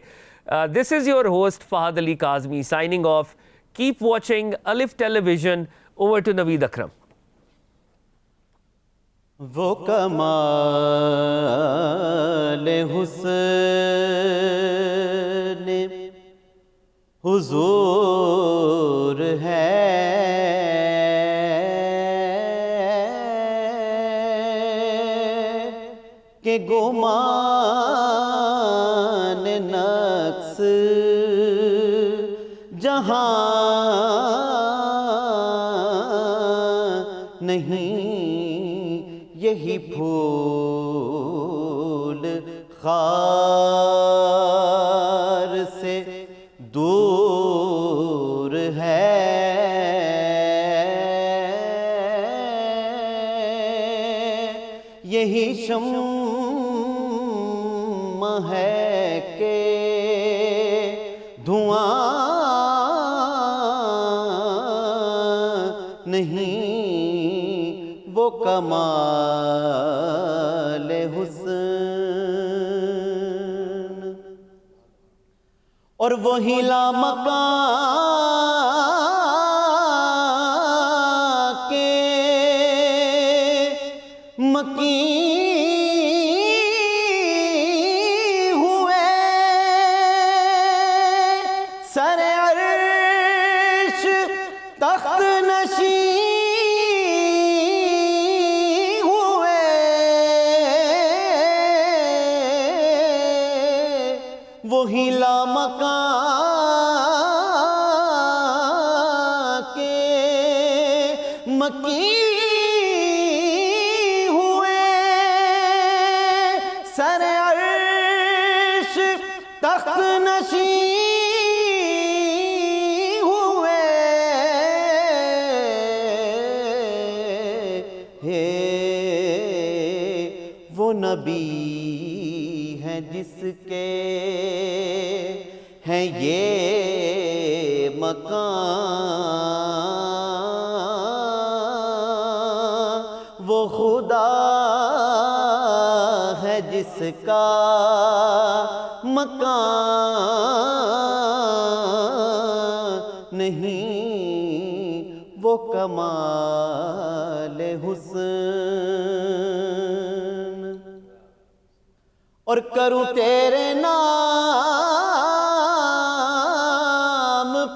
This is your host Fahad Ali Kazmi signing off. Keep watching Alif television. Over to Naveed Akram. وہ کمال حسن حضور ہے کہ گمان نقص جہاں نہیں، یہی پھول خار سے دور ہے، یہی شمع ہے کہ دھواں نہیں، وہ کمال حسن اور وہی لامکان کے مکین ہوئے، سر عرش تخت نشین ہوئے، وہی لامکان کے مکین ہوئے، سر عرش تخت نشین ہوئے، وہ نبی ہیں جس کے ہیں یہ مکان، وہ خدا ہے جس کا مکان نہیں، وہ کمال حسن اور کروں تیرے نام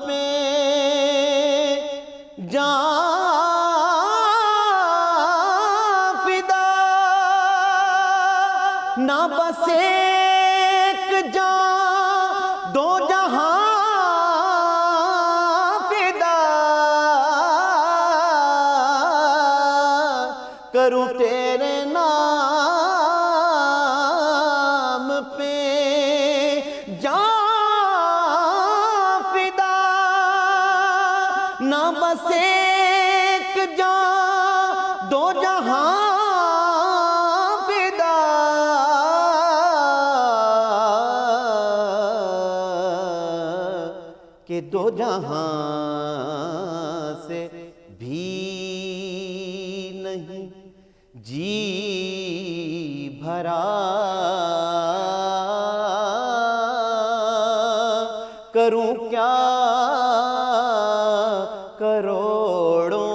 پہ جان فدا، نہ بس ایک جان دو جہاں فدا، کروں تیرے نام پہ جان فدا، نہ بس ایک جان دو جہاں فدا، کہ دو جہاں سے بھی نہیں جی بھرا، کروں کیا کروڑوں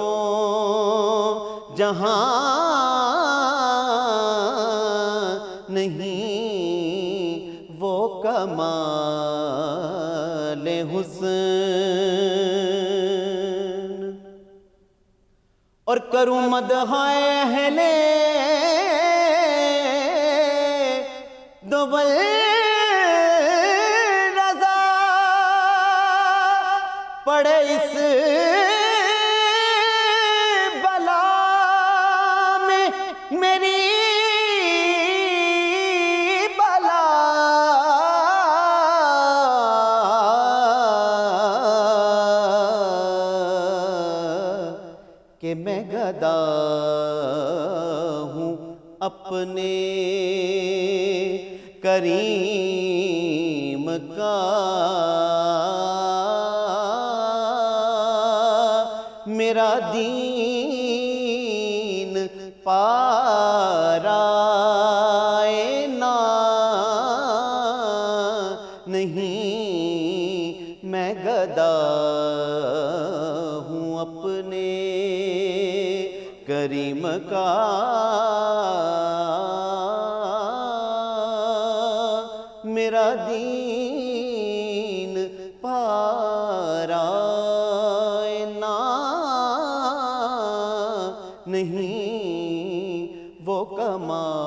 جہاں نہیں، کمال حسن، اور کروں مدح اہل دول رضا، پڑے اس بلا میں میری بلا، کہ میں گدا ہوں اپنے کریم کا، میرا دین پارائنا نہیں، میں گدا ہوں اپنے کریم کا، میرا دین پارائنا نہیں، وہ کمال